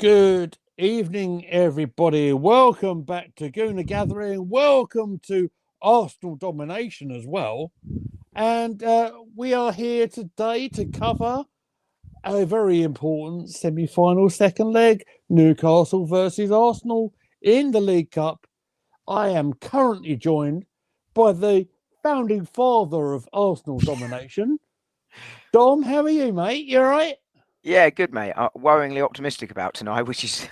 Good evening, everybody. Welcome back to Gooner Gathering. Welcome to Arsenal Domination as well. And we are here today to cover a very important semi-final second leg, Newcastle versus Arsenal in the League Cup. I am currently joined by the founding father of Arsenal Domination. Dom, how are you, mate? You all right? Yeah, good, mate. Worryingly optimistic about tonight, which is,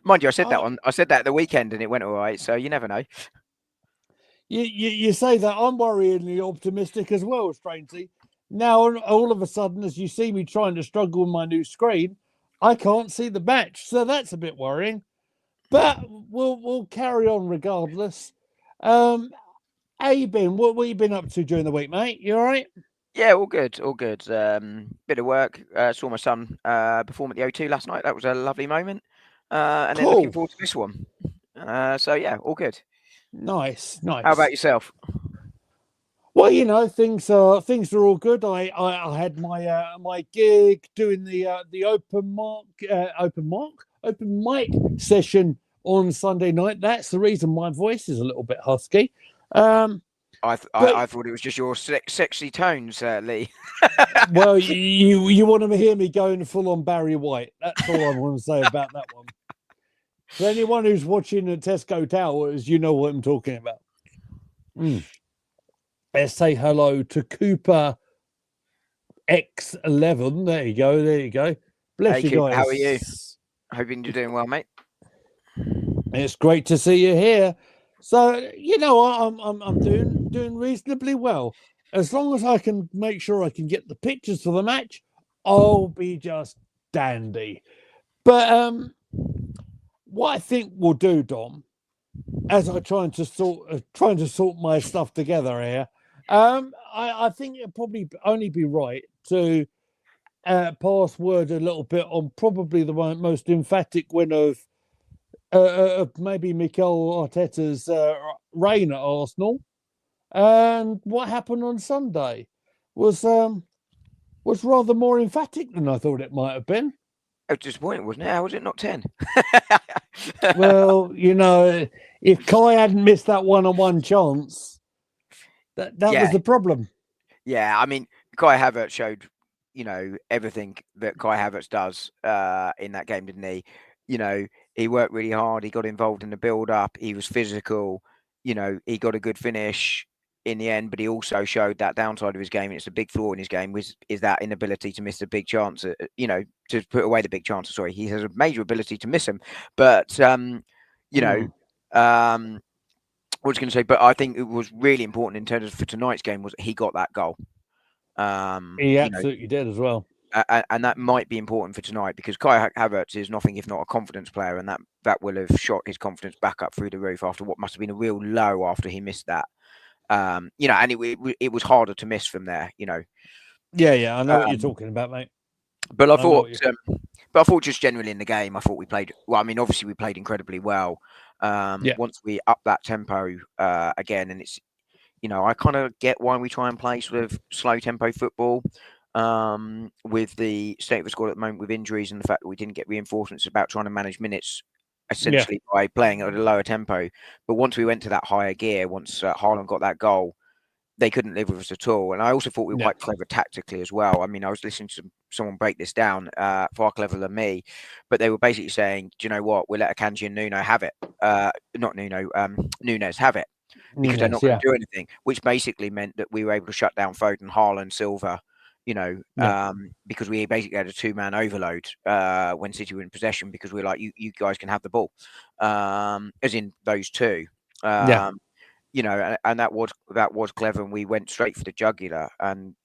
mind you, I said that at the weekend and it went all right. So you never know. You say that I'm worryingly optimistic as well, strangely. Now, all of a sudden, as you see me trying to struggle with my new screen, I can't see the match, so that's a bit worrying. But we'll carry on regardless. How you been? What you been up to during the week, mate? You all right? Yeah, all good, all good. Bit of work. Saw my son perform at the O2 last night. That was a lovely moment. And then looking Cool. forward to this one. So yeah, all good. Nice, How about nice. yourself? Well, things are all good. I had my gig doing the open mic session on Sunday night. That's the reason my voice is a little bit husky. I thought it was just your sexy tones, Lee. Well, you want to hear me going full on Barry White? That's all I want to say about that one. For anyone who's watching the Tesco Towers, you know what I'm talking about. Let's say hello to Cooper X11. There you go. There you go. Bless Hey, you Coop, guys. how are you? Hoping you're doing well, mate. It's great to see you here. So I'm doing reasonably well. As long as I can make sure I can get the pictures for the match, I'll be just dandy. But what I think we'll do, Dom, as I trying to sort my stuff together here, I think it'd probably only be right to pass word a little bit on probably the most emphatic win of maybe Mikel Arteta's reign at Arsenal, and what happened on Sunday was rather more emphatic than I thought it might have been. It was disappointing, wasn't it? How was it not 10? Well, if Kai hadn't missed that one-on-one chance, that was the problem. Yeah, I mean, Kai Havertz showed, everything that Kai Havertz does in that game, didn't he? He worked really hard. He got involved in the build-up. He was physical. He got a good finish in the end, but he also showed that downside of his game. And it's a big flaw in his game is that inability to miss the big chance. To put away the big chances. Sorry, he has a major ability to miss them, but I was going to say, but I think it was really important in terms of for tonight's game was he got that goal. He absolutely did as well. And that might be important for tonight because Kai Havertz is nothing if not a confidence player, and that will have shot his confidence back up through the roof after what must have been a real low after he missed that. And it was harder to miss from there. Yeah, I know what you're talking about, mate. But I thought just generally in the game, I thought we played well. I mean, obviously we played incredibly well. Once we up that tempo again, and it's I kind of get why we try and play sort of slow tempo football with the state of the squad at the moment with injuries and the fact that we didn't get reinforcements about trying to manage minutes essentially by playing at a lower tempo. But once we went to that higher gear, once Haaland got that goal, they couldn't live with us at all. And I also thought we were quite clever tactically as well. I mean, I was listening to someone break this down far cleverer than me, but they were basically saying, do you know what? We'll let Akanji and Nuno have it. Not Nuno, Nunes have it because they're not going to do anything, which basically meant that we were able to shut down Foden, Haaland, Silva, because we basically had a two-man overload when City were in possession because we were like, you guys can have the ball, as in those two. And that was clever, and we went straight for the jugular. And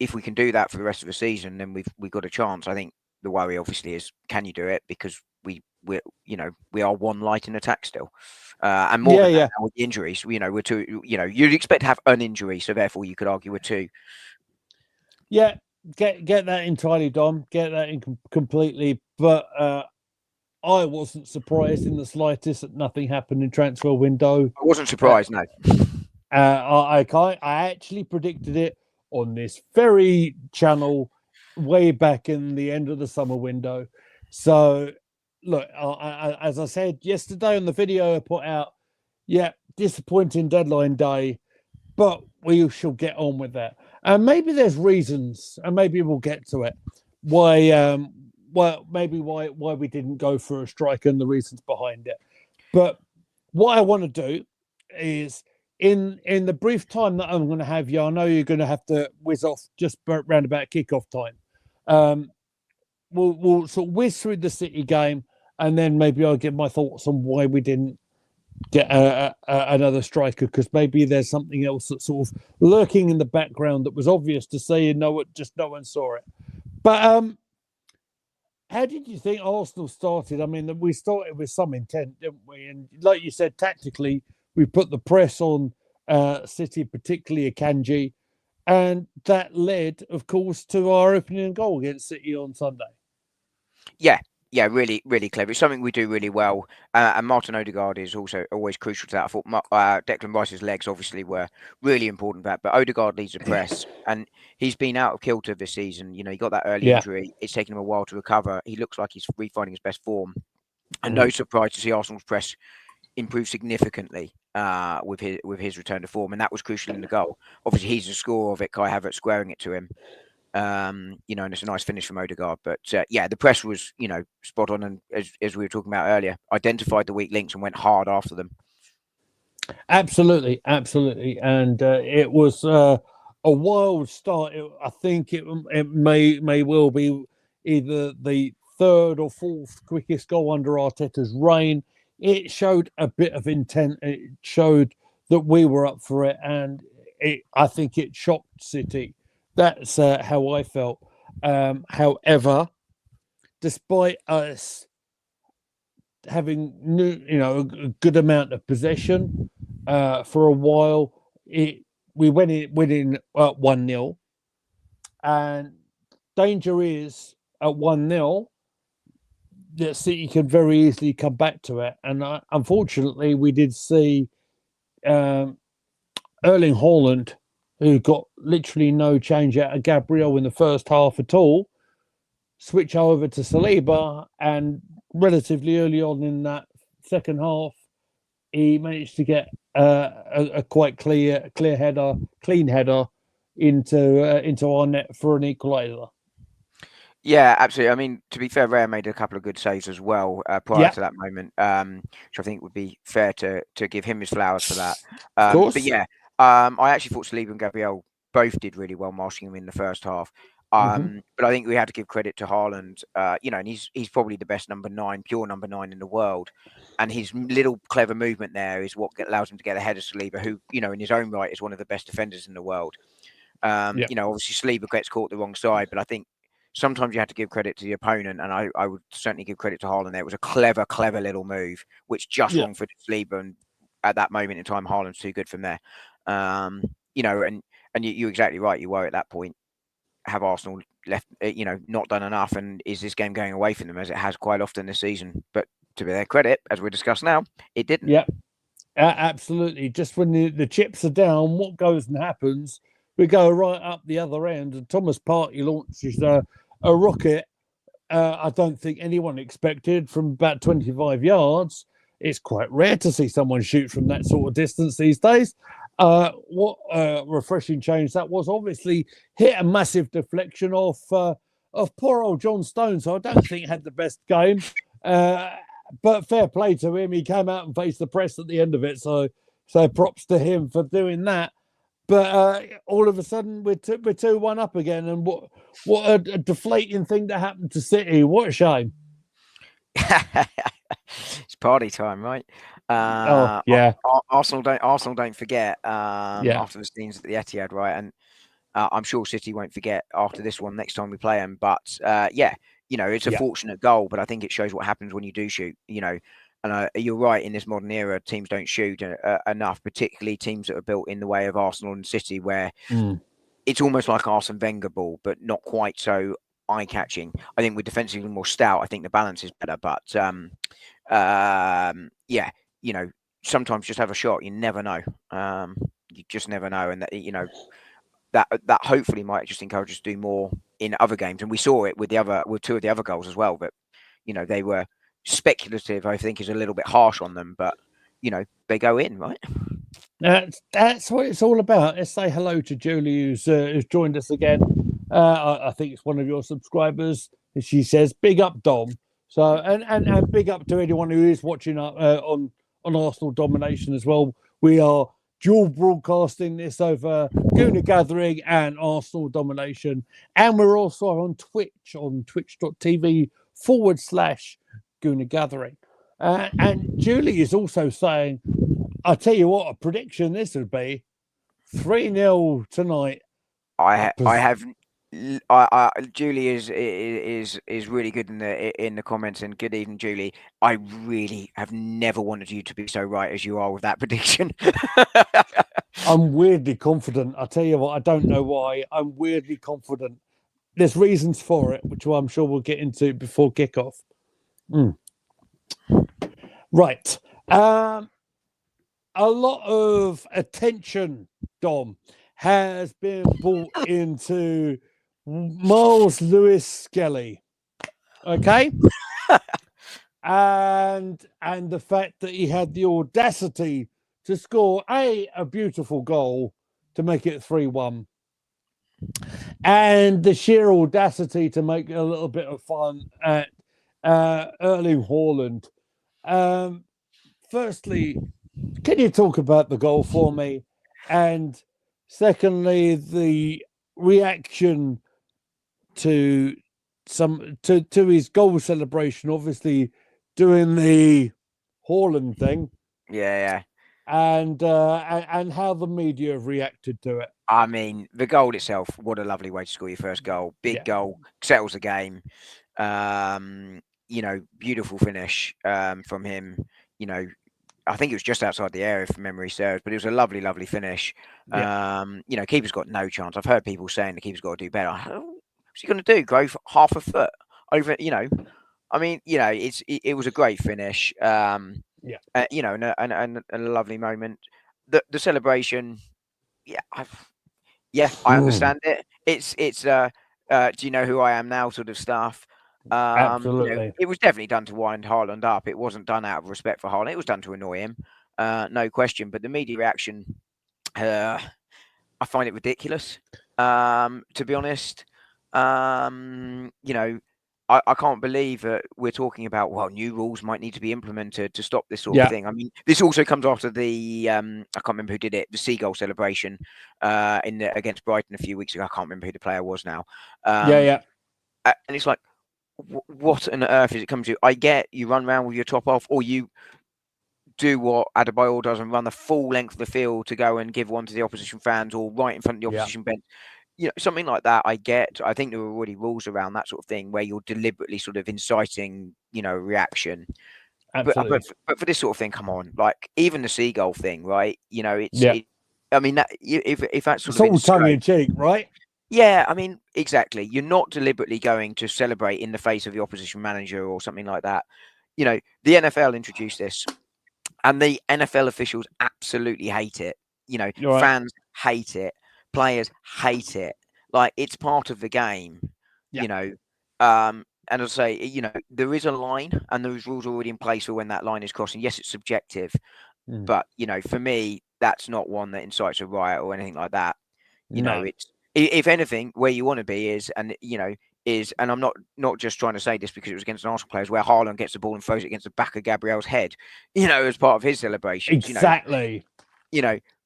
if we can do that for the rest of the season, then we've got a chance. I think the worry obviously is, can you do it? Because we are one light in attack still, and more than that now with the injuries. We're two. You'd expect to have an injury, so therefore you could argue we're two. Yeah, get that entirely, Dom. Get that in completely, but. I wasn't surprised in the slightest that nothing happened in transfer window. I wasn't surprised, no. I actually predicted it on this very channel way back in the end of the summer window So, look, as I said yesterday on the video I put out, yeah, disappointing deadline day, but we shall get on with that. And maybe there's reasons, and maybe we'll get to it. Well, maybe why we didn't go for a strike and the reasons behind it. But what I want to do is in the brief time that I'm going to have you, I know you're going to have to whiz off just round about kickoff time. We'll sort of whiz through the City game, and then maybe I'll give my thoughts on why we didn't get another striker, because maybe there's something else that's sort of lurking in the background that was obvious to see and no one saw it. But how did you think Arsenal started? I mean, we started with some intent, didn't we? And like you said, tactically, we put the press on City, particularly Akanji, and that led, of course, to our opening goal against City on Sunday. Yeah, really, really clever. It's something we do really well. And Martin Odegaard is also always crucial to that. I thought Declan Rice's legs obviously were really important for that, but Odegaard leads the press, and he's been out of kilter this season. You know, he got that early injury. It's taken him a while to recover. He looks like he's refinding his best form. And no surprise to see Arsenal's press improve significantly with his return to form, and that was crucial in the goal. Obviously, he's the scorer of it. Kai Havertz squaring it to him. And it's a nice finish from Odegaard. But the press was, spot on, and as we were talking about earlier, identified the weak links and went hard after them. Absolutely, and it was a wild start. I think it may well be either the third or fourth quickest goal under Arteta's reign. It showed a bit of intent. It showed that we were up for it, and I think it shocked City. That's how I felt. However, despite us having a good amount of possession for a while, we went in at 1-0, and danger is at 1-0 that City can very easily come back to it. And unfortunately, we did see Erling Haaland, who got literally no change out of Gabriel in the first half at all, switch over to Saliba, and relatively early on in that second half, he managed to get a quite clean header into our net for an equaliser. Yeah, absolutely. I mean, to be fair, Raya made a couple of good saves as well prior to that moment, which I think would be fair to give him his flowers for that. Of course. But yeah, I actually thought Saliba and Gabriel both did really well, marshalling him in the first half. But I think we had to give credit to Haaland, and he's probably the best pure number 9 in the world. And his little clever movement there is what allows him to get ahead of Saliba, who, in his own right is one of the best defenders in the world. Obviously Saliba gets caught the wrong side, but I think sometimes you have to give credit to the opponent, and I would certainly give credit to Haaland there. It was a clever little move, which just wrong for Saliba, and at that moment in time, Haaland's too good from there. And you're exactly right. You were at that point. Have Arsenal left, not done enough, and is this game going away from them as it has quite often this season? But to their credit, as we discuss now, it didn't. Yeah, absolutely. Just when the chips are down, what goes and happens, we go right up the other end, and Thomas Partey launches a rocket. I don't think anyone expected from about 25 yards. It's quite rare to see someone shoot from that sort of distance these days. What a refreshing change that was. Obviously hit a massive deflection off poor old John Stones, so I don't think he had the best game. But fair play to him. He came out and faced the press at the end of it, so props to him for doing that. But all of a sudden, we're 2-1 up again, and what a deflating thing that happened to City. What a shame. It's party time, right? Arsenal don't forget after the scenes at the Etihad, right? And I'm sure City won't forget after this one next time we play them. But it's a fortunate goal, but I think it shows what happens when you do shoot. And you're right, in this modern era, teams don't shoot enough, particularly teams that are built in the way of Arsenal and City, where it's almost like Arsene Wenger ball, but not quite so eye-catching. I think we're defensively more stout. I think the balance is better, but sometimes just have a shot. You never know. You just never know, and that hopefully might just encourage us to do more in other games. And we saw it with two of the other goals as well. But they were speculative, I think is a little bit harsh on them, but they go in, right? That's what it's all about. Let's say hello to Julie, who's joined us again. I think it's one of your subscribers. She says, "Big up, Dom." So and big up to anyone who is watching on Arsenal Domination as well. We are dual broadcasting this over Gooner Gathering and Arsenal Domination, and we're also on Twitch on twitch.tv/Gooner Gathering. And Julie is also saying, I'll tell you what, a prediction this would be 3-0 tonight. Julie is really good in the comments, and good evening, Julie. I really have never wanted you to be so right as you are with that prediction. I'm weirdly confident. I'll tell you what, I don't know why. I'm weirdly confident. There's reasons for it, which I'm sure we'll get into before kickoff. Right. A lot of attention, Dom, has been brought into Miles Lewis Skelly. Okay? and the fact that he had the audacity to score a beautiful goal to make it 3-1. And the sheer audacity to make a little bit of fun at Erling Haaland. Firstly, can you talk about the goal for me? And secondly, the reaction to his goal celebration, obviously doing the Haaland thing. Yeah. And how the media have reacted to it. I mean, the goal itself, what a lovely way to score your first goal. Big goal, settles the game. Beautiful finish from him. I think it was just outside the area, if memory serves, but it was a lovely, lovely finish. Keeper's got no chance. I've heard people saying the keeper's got to do better. What's he going to do? Grow half a foot over? I mean, it was a great finish. And a lovely moment. The celebration, I understand it. It's do you know who I am now sort of stuff. Absolutely. It was definitely done to wind Haaland up. It wasn't done out of respect for Haaland. It was done to annoy him, no question. But the media reaction, I find it ridiculous. To be honest, I can't believe that we're talking about, new rules might need to be implemented to stop this sort of thing. I mean, this also comes after the, I can't remember who did it, the seagull celebration against Brighton a few weeks ago. I can't remember who the player was now. And it's like, what on earth is it coming to? I get you run around with your top off, or you do what Adebayor does and run the full length of the field to go and give one to the opposition fans or right in front of the opposition bench. Something like that, I get. I think there are already rules around that sort of thing where you're deliberately sort of inciting, reaction. Absolutely. But for this sort of thing, come on, like even the seagull thing, right? I mean, that if that's sort of all tongue in cheek, right? Yeah, I mean, exactly. You're not deliberately going to celebrate in the face of the opposition manager or something like that. The NFL introduced this, and the NFL officials absolutely hate it. Fans hate it. Players hate it. Like, it's part of the game, and I'll say, there is a line and there's rules already in place for when that line is crossing. Yes, it's subjective, but, for me, that's not one that incites a riot or anything like that. It's, if anything, where you want to be is, and I'm not just trying to say this because it was against an Arsenal players, where Haaland gets the ball and throws it against the back of Gabriel's head, as part of his celebrations. Exactly.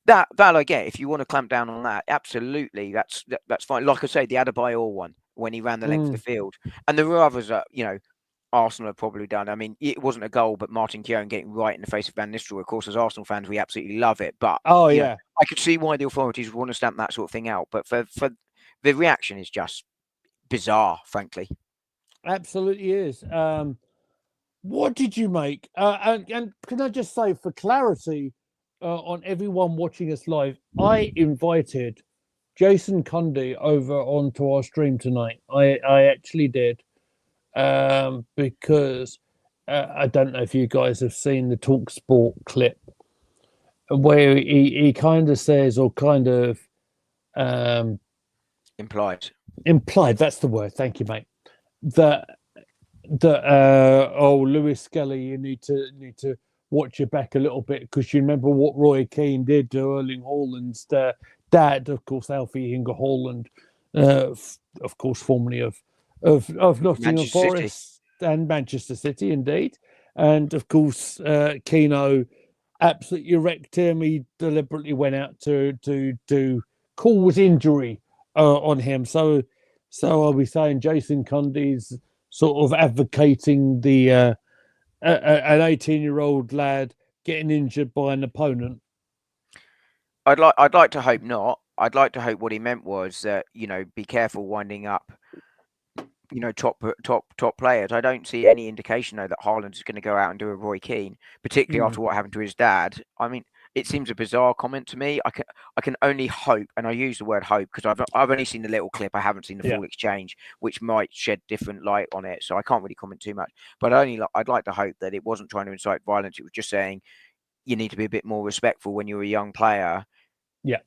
That I get. If you want to clamp down on that, absolutely, that's fine. Like I say, the Adebayor one when he ran the length of the field, and there were others that Arsenal have probably done. I mean, it wasn't a goal, but Martin Keown getting right in the face of Van Nistelrooy. Of course, as Arsenal fans, we absolutely love it. But I could see why the authorities would want to stamp that sort of thing out. But for the reaction is just bizarre, frankly. Absolutely is. What did you make? And can I just say, for clarity, on everyone watching us live, I invited Jason Cundy over onto our stream tonight. I actually did. Because I don't know if you guys have seen the TalkSport clip where he kind of says, or kind of implied, that's the word, thank you, mate, that that Lewis Skelly, you need to watch your back a little bit, because you remember what Roy Keane did to Erling Haaland's dad, of course, Alfie Inge Haaland, of course, formerly of Nottingham Manchester City. Forest and Manchester City, indeed, and of course Keano absolutely wrecked him. He deliberately went out to cause injury on him. So are we saying Jason Cundy's sort of advocating the an 18-year-old lad getting injured by an opponent? I'd like to hope not. I'd like to hope what he meant was that, be careful winding up, top players. I don't see any indication though that Haaland is going to go out and do a Roy Keane, particularly after what happened to his dad. I mean, it seems a bizarre comment to me. I can only hope, and I use the word hope because I've only seen the little clip. I haven't seen the full exchange, which might shed different light on it. So I can't really comment too much. But I'd like to hope that it wasn't trying to incite violence. It was just saying you need to be a bit more respectful when you're a young player. Yeah.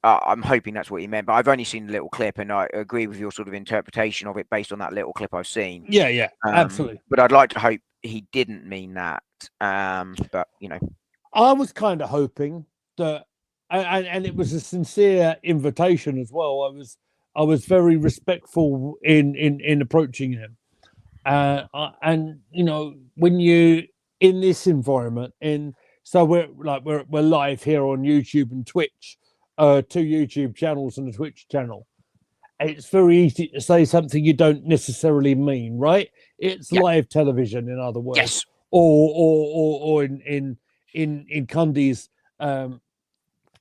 I'm hoping that's what he meant, but I've only seen the little clip, and I agree with your sort of interpretation of it based on that little clip I've seen. Yeah, absolutely. But I'd like to hope he didn't mean that. But I was kind of hoping that, and it was a sincere invitation as well. I was very respectful in approaching him, and when you in this environment, so we're live here on YouTube and Twitch, 2 YouTube channels and a Twitch channel. It's very easy to say something you don't necessarily mean, right? It's live television, in other words. Yes. Or in Cundy's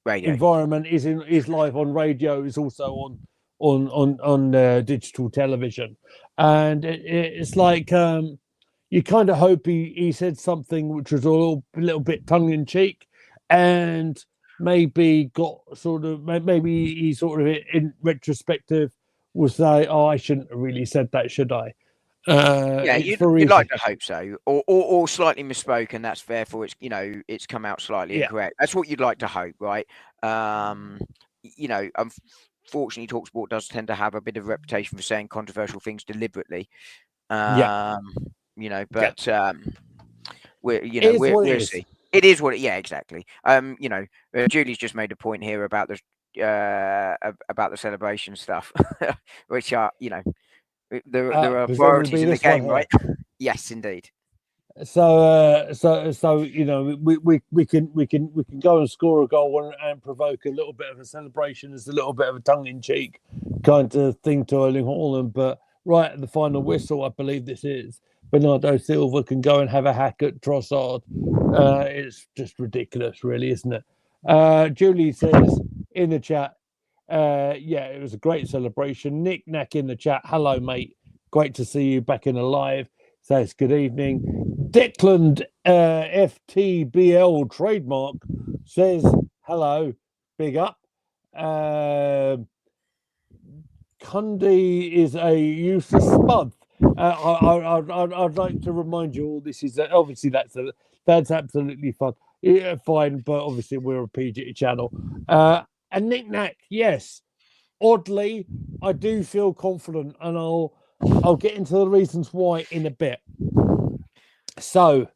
environment is live on radio, is also on digital television, and it's like you kind of hope he said something which was a little bit tongue in cheek, and maybe got maybe he sort of in retrospective will say, "Oh, I shouldn't have really said that, should I?" You'd like to hope so, or slightly misspoke, and that's therefore it's come out slightly incorrect. That's what you'd like to hope, right? Unfortunately, Talksport does tend to have a bit of a reputation for saying controversial things deliberately. We'll see. It is what exactly. Julie's just made a point here about the celebration stuff, which are there are priorities in the game, right? Yes, indeed. So we can go and score a goal and provoke a little bit of a celebration as a little bit of a tongue-in-cheek kind of thing to Erling Haaland, but right at the final whistle, I believe this is, Bernardo Silva can go and have a hack at Trossard. It's just ridiculous, really, isn't it? Julie says in the chat, it was a great celebration. Nick Knack in the chat, hello, mate. Great to see you back in alive. Says good evening. Declan FTBL trademark says hello, big up. Cundy is a useless spud. I'd like to remind you all. This is obviously that's absolutely fun. Yeah, fine, but obviously we're a PG channel. And Nick Knack, yes. Oddly, I do feel confident, and I'll get into the reasons why in a bit. So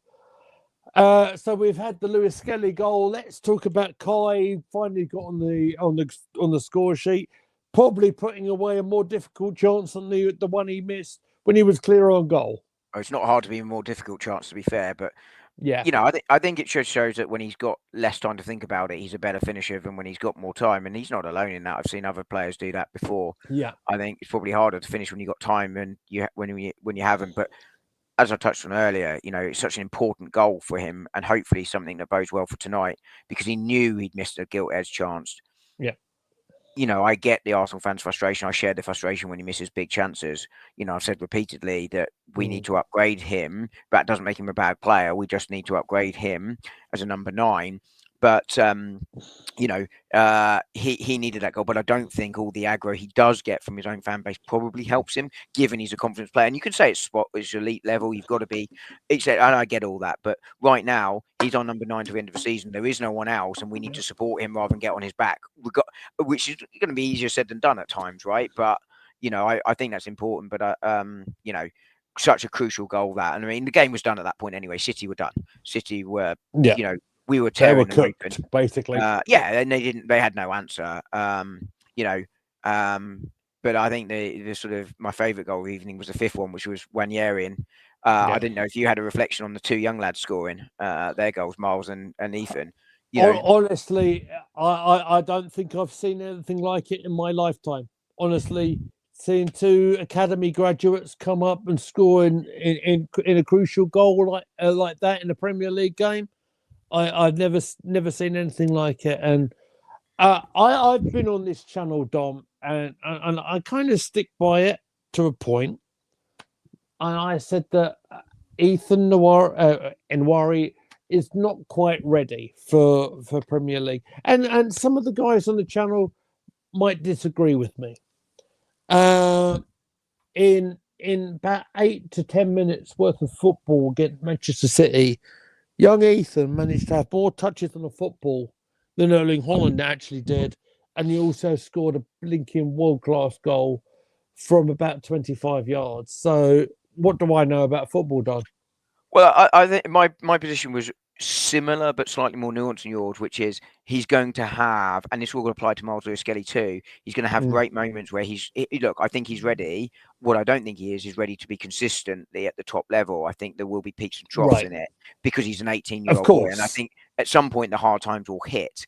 we've had the Lewis Skelly goal. Let's talk about Kai. Finally got on the score sheet, probably putting away a more difficult chance than the one he missed when he was clear on goal. Oh, it's not hard to be a more difficult chance, to be fair, but yeah, I think it just shows that when he's got less time to think about it, he's a better finisher than when he's got more time, and he's not alone in that. I've seen other players do that before. Yeah, I think it's probably harder to finish when you got time and when you haven't. But as I touched on earlier, it's such an important goal for him, and hopefully something that bodes well for tonight, because he knew he'd missed a gilt-edged chance. Yeah. I get the Arsenal fans' frustration. I share the frustration when he misses big chances. I've said repeatedly that we need to upgrade him. That doesn't make him a bad player. We just need to upgrade him as a number 9. But, he needed that goal. But I don't think all the aggro he does get from his own fan base probably helps him, given he's a confidence player. And you can say it's elite level. You've got to be. And I get all that. But right now, he's on number 9 to the end of the season. There is no one else, and we need to support him rather than get on his back, which is going to be easier said than done at times, right? But, I think that's important. But, such a crucial goal that, and I mean, the game was done at that point anyway. City were done. City were, we were tearing them cooked, open, basically. And they had no answer. But I think the sort of my favourite goal of the evening was the fifth one, which was Wanyerian. I didn't know if you had a reflection on the two young lads scoring their goals, Miles and Ethan. Honestly, I don't think I've seen anything like it in my lifetime. Honestly, seeing two academy graduates come up and score in a crucial goal like that in a Premier League game, I've never seen anything like it. And I've been on this channel, Dom, and I kind of stick by it to a point. And I said that Ethan Nwari is not quite ready for Premier League, and some of the guys on the channel might disagree with me. In about 8 to 10 minutes worth of football against Manchester City, young Ethan managed to have more touches on the football than Erling Haaland actually did, and he also scored a blinking world-class goal from about 25 yards. So what do I know about football, Don? Well, I think my position was similar but slightly more nuanced than yours, which is he's going to have, and this will apply to Miles Lewis-Skelly too, he's going to have great moments where look, I think he's ready. What I don't think he is ready to be consistently at the top level. I think there will be peaks and troughs in it because he's an 18-year-old boy. And I think at some point the hard times will hit.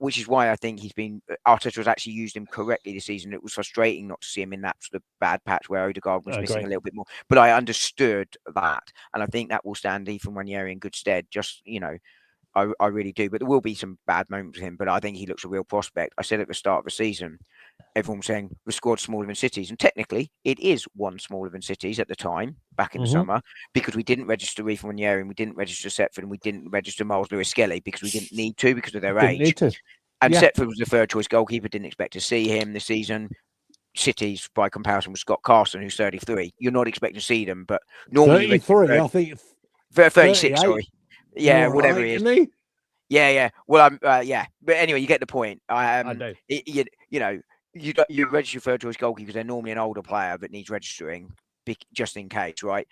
Which is why I think Arteta has actually used him correctly this season. It was frustrating not to see him in that sort of bad patch where Odegaard was missing a little bit more. But I understood that. And I think that will stand Ethan Wanyeri in good stead. Just, I really do. But there will be some bad moments with him. But I think he looks a real prospect. I said at the start of the season, everyone was saying the squad's smaller than City's. And technically, it is one smaller than City's at the time, back in the summer, because we didn't register Ethan Wanyeri and we didn't register Setford and we didn't register Miles Lewis-Skelly because we didn't need to because of their age. And Setford was the third choice goalkeeper, didn't expect to see him this season. City's, by comparison, with Scott Carson, who's 33. You're not expecting to see them, but normally 33, I think. 36, sorry. Yeah, whatever right, it is. Isn't he? Yeah. Well, yeah. But anyway, you get the point. I do. You register third choice goalkeepers. They're normally an older player that needs registering just in case, right?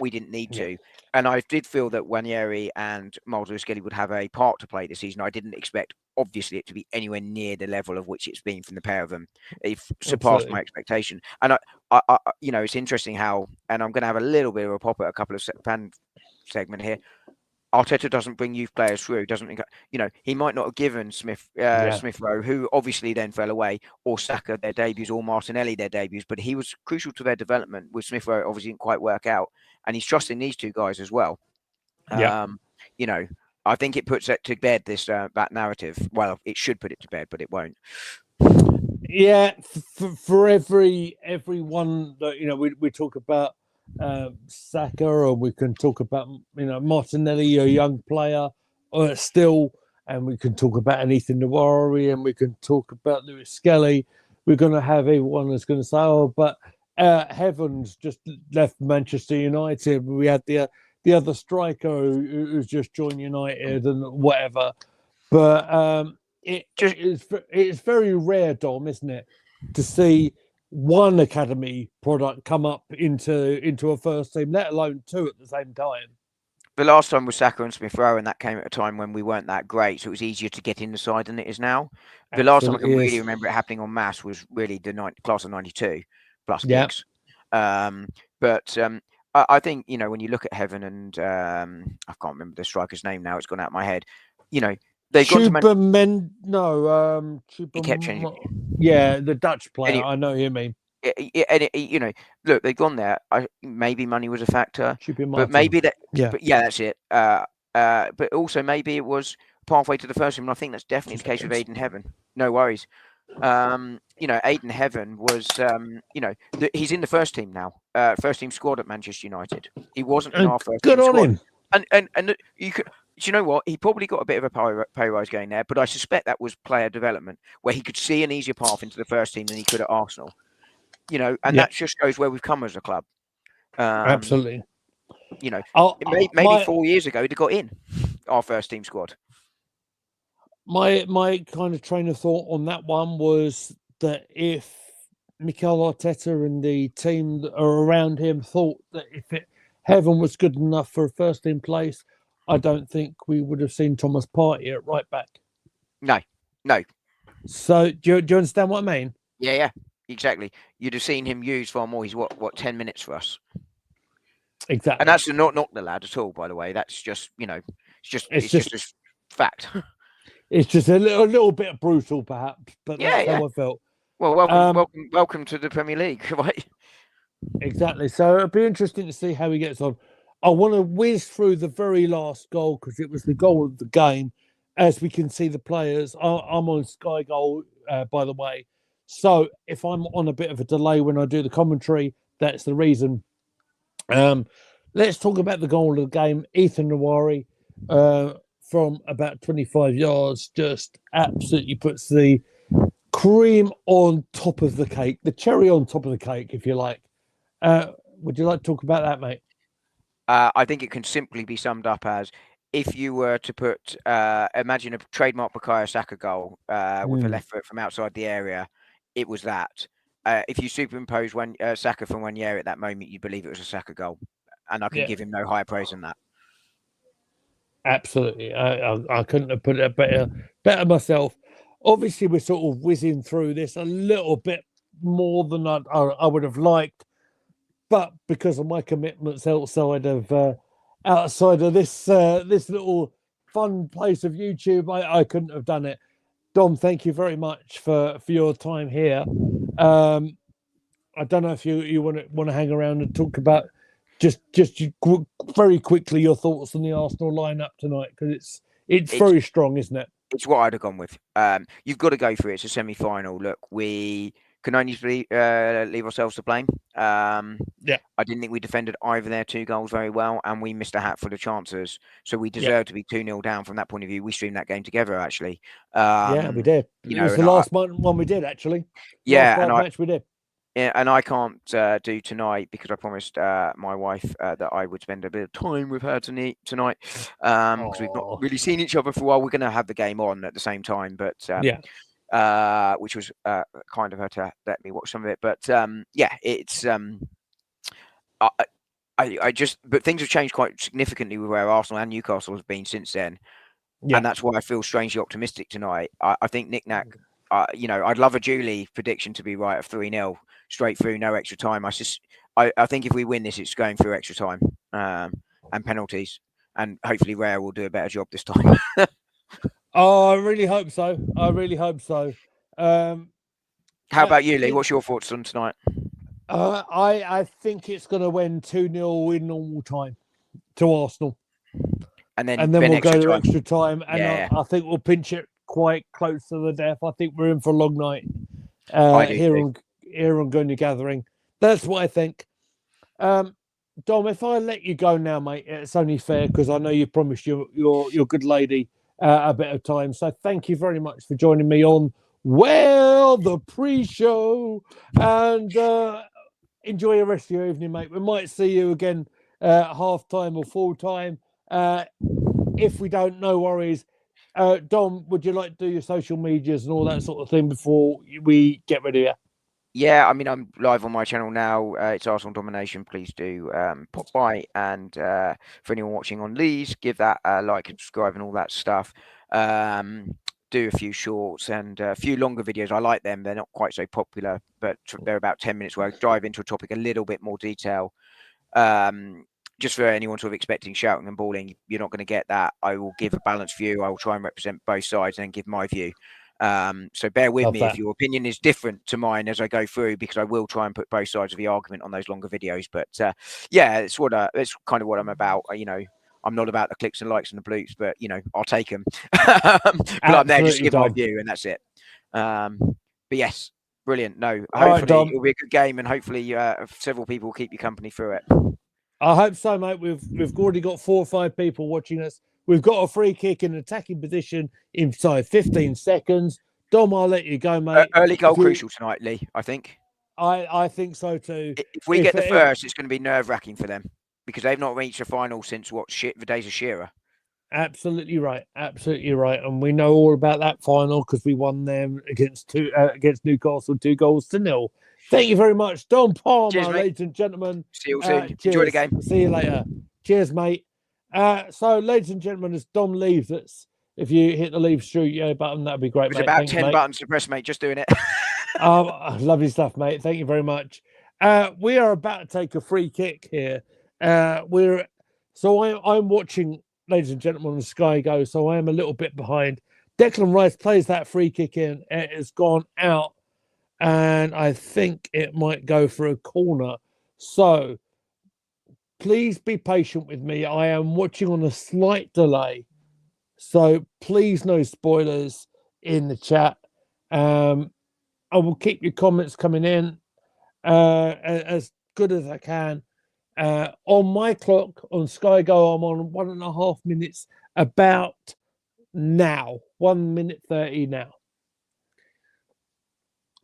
We didn't need to. And I did feel that Wanyeri and Miles Lewis-Skelly would have a part to play this season. I didn't expect, obviously, it to be anywhere near the level of which it's been from the pair of them. It surpassed my expectation. And I it's interesting how, and I'm going to have a little bit of a pop at a couple of fan segment here. Arteta doesn't bring youth players through, he might not have given Smith Rowe, who obviously then fell away, or Saka their debuts, or Martinelli their debuts, but he was crucial to their development. With Smith Rowe, obviously didn't quite work out, and he's trusting these two guys as well. I think it puts it to bed, that narrative. Well, it should put it to bed, but it won't. Yeah, for everyone that we talk about Saka, or we can talk about Martinelli, a young player still, and we can talk about an Ethan Nwari, and we can talk about Lewis-Skelly. We're going to have everyone that's going to say, "Oh, but Heavens just left Manchester United." We had the other striker who's just joined United and whatever. But it's very rare, Dom, isn't it, to see one academy product come up into a first team, let alone two at the same time. The last time was Saka and Smith Rowe, and that came at a time when we weren't that great, so it was easier to get in the side than it is now. The last time I can really remember it happening en masse was really the class of 92 plus Giggs. But I think when you look at Heaven and I can't remember the striker's name now; it's gone out of my head. They've gone to he kept changing. Yeah, the Dutch player. I know you mean. Look, they've gone there. Maybe money was a factor, but maybe that. Yeah, but yeah, that's it. But also maybe it was pathway to the first team. And I think that's definitely the case with Aiden Heaven. No worries. Aiden Heaven was, he's in the first team now. First team squad at Manchester United. He wasn't in our first team squad. Him. And you could. Do you know what? He probably got a bit of a pay rise going there, but I suspect that was player development, where he could see an easier path into the first team than he could at Arsenal. That just shows where we've come as a club. Absolutely. Maybe 4 years ago, he'd have got in our first team squad. My kind of train of thought on that one was that if Mikel Arteta and the team that are around him thought that if heaven was good enough for a first team place, I don't think we would have seen Thomas Partey at right back. No. So do you understand what I mean? Yeah, exactly. You'd have seen him use far more. He's what 10 minutes for us. Exactly. And that's not knock the lad at all, by the way. That's just, it's just a fact. It's just a little bit brutal, perhaps, but that's how I felt. Well, welcome to the Premier League, right? Exactly. So it'll be interesting to see how he gets on. I want to whiz through the very last goal because it was the goal of the game. As we can see the players, I'm on Sky Goal, by the way. So if I'm on a bit of a delay when I do the commentary, that's the reason. Let's talk about the goal of the game. Ethan Nwari, from about 25 yards, just absolutely puts the cream on top of the cake, the cherry on top of the cake, if you like. Would you like to talk about that, mate? I think it can simply be summed up as if you were to put, imagine a trademark Bukayo Saka goal with a left foot from outside the area, it was that. If you superimpose Saka from Wanyeri at that moment, you'd believe it was a Saka goal. And I can give him no higher praise than that. Absolutely. I couldn't have put it better myself. Obviously, we're sort of whizzing through this a little bit more than I would have liked. But because of my commitments outside of this little fun place of YouTube, I couldn't have done it. Dom, thank you very much for your time here. I don't know if you want to hang around and talk about just very quickly your thoughts on the Arsenal lineup tonight, because it's very strong, isn't it? It's what I'd have gone with. You've got to go for it. It's a semi-final. Look, we can only leave ourselves to blame. I didn't think we defended either their two goals very well, and we missed a hatful of chances. So we deserve to be 2-0 down from that point of view. We streamed that game together, actually. We did. It was the last one we did, actually. Match we did. Yeah, and I can't do tonight because I promised my wife that I would spend a bit of time with her tonight because we've not really seen each other for a while. We're going to have the game on at the same time, but which was kind of her to let me watch some of it. But it's but things have changed quite significantly with where Arsenal and Newcastle have been since then, and that's why I feel strangely optimistic tonight. I think Nick Nack. I'd love a Julie prediction to be right of 3-0 straight through, no extra time. I think if we win this, it's going through extra time and penalties, and hopefully Rare will do a better job this time. I really hope so. How about you, Lee? What's your thoughts on tonight? I think it's going to win 2-0 in normal time to Arsenal, and then we'll go to extra time, and I think we'll pinch it quite close to the death. I think we're in for a long night here on Gunner Gathering. That's what I think. Dom, if I let you go now, mate, it's only fair because I know you promised your good lady a bit of time. So thank you very much for joining me on the pre-show, and enjoy the rest of your evening, mate. We might see you again half-time or full-time. If we don't, no worries. Dom, would you like to do your social medias and all that sort of thing before we get rid of you? Yeah, I mean, I'm live on my channel now. It's Arsenal Domination. Please do pop by, and for anyone watching on Lee's, give that a like and subscribe and all that stuff. Do a few shorts and a few longer videos. I like them. They're not quite so popular, but they're about 10 minutes where I dive into a topic a little bit more detail. Just for anyone sort of expecting shouting and bawling, you're not going to get that. I will give a balanced view. I will try and represent both sides and then give my view. So bear with me if your opinion is different to mine as I go through, because I will try and put both sides of the argument on those longer videos. But it's kind of what I'm about. I'm not about the clicks and likes and the bloops, but I'll take them. But I'm there just to give my view, and that's it. But yes, brilliant. No, hopefully it'll be a good game, and hopefully several people will keep you company through it. I hope so, mate. We've already got 4 or 5 people watching us. We've got a free kick in an attacking position inside 15 seconds. Dom, I'll let you go, mate. Early goal crucial tonight, Lee, I think. I think so too. If we get the first, it's going to be nerve-wracking for them because they've not reached a final since the days of Shearer. Absolutely right. And we know all about that final because we won them against Newcastle 2-0. Thank you very much, Don Palmer, Cheers, mate. ladies and gentlemen. See you all soon. Cheers. Enjoy the game. See you later. Cheers, mate. So, ladies and gentlemen, as Dom leaves us, if you hit the leave studio button, that'd be great. It was mate. about Thanks, 10 mate. buttons to press, mate. Just doing it. Lovely stuff, mate. Thank you very much. We are about to take a free kick here. I'm watching, ladies and gentlemen, on Sky Go, so I am a little bit behind. Declan Rice plays that free kick in. It has gone out, and I think it might go for a corner. So please be patient with me. I am watching on a slight delay. So please, no spoilers in the chat. I will keep your comments coming in as good as I can. On my clock, on Sky Go, I'm on 1.5 minutes about now. 1 minute 30 now.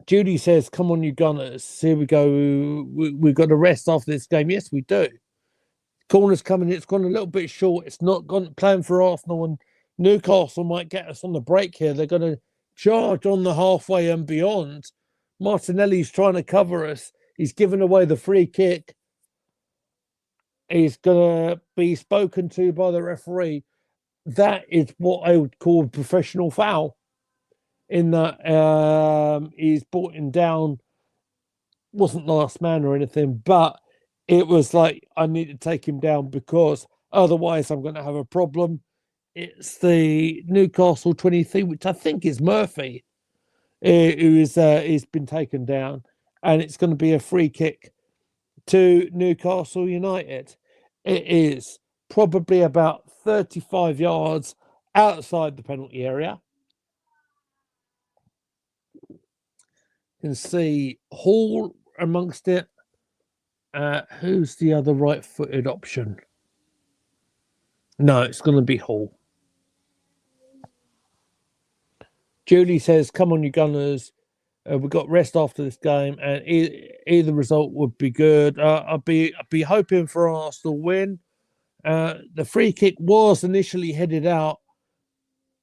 Judy says, come on, you Gunners. Here we go. We've got to rest after this game. Yes, we do. Corner's coming. It's gone a little bit short. It's not gone playing for Arsenal, and Newcastle might get us on the break here. They're going to charge on the halfway and beyond. Martinelli's trying to cover us. He's given away the free kick. He's going to be spoken to by the referee. That is what I would call a professional foul. In that he's brought him down. Wasn't last man or anything, but it was like, I need to take him down because otherwise I'm going to have a problem. It's the Newcastle 23, which I think is Murphy, he's been taken down, and it's going to be a free kick to Newcastle United. It is probably about 35 yards outside the penalty area. You can see Hall amongst it. Who's the other right-footed option? No, it's going to be Hall. Julie says, come on, you Gunners. We've got rest after this game, and either result would be good. I'd be hoping for an Arsenal win. The free kick was initially headed out,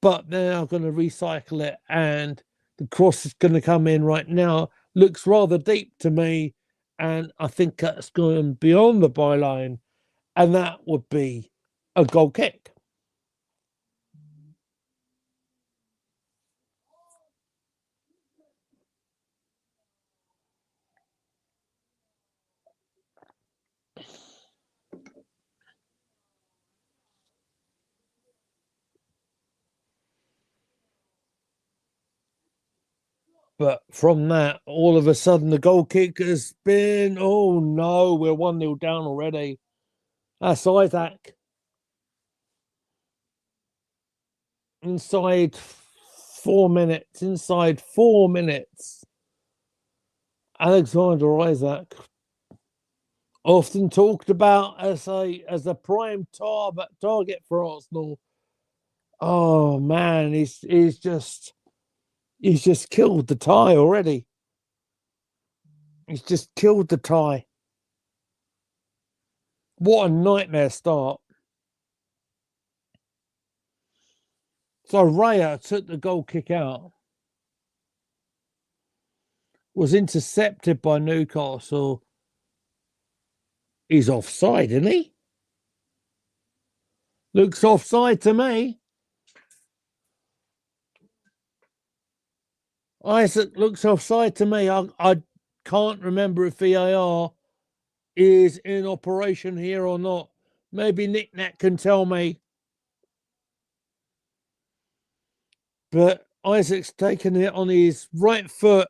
but they're now going to recycle it, and the cross is going to come in right now. Looks rather deep to me, and I think that's going beyond the byline, and that would be a goal kick. But from that, all of a sudden, the goal kick has been, oh no, we're 1-0 down already. That's Isaac. Inside 4 minutes. Alexander Isaac, often talked about as a prime target for Arsenal. Oh man, he's just killed the tie already. He's just killed the tie. What a nightmare start. So Raya took the goal kick out. Was intercepted by Newcastle. He's offside, isn't he? Looks offside to me. Isaac looks offside to me. I can't remember if VAR is in operation here or not. Maybe Nick Nat can tell me. But Isaac's taken it on his right foot.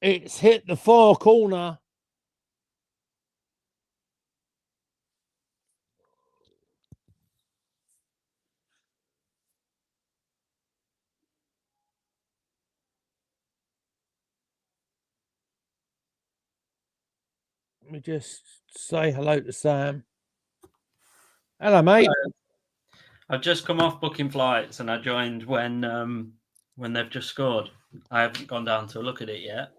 It's hit the far corner. Let me just say hello to Sam. Hello, mate. I've just come off booking flights and I joined when they've just scored. I haven't gone down to look at it yet.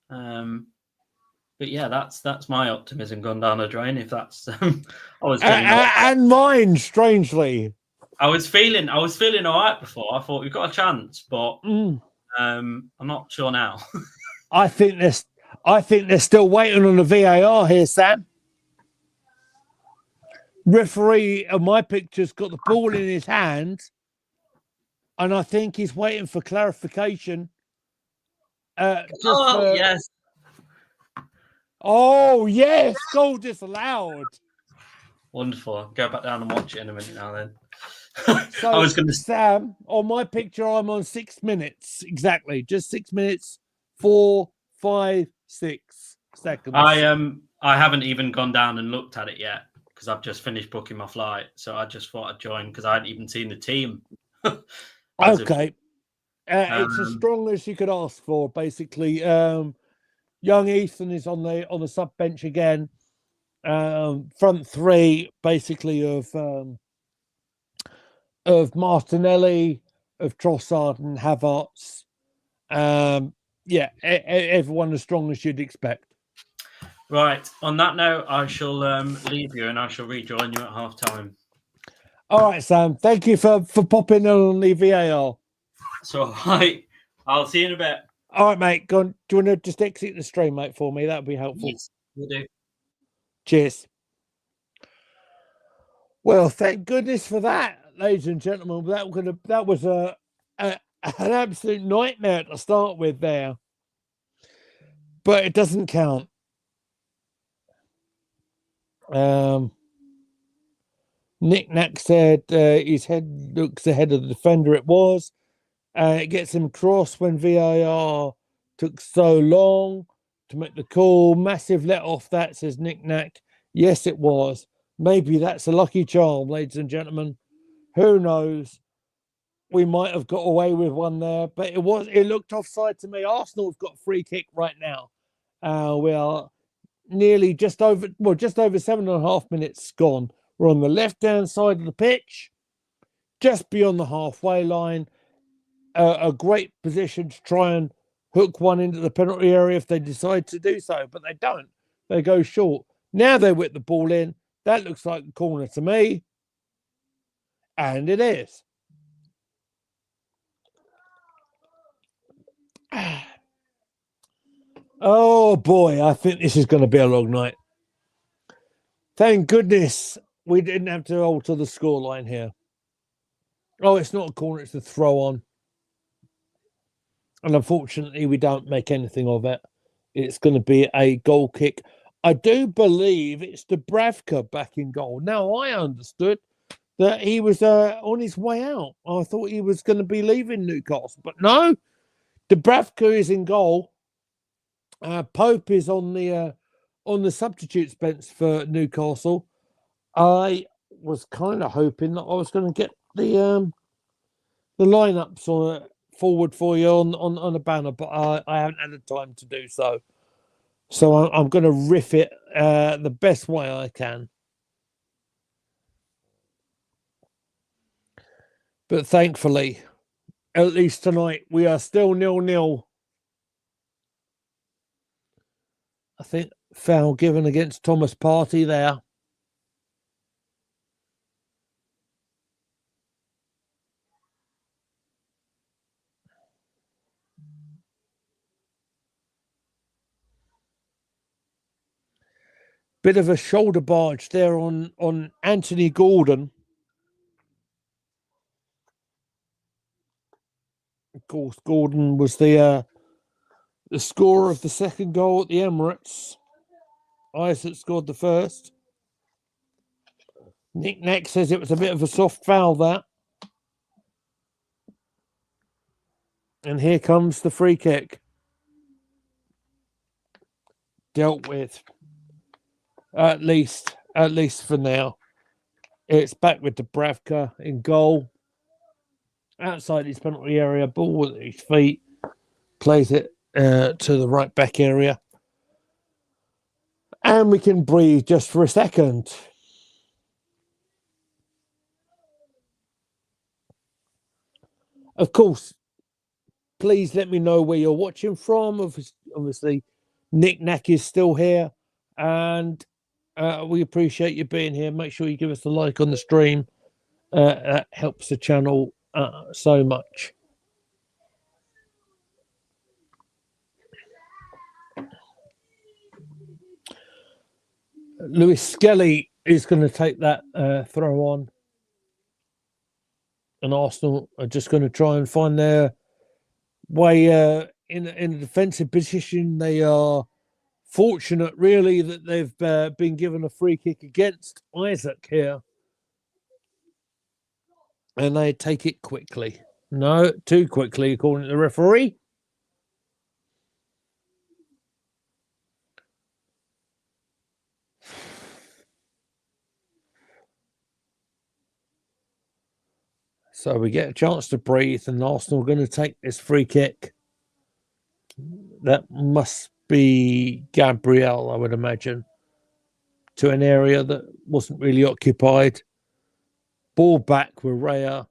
But yeah, that's my optimism gone down a drain. If that's I was and mine, strangely. I was feeling all right before. I thought we've got a chance, but I'm not sure now. I think I think they're still waiting on the VAR here, Sam. Referee on my picture's got the ball in his hand, and I think he's waiting for clarification. Yes. Oh, yes. Goal disallowed. Wonderful. Go back down and watch it in a minute now then. So, I was going to... Sam, on my picture, I'm on 6 minutes. Exactly. Just 6 minutes, 4, 5, 6 seconds. I haven't even gone down and looked at it yet because I've just finished booking my flight. So I just thought I'd join because I hadn't even seen the team. Okay. It's as strong as you could ask for, basically. Young Ethan is on the sub bench again. Front three, basically, of Martinelli, of Trossard and Havertz. Everyone as strong as you'd expect. Right. On that note, I shall leave you and I shall rejoin you at half time. All right, Sam. Thank you for popping on the VAR. So, I'll see you in a bit. All right, mate. Go on. Do you want to just exit the stream, mate, for me? That would be helpful. Yes, we'll do. Cheers. Well, thank goodness for that, ladies and gentlemen. That was an absolute nightmare to start with there, but it doesn't count. Nick Nack said his head looks ahead of the defender. It was. It gets him cross when VAR took so long to make the call. Massive let off that, says Nick Nack. Yes, it was. Maybe that's a lucky charm, ladies and gentlemen. Who knows? We might have got away with one there, but it looked offside to me. Arsenal have got a free kick right now. We are nearly just over 7.5 minutes gone. We're on the left-hand side of the pitch, just beyond the halfway line. A great position to try and hook one into the penalty area if they decide to do so, but they don't. They go short. Now they whip the ball in. That looks like a corner to me. And it is. Oh, boy. I think this is going to be a long night. Thank goodness we didn't have to alter the scoreline here. Oh, it's not a corner. It's a throw on. And unfortunately, we don't make anything of it. It's going to be a goal kick. I do believe it's Dubravka back in goal. Now, I understood that he was on his way out. I thought he was going to be leaving Newcastle. But no, Dubravka is in goal. Pope is on the substitutes bench for Newcastle. I was kind of hoping that I was going to get the lineups forward for you on a banner, but I haven't had the time to do so. So I'm going to riff it the best way I can. But thankfully, at least tonight, we are still 0-0. I think foul given against Thomas Partey there. Bit of a shoulder barge there on Anthony Gordon. Of course, Gordon was the scorer of the second goal at the Emirates. Isaac scored the first. Nick Nack says it was a bit of a soft foul, that. And here comes the free kick. Dealt with. At least for now. It's back with Dubravka in goal. Outside his penalty area, ball with his feet. Plays it to the right back area. And we can breathe just for a second. Of course, please let me know where you're watching from. Obviously, Nick Nack is still here. And we appreciate you being here. Make sure you give us a like on the stream. That helps the channel so much. Lewis Skelly is going to take that throw on. And Arsenal are just going to try and find their way in a defensive position. They are fortunate, really, that they've been given a free kick against Isaac here. And they take it quickly. No, too quickly, according to the referee. So we get a chance to breathe, and Arsenal are going to take this free kick. That must be Gabriel, I would imagine, to an area that wasn't really occupied. Ball back with Raya,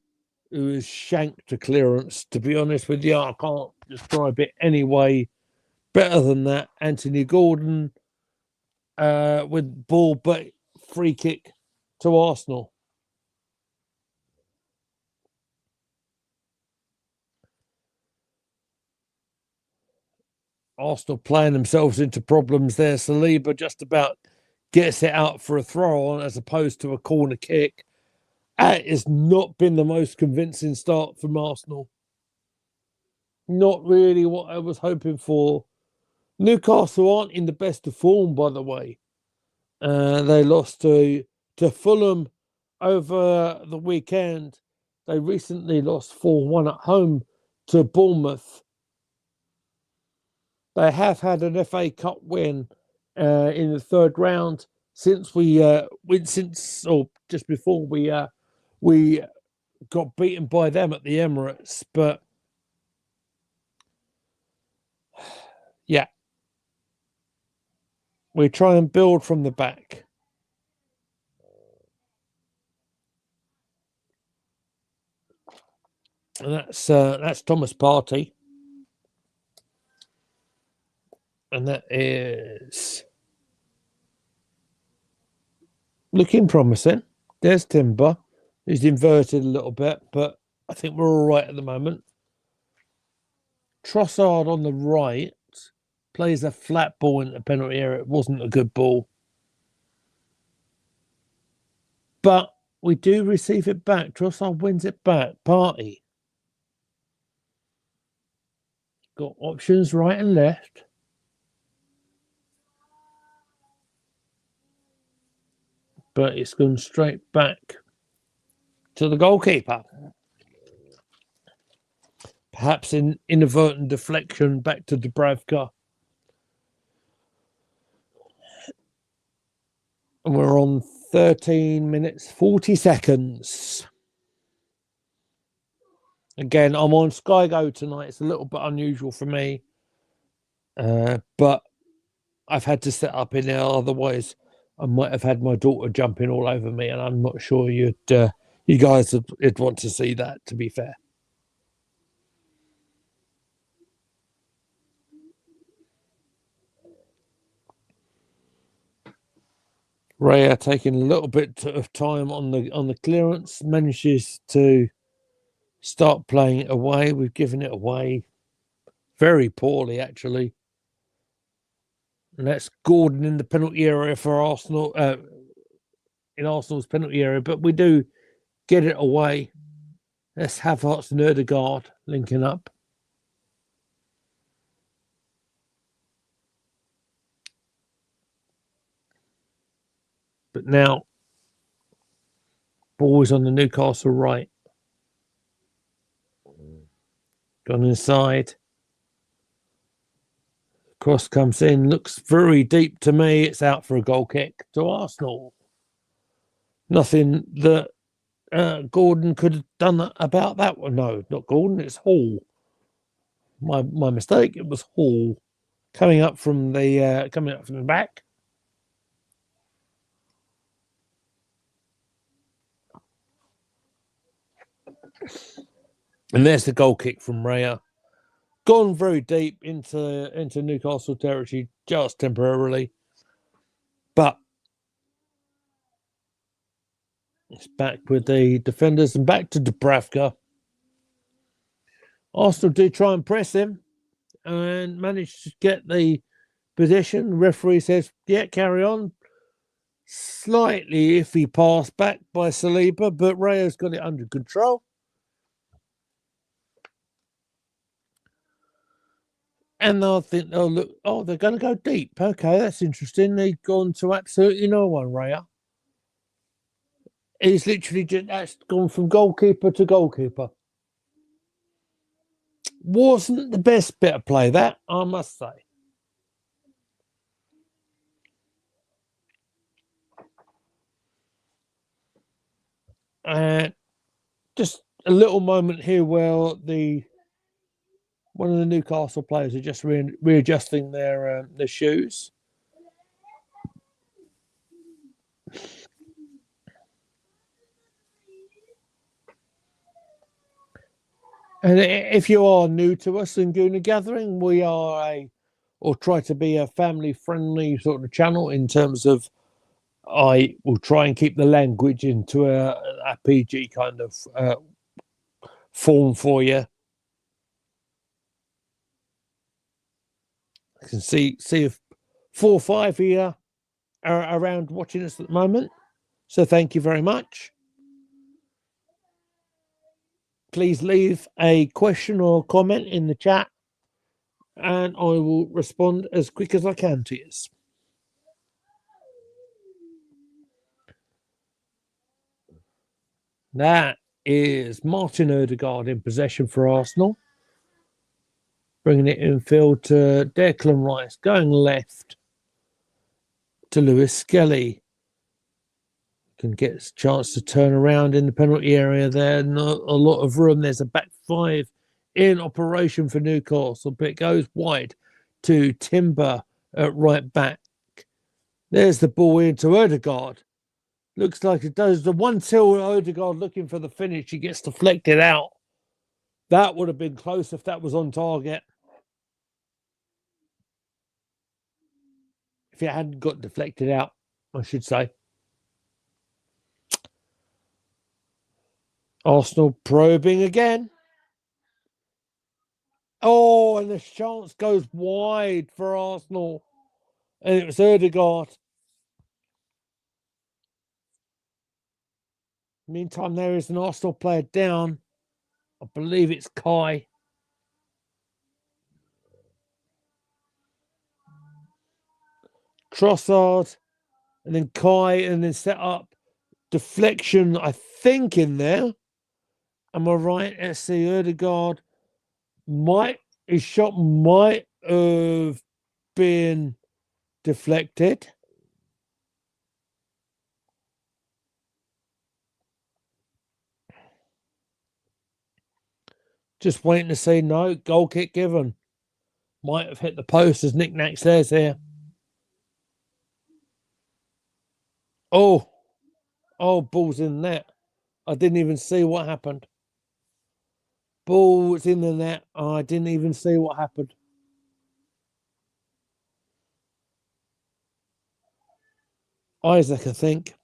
who is shanked to clearance. To be honest with you, I can't describe it any way better than that. Anthony Gordon with ball, but free kick to Arsenal. Arsenal playing themselves into problems there. Saliba just about gets it out for a throw on as opposed to a corner kick. It has not been the most convincing start from Arsenal. Not really what I was hoping for. Newcastle aren't in the best of form, by the way. They lost to Fulham over the weekend. They recently lost 4-1 at home to Bournemouth. They have had an FA Cup win in the third round since just before we got beaten by them at the Emirates. But yeah, we try and build from the back. And that's Thomas Partey. And that is looking promising. There's Timber. He's inverted a little bit, but I think we're all right at the moment. Trossard on the right plays a flat ball in the penalty area. It wasn't a good ball. But we do receive it back. Trossard wins it back. Partey. Got options right and left. But it's gone straight back to the goalkeeper. Perhaps in inadvertent deflection back to Dubravka. And we're on 13 minutes, 40 seconds. Again, I'm on Sky Go tonight. It's a little bit unusual for me. But I've had to set up in there. Otherwise, I might have had my daughter jumping all over me, and I'm not sure you guys would want to see that, to be fair. Raya taking a little bit of time on the clearance, manages to start playing it away. We've given it away very poorly, actually. And that's Gordon in the penalty area for Arsenal, in Arsenal's penalty area. But we do get it away. That's Havertz and Ødegaard linking up. But now, ball is on the Newcastle right. Gone inside. Cross comes in, looks very deep to me. It's out for a goal kick to Arsenal. Nothing that Gordon could have done about that one. No, not Gordon, it's Hall. My mistake. It was Hall coming up from the back. And there's the goal kick from Raya. Gone very deep into Newcastle territory just temporarily. But it's back with the defenders and back to Dubravka. Arsenal do try and press him and manage to get the possession. The referee says, yeah, carry on. Slightly iffy pass back by Saliba, but Rayo's got it under control. And they'll think, oh, look, oh, they're going to go deep. Okay, that's interesting. They've gone to absolutely no one, Rayo. He's literally just that's gone from goalkeeper to goalkeeper. Wasn't the best bit of play, that, I must say. And just a little moment here where one of the Newcastle players are just readjusting their shoes. And if you are new to us in Gooner Gathering, we are or try to be a family-friendly sort of channel in terms of I will try and keep the language into a PG kind of form for you. I can see if 4 or 5 here are around watching us at the moment. So thank you very much. Please leave a question or comment in the chat and I will respond as quick as I can to you. That is Martin Odegaard in possession for Arsenal. Bringing it in field to Declan Rice, going left to Lewis Skelly. Can get a chance to turn around in the penalty area there. Not a lot of room. There's a back five in operation for Newcastle, but it goes wide to Timber at right back. There's the ball into Odegaard. Looks like it does. The 1-2 Odegaard looking for the finish. He gets deflected out. That would have been close if that was on target. If it hadn't got deflected out, I should say. Arsenal probing again. Oh, and the chance goes wide for Arsenal. And it was Odegaard. Meantime, there is an Arsenal player down. I believe it's Kai. Trossard. And then Kai. And then set up. Deflection, I think, in there. Am I right? Let's see. Odegaard. His shot might have been deflected. Just waiting to see. No, goal kick given. Might have hit the post, as Nick Nack says here. Oh, ball's in the net. I didn't even see what happened. Ball's in the net. I didn't even see what happened. Isaac, I think.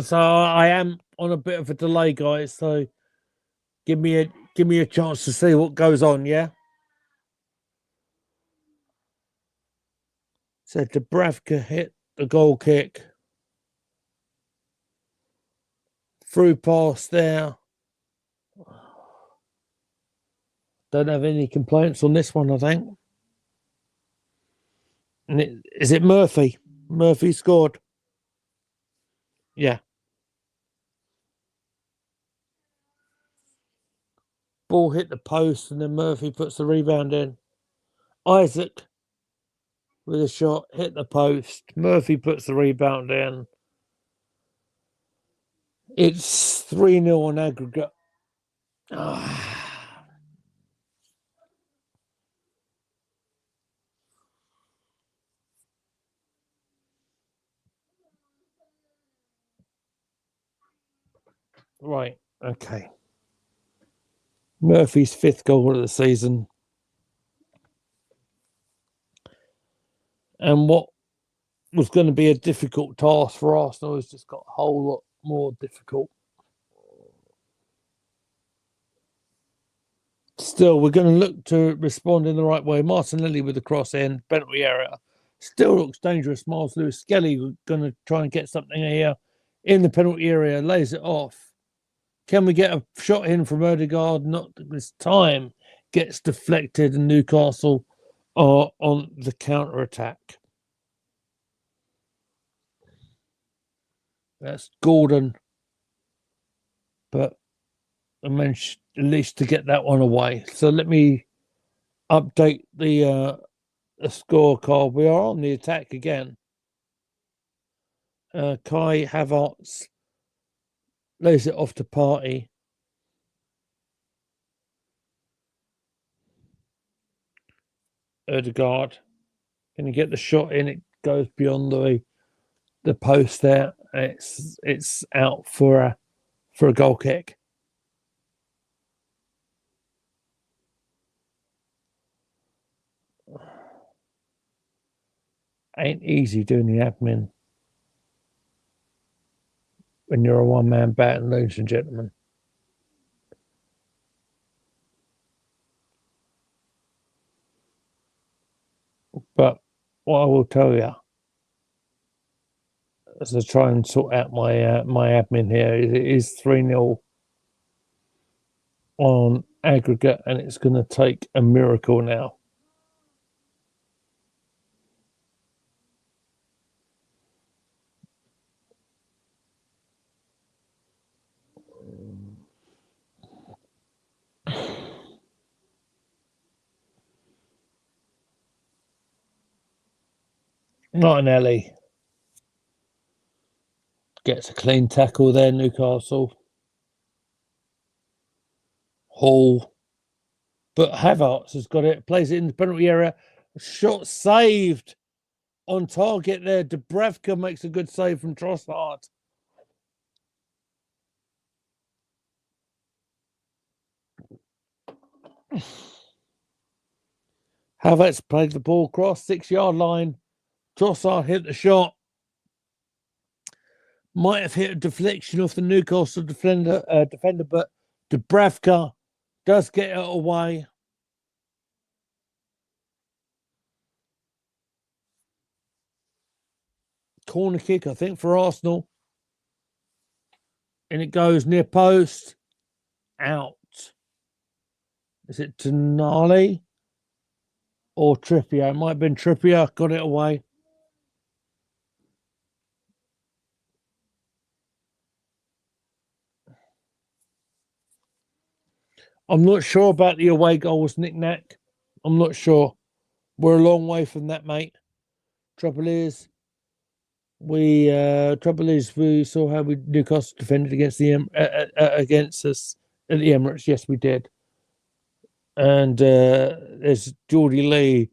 So I am on a bit of a delay, guys. So give me a chance to see what goes on. Yeah. So Dubravka hit the goal kick. Through pass there. Don't have any complaints on this one, I think. And is it Murphy? Murphy scored. Yeah. Ball hit the post and then Murphy puts the rebound in. Isaac with a shot, hit the post. Murphy puts the rebound in. It's 3-0 on aggregate. Right, okay. Murphy's 5th goal of the season. And what was going to be a difficult task for Arsenal has just got a whole lot more difficult. Still, we're going to look to respond in the right way. Martinelli with the cross in, penalty area. Still looks dangerous. Miles Lewis Skelly going to try and get something here in the penalty area, lays it off. Can we get a shot in from Odegaard? Not this time. Gets deflected, and Newcastle are on the counter attack. That's Gordon, but I managed at least to get that one away. So let me update the scorecard. We are on the attack again. Kai Havertz lays it off to Party. Odegaard, can you get the shot in? It goes beyond the post there. It's out for a goal kick. Ain't easy doing the admin when you're a one-man band, ladies and gentlemen. But what I will tell you, as I try and sort out my my admin here, it is 3-0 on aggregate, and it's going to take a miracle now. Martinelli gets a clean tackle there, Newcastle. Hall. But Havertz has got it, plays it in the penalty area. Shot saved on target there. Dubravka makes a good save from Trossard. Havertz played the ball across 6-yard line. Trossard hit the shot. Might have hit a deflection off the Newcastle defender, but Dubravka does get it away. Corner kick, I think, for Arsenal. And it goes near post. Out. Is it Tonali or Trippier? It might have been Trippier. Got it away. I'm not sure about the away goals, Nick Nack. I'm not sure. We're a long way from that, mate. Trouble is, we saw how Newcastle defended against against us at the Emirates. Yes, we did. And there's Geordie Lee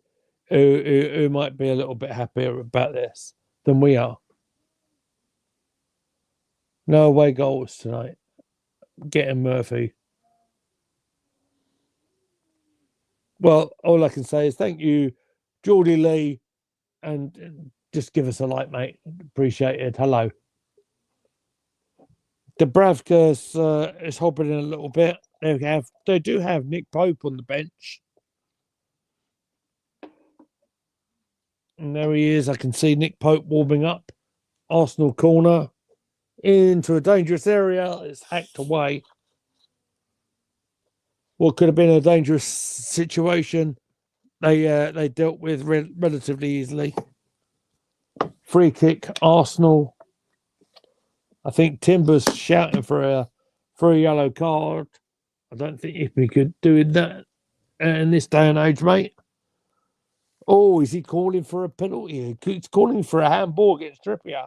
who might be a little bit happier about this than we are. No away goals tonight. Getting Murphy. Well, all I can say is thank you, Geordie Lee, and just give us a like, mate. Appreciate it. Hello. Dubravka's is hobbling a little bit. They do have Nick Pope on the bench. And there he is. I can see Nick Pope warming up. Arsenal corner into a dangerous area. It's hacked away. What could have been a dangerous situation, they dealt with relatively easily. Free kick, Arsenal. I think Timber's shouting for a yellow card. I don't think if we could do that in this day and age, mate. Oh, is he calling for a penalty? He's calling for a handball against Trippier.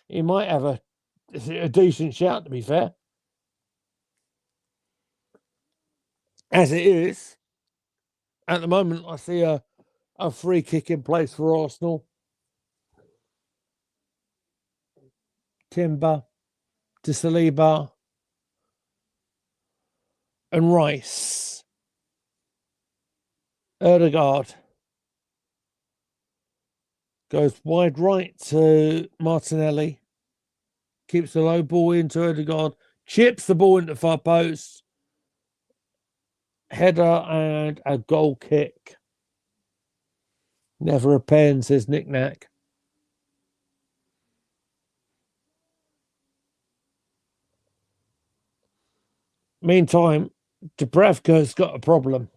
He might have a decent shout, to be fair. As it is, at the moment, I see a free kick in place for Arsenal. Timber, De Saliba, and Rice. Odegaard goes wide right to Martinelli. Keeps the low ball into Odegaard. Chips the ball into far post. header and a goal kick. Never a pen, says Nick Nack. Meantime, Dubravka's got a problem.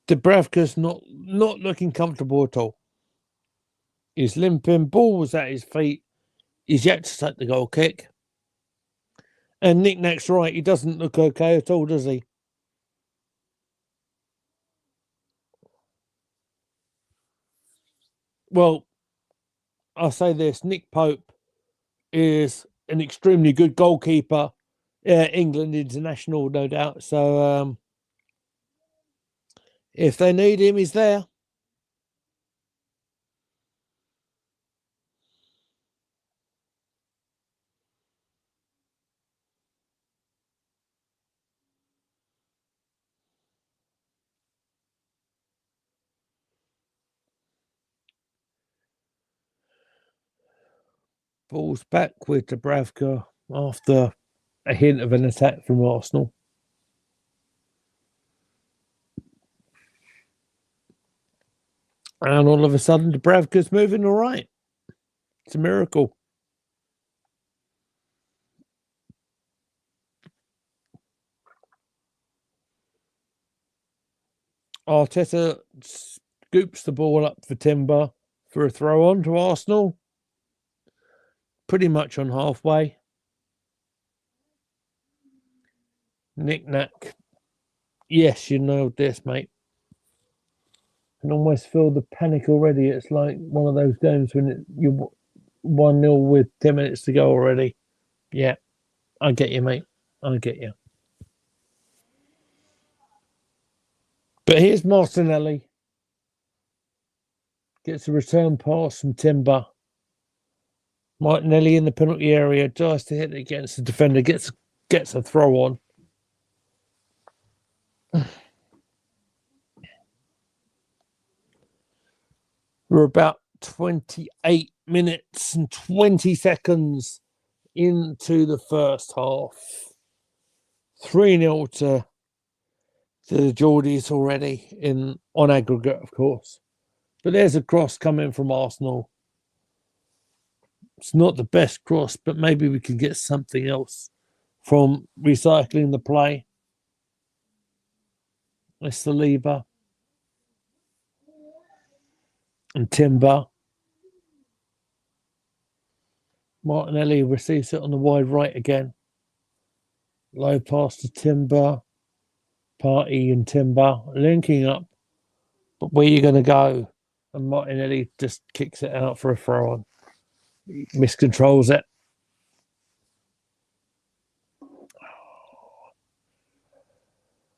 Dubravka's not looking comfortable at all. He's limping, ball was at his feet. He's yet to take the goal kick. And Nick Nack's right, he doesn't look okay at all, does he? Well, I'll say this, Nick Pope is an extremely good goalkeeper. England international, no doubt. So if they need him, he's there. Ball's back with Dubravka after a hint of an attack from Arsenal. And all of a sudden, Dubravka's moving all right. It's a miracle. Arteta scoops the ball up for Timber for a throw on to Arsenal. Pretty much on halfway. Nick Nack. Yes, you nailed this, mate. I can almost feel the panic already. It's like one of those games when you're 1-0 with 10 minutes to go already. Yeah, I get you, mate. I get you. But here's Martinelli. Gets a return pass from Timber. Martinelli in the penalty area, tries to hit it against the defender, gets a throw on. We're about 28 minutes and 20 seconds into the first half. 3-0 to the Geordies already on aggregate, of course. But there's a cross coming from Arsenal. It's not the best cross, but maybe we can get something else from recycling the play. It's the lever. And Timber. Martinelli receives it on the wide right again. Low pass to Timber. Partey and Timber linking up. But where are you going to go? And Martinelli just kicks it out for a throw on. Miscontrols it.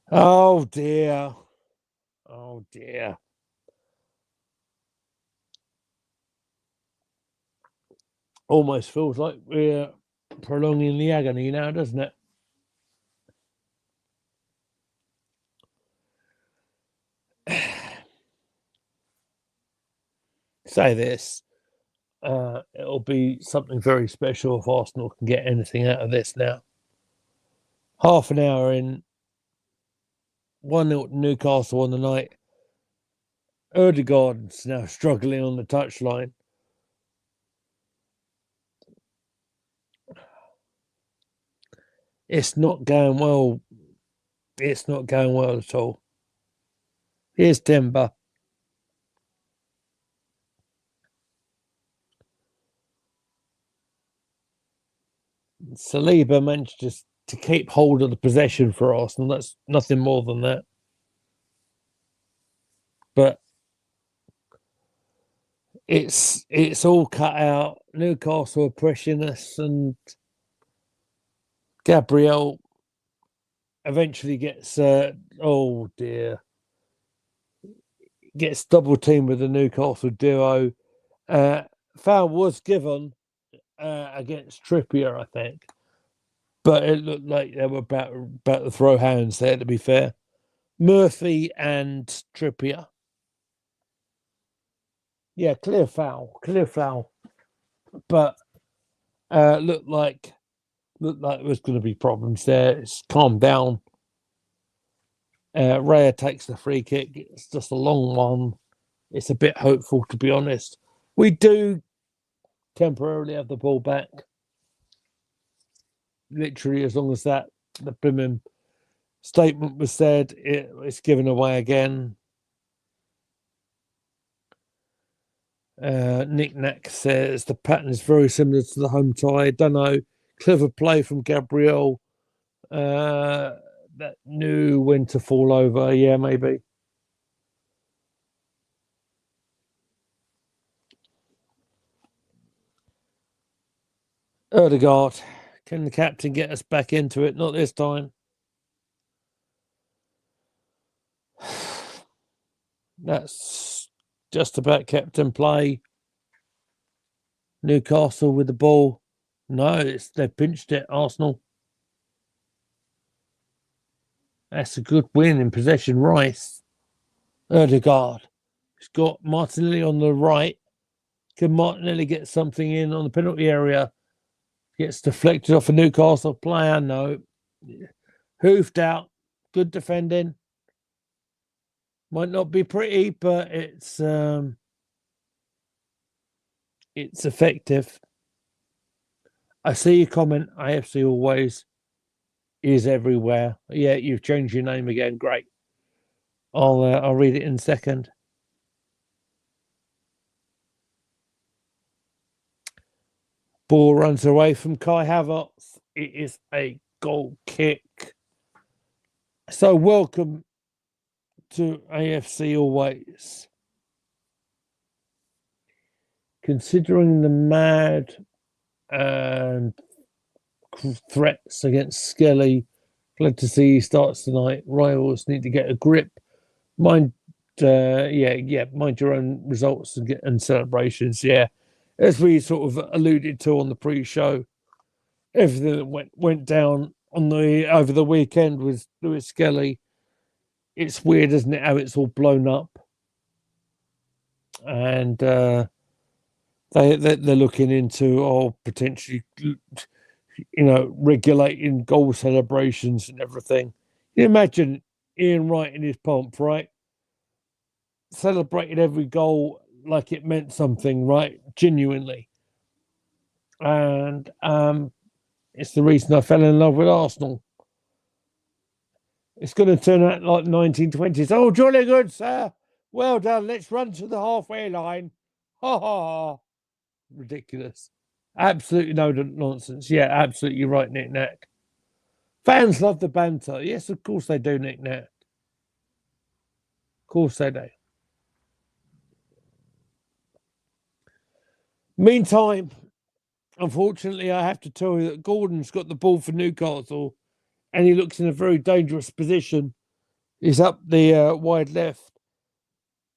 Oh dear. Oh dear. Almost feels like we're prolonging the agony now, doesn't it? Say this. It'll be something very special if Arsenal can get anything out of this now. Half an hour in, 1-0 Newcastle on the night. Ødegaard's now struggling on the touchline. It's not going well. It's not going well at all. Here's Timber. Saliba managed to keep hold of the possession for Arsenal. That's nothing more than that. But it's all cut out. Newcastle are pushing us, and Gabriel eventually gets oh dear, gets double teamed with the Newcastle duo. Foul was given against Trippier, I think, but it looked like they were about to throw hands there, to be fair. Murphy and Trippier. Yeah, clear foul. But looked like there was going to be problems there. It's calmed down. Raya takes the free kick. It's just a long one. It's a bit hopeful, to be honest. We do temporarily have the ball back. Literally, as long as the Birmingham statement was said, it's given away again. Nick Nack says the pattern is very similar to the home tie. Don't know. Clever play from Gabriel. That knew when to fall over. Yeah, maybe. Erdegaard. Can the captain get us back into it? Not this time. That's just about captain play. Newcastle with the ball. No, they've pinched it, Arsenal. That's a good win in possession. Rice. Erdegaard. He's got Martinelli on the right. Can Martinelli get something in on the penalty area? Gets deflected off a Newcastle player. No. Hoofed out. Good defending. Might not be pretty, but it's effective. I see your comment. AFC always is everywhere. Yeah, you've changed your name again. Great. I'll read it in a second. Ball runs away from Kai Havertz. It is a goal kick. So welcome to AFC always. Considering the mad and threats against Skelly, glad to see he starts tonight. Rivals need to get a grip. Mind your own results and celebrations. Yeah, as we sort of alluded to on the pre-show, everything that went down over the weekend with Lewis Skelly. It's weird, isn't it, how it's all blown up, and they're looking into potentially, regulating goal celebrations and everything. You imagine Ian Wright in his pomp, right? Celebrated every goal like it meant something, right? Genuinely. And it's the reason I fell in love with Arsenal. It's going to turn out like 1920s. Oh, jolly good, sir. Well done. Let's run to the halfway line. Ha ha. Ridiculous. Absolutely no nonsense. Yeah, absolutely right, Nick Nack. Fans love the banter. Yes, of course they do, Nick Nack. Of course they do. Meantime, unfortunately, I have to tell you that Gordon's got the ball for Newcastle and he looks in a very dangerous position. He's up the wide left.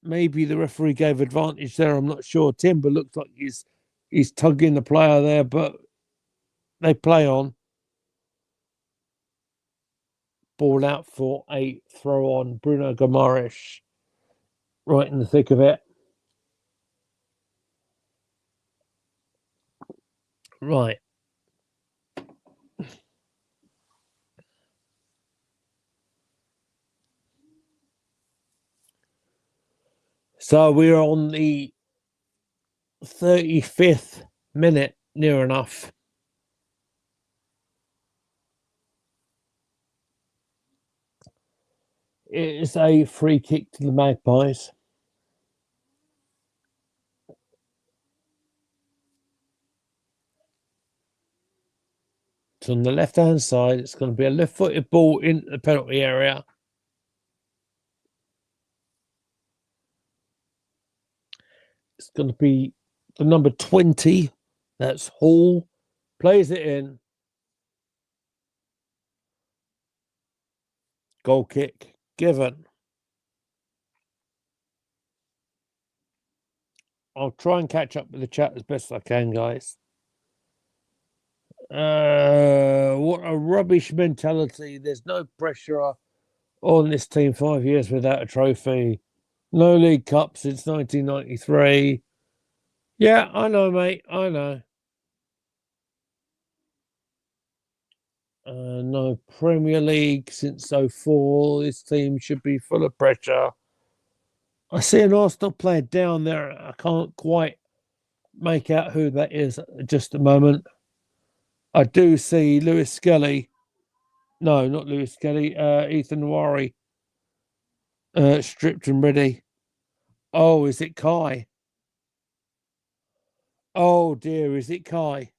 Maybe the referee gave advantage there. I'm not sure. Timber looks like he's tugging the player there, but they play on. Ball out for a throw on. Bruno Guimaraes right in the thick of it. Right. So we're on the 35th minute, near enough. It is a free kick to the Magpies. It's on the left-hand side. It's going to be a left-footed ball into the penalty area. It's going to be the number 20. That's Hall. Plays it in. Goal kick given. I'll try and catch up with the chat as best I can, guys. What a rubbish mentality. There's no pressure on this team. 5 years without a trophy. No League Cup since 1993. Yeah, I know, mate. I know. No Premier League since '04. This team should be full of pressure. I see an Arsenal player down there. I can't quite make out who that is at just a moment. I do see Lewis Skelly. No, not Lewis Skelly. Ethan Nwari. Stripped and ready. Oh, is it Kai? Oh dear, is it Kai?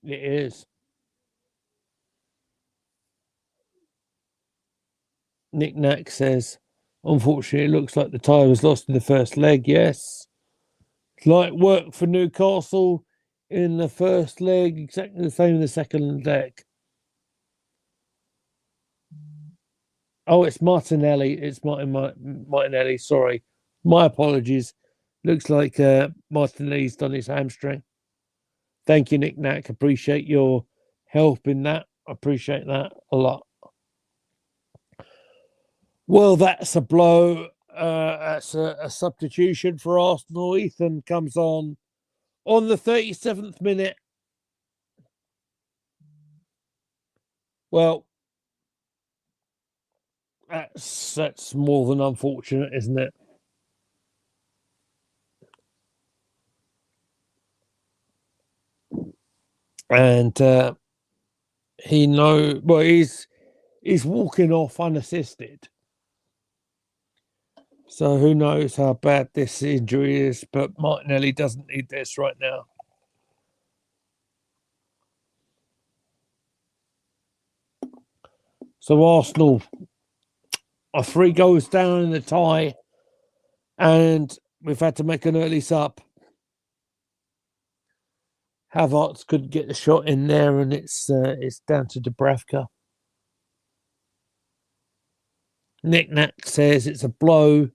It is. Nick Nack says, unfortunately, it looks like the tie was lost in the first leg. Yes. Light work for Newcastle in the first leg, exactly the same in the second leg. Oh, it's Martinelli. It's Martinelli. Sorry. My apologies. Looks like Martinelli's done his hamstring. Thank you, Nick Nack. Appreciate your help in that. Appreciate that a lot. Well, that's a blow. That's a substitution for Arsenal. Ethan comes on the 37th minute. Well, that's more than unfortunate, isn't it? And he's walking off unassisted. So who knows how bad this injury is, but Martinelli doesn't need this right now. So Arsenal are 3 goals down in the tie, and we've had to make an early sub. Havertz couldn't get the shot in there, and it's down to Dubravka. Nick Nack says it's a blow.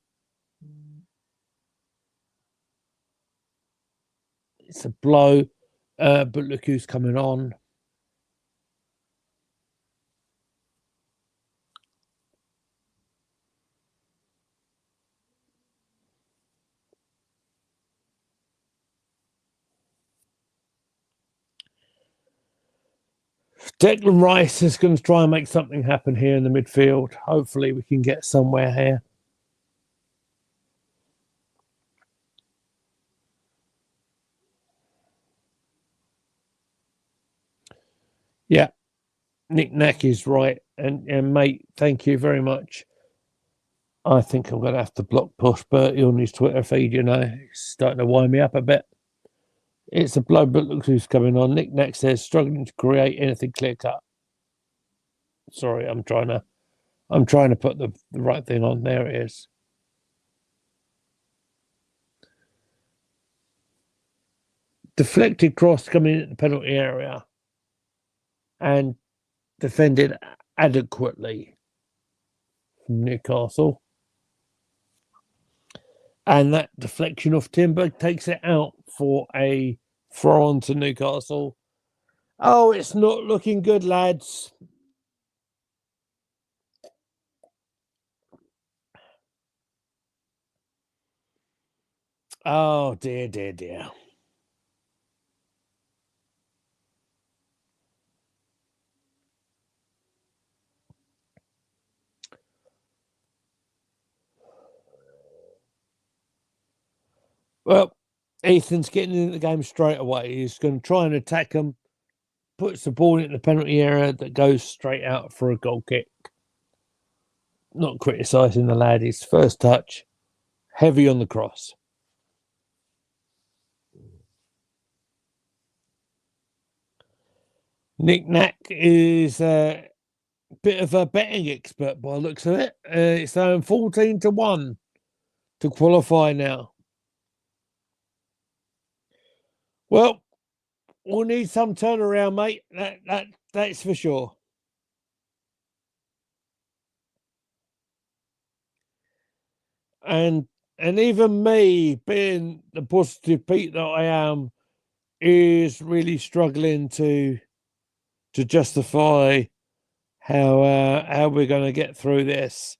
It's a blow, but look who's coming on. Declan Rice is going to try and make something happen here in the midfield. Hopefully we can get somewhere here. Yeah, Nick Nack is right. And mate, thank you very much. I think I'm going to have to block Push Bertie on his Twitter feed, you know. It's starting to wind me up a bit. It's a blow, but look who's coming on. Nick Nack says, struggling to create anything clear cut. Sorry, I'm trying to put the right thing on. There it is. Deflected cross coming in the penalty area and defended adequately from Newcastle. And that deflection off Timber takes it out for a throw on to Newcastle. Oh, it's not looking good, lads. Oh, dear, dear, dear. Well, Ethan's getting into the game straight away. He's going to try and attack him. Puts the ball in the penalty area that goes straight out for a goal kick. Not criticising the lad. His first touch, heavy on the cross. Nick Nack is a bit of a betting expert by the looks of it. It's 14-1 to qualify now. Well, we'll need some turnaround, mate. That's for sure. And even me, being the positive Pete that I am, is really struggling to justify how we're going to get through this.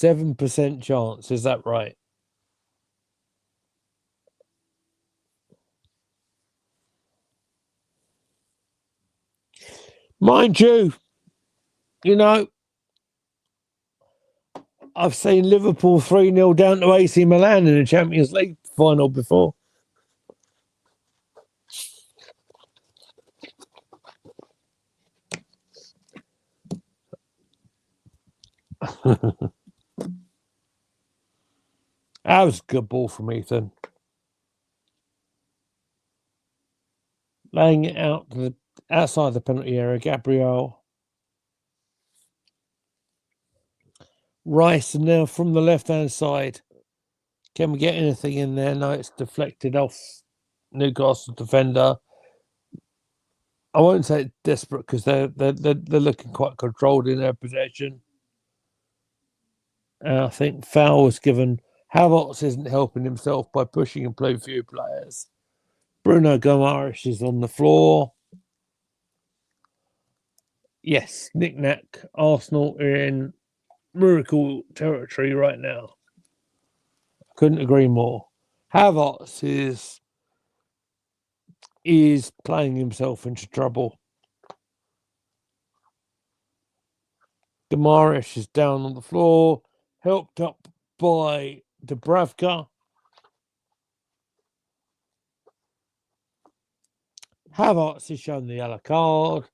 7% chance. Is that right? Mind you, I've seen Liverpool 3-0 down to AC Milan in the Champions League final before. That was a good ball from Ethan. Laying it out to the outside the penalty area, Gabriel. Rice now from the left-hand side. Can we get anything in there? No, it's deflected off Newcastle defender. I won't say it's desperate because they're looking quite controlled in their possession. I think foul was given. Havertz isn't helping himself by pushing and playing few players. Bruno Gomes is on the floor. Yes, knick-knack. Arsenal are in miracle territory right now. Couldn't agree more. Havertz is playing himself into trouble. Gomes is down on the floor, helped up by Dubravka. Havertz is shown the yellow card.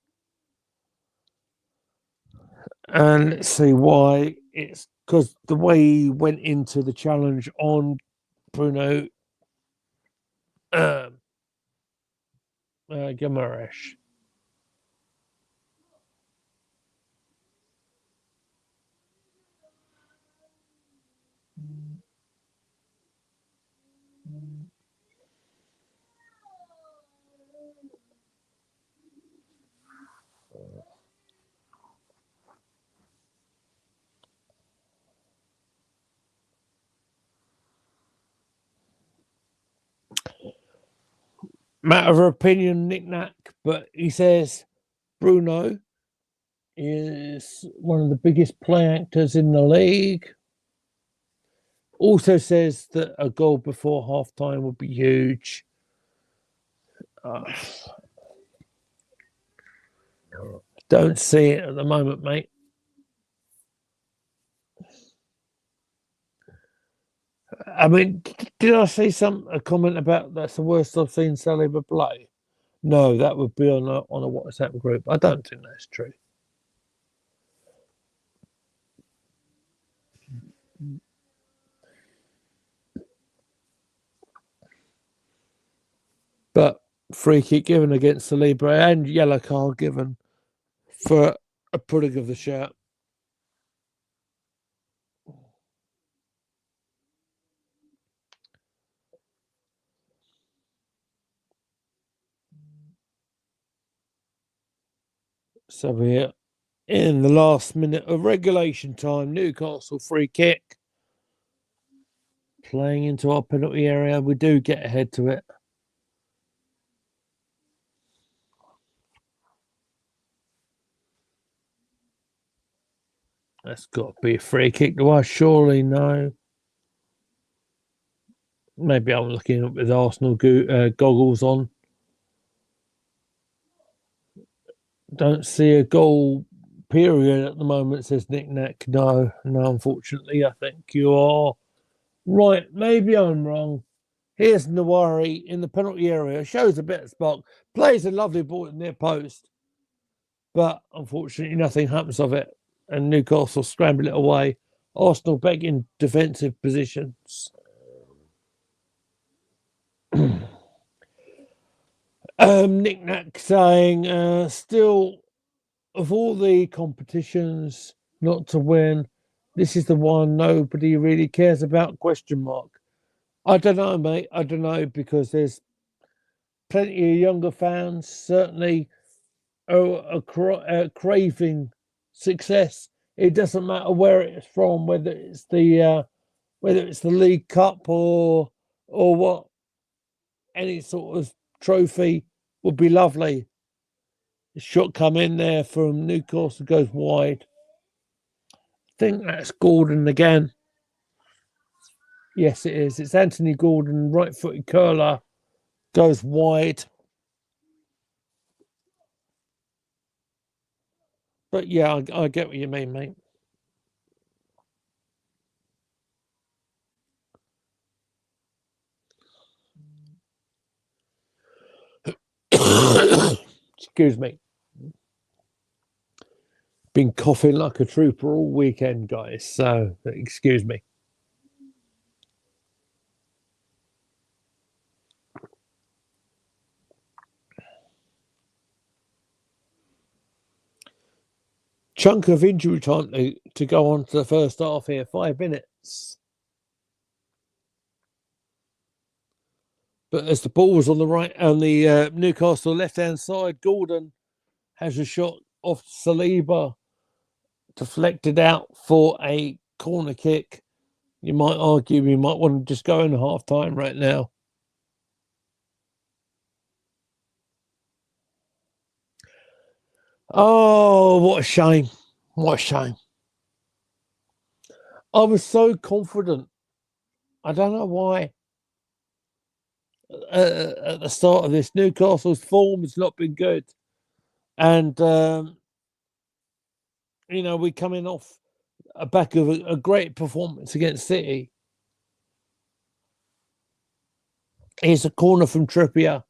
And let's see why. It's because the way he went into the challenge on Bruno Gomes. Matter of opinion, knick-knack, but he says Bruno is one of the biggest play actors in the league. Also says that a goal before half-time would be huge. Don't see it at the moment, mate. I mean, did I see a comment about that's the worst I've seen Saliba play? No, that would be on a WhatsApp group. I don't think that's true. But free kick given against Saliba and yellow card given for a pulling of the shirt. So we're in the last minute of regulation time. Newcastle free kick. Playing into our penalty area. We do get ahead to it. That's got to be a free kick to us, surely. No. Maybe I'm looking with Arsenal goggles on. Don't see a goal period at the moment, says Nick Nack. No, unfortunately, I think you are right. Maybe I'm wrong. Here's Nawari in the penalty area. Shows a bit of spark. Plays a lovely ball in their post. But unfortunately, nothing happens of it. And Newcastle scramble it away. Arsenal back in defensive positions. Nick Nack saying, still, of all the competitions not to win, this is the one nobody really cares about, ? I don't know, mate. I don't know, because there's plenty of younger fans, certainly are craving success. It doesn't matter where it's from, whether it's the League Cup or what. Any sort of trophy would be lovely. The shot come in there from Newcastle, goes wide. think that's Gordon again. Yes, it is. It's Anthony Gordon, right-footed curler, goes wide. But yeah, I get what you mean, mate. Excuse me. Been coughing like a trooper all weekend, guys. So excuse me. Chunk of injury time to go on to the first half here. 5 minutes. But as the ball was on the right, on the Newcastle left-hand side, Gordon has a shot off Saliba, deflected out for a corner kick. You might argue we might want to just go in half time right now. Oh, what a shame. What a shame. I was so confident. I don't know why. At the start of this, Newcastle's form has not been good. And, you know, we're coming off a back of a great performance against City. Here's a corner from Trippier.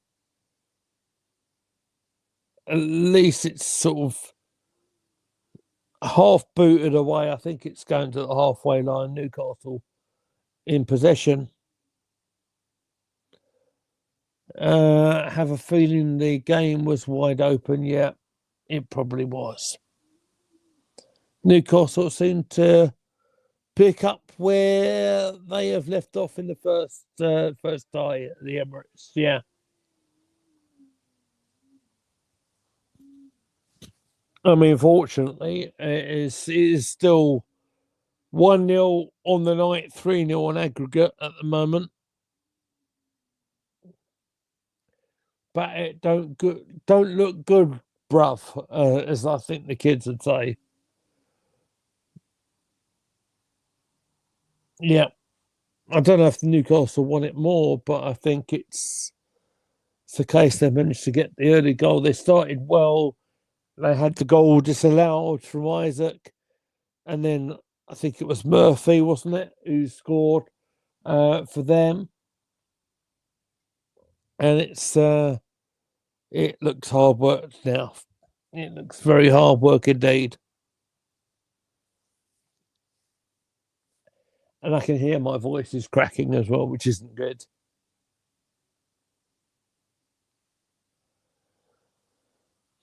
At least it's sort of half booted away. I think it's going to the halfway line. Newcastle in possession. Have a feeling the game was wide open. Yeah, it probably was. Newcastle seemed to pick up where they have left off in the first tie at the Emirates. Yeah. I mean, fortunately, it is still 1-0 on the night, 3-0 on aggregate at the moment. But it don't look good, bruv, as I think the kids would say. Yeah. I don't know if Newcastle want it more, but I think it's the case they managed to get the early goal. They started well. They had the goal disallowed from Isaac. And then I think it was Murphy, wasn't it, who scored for them. And it looks hard work now. It looks very hard work indeed. And I can hear my voice is cracking as well, which isn't good.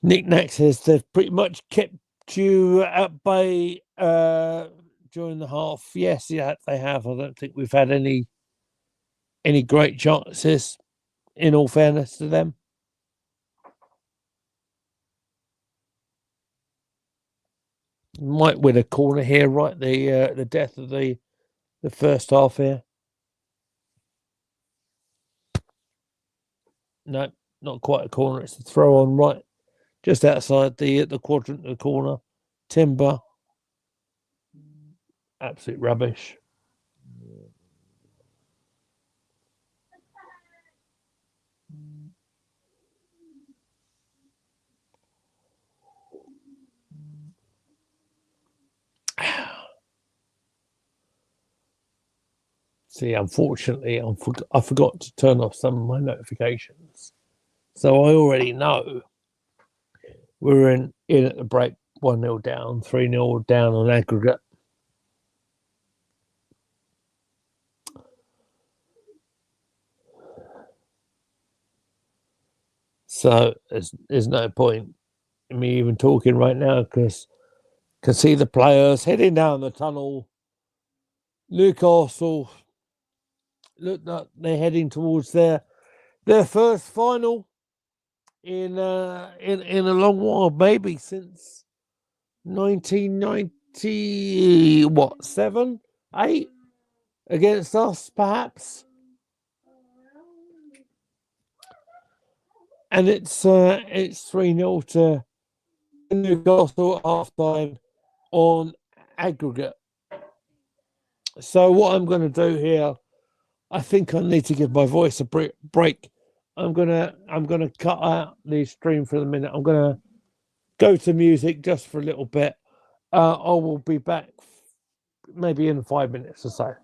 Nick Nack says they've pretty much kept you at bay during the half. Yes, yeah, they have. I don't think we've had any great chances, in all fairness to them. Might win a corner here, right? The death of the first half here. No, not quite a corner. It's a throw on right, just outside the quadrant of the corner. Timber. Absolute rubbish. See, unfortunately, I forgot to turn off some of my notifications. So I already know we're in at the break, 1-0 down, 3-0 down on aggregate. So there's no point in me even talking right now because I can see the players heading down the tunnel. Newcastle, look, they're heading towards their first final in a long while, maybe since 1990, what, 7, 8 against us, perhaps. And it's 3-0 to Newcastle at half time on aggregate. So what I'm going to do here, I think I need to give my voice a break. I'm gonna cut out the stream for the minute. I'm gonna go to music just for a little bit. I will be back maybe in 5 minutes or so.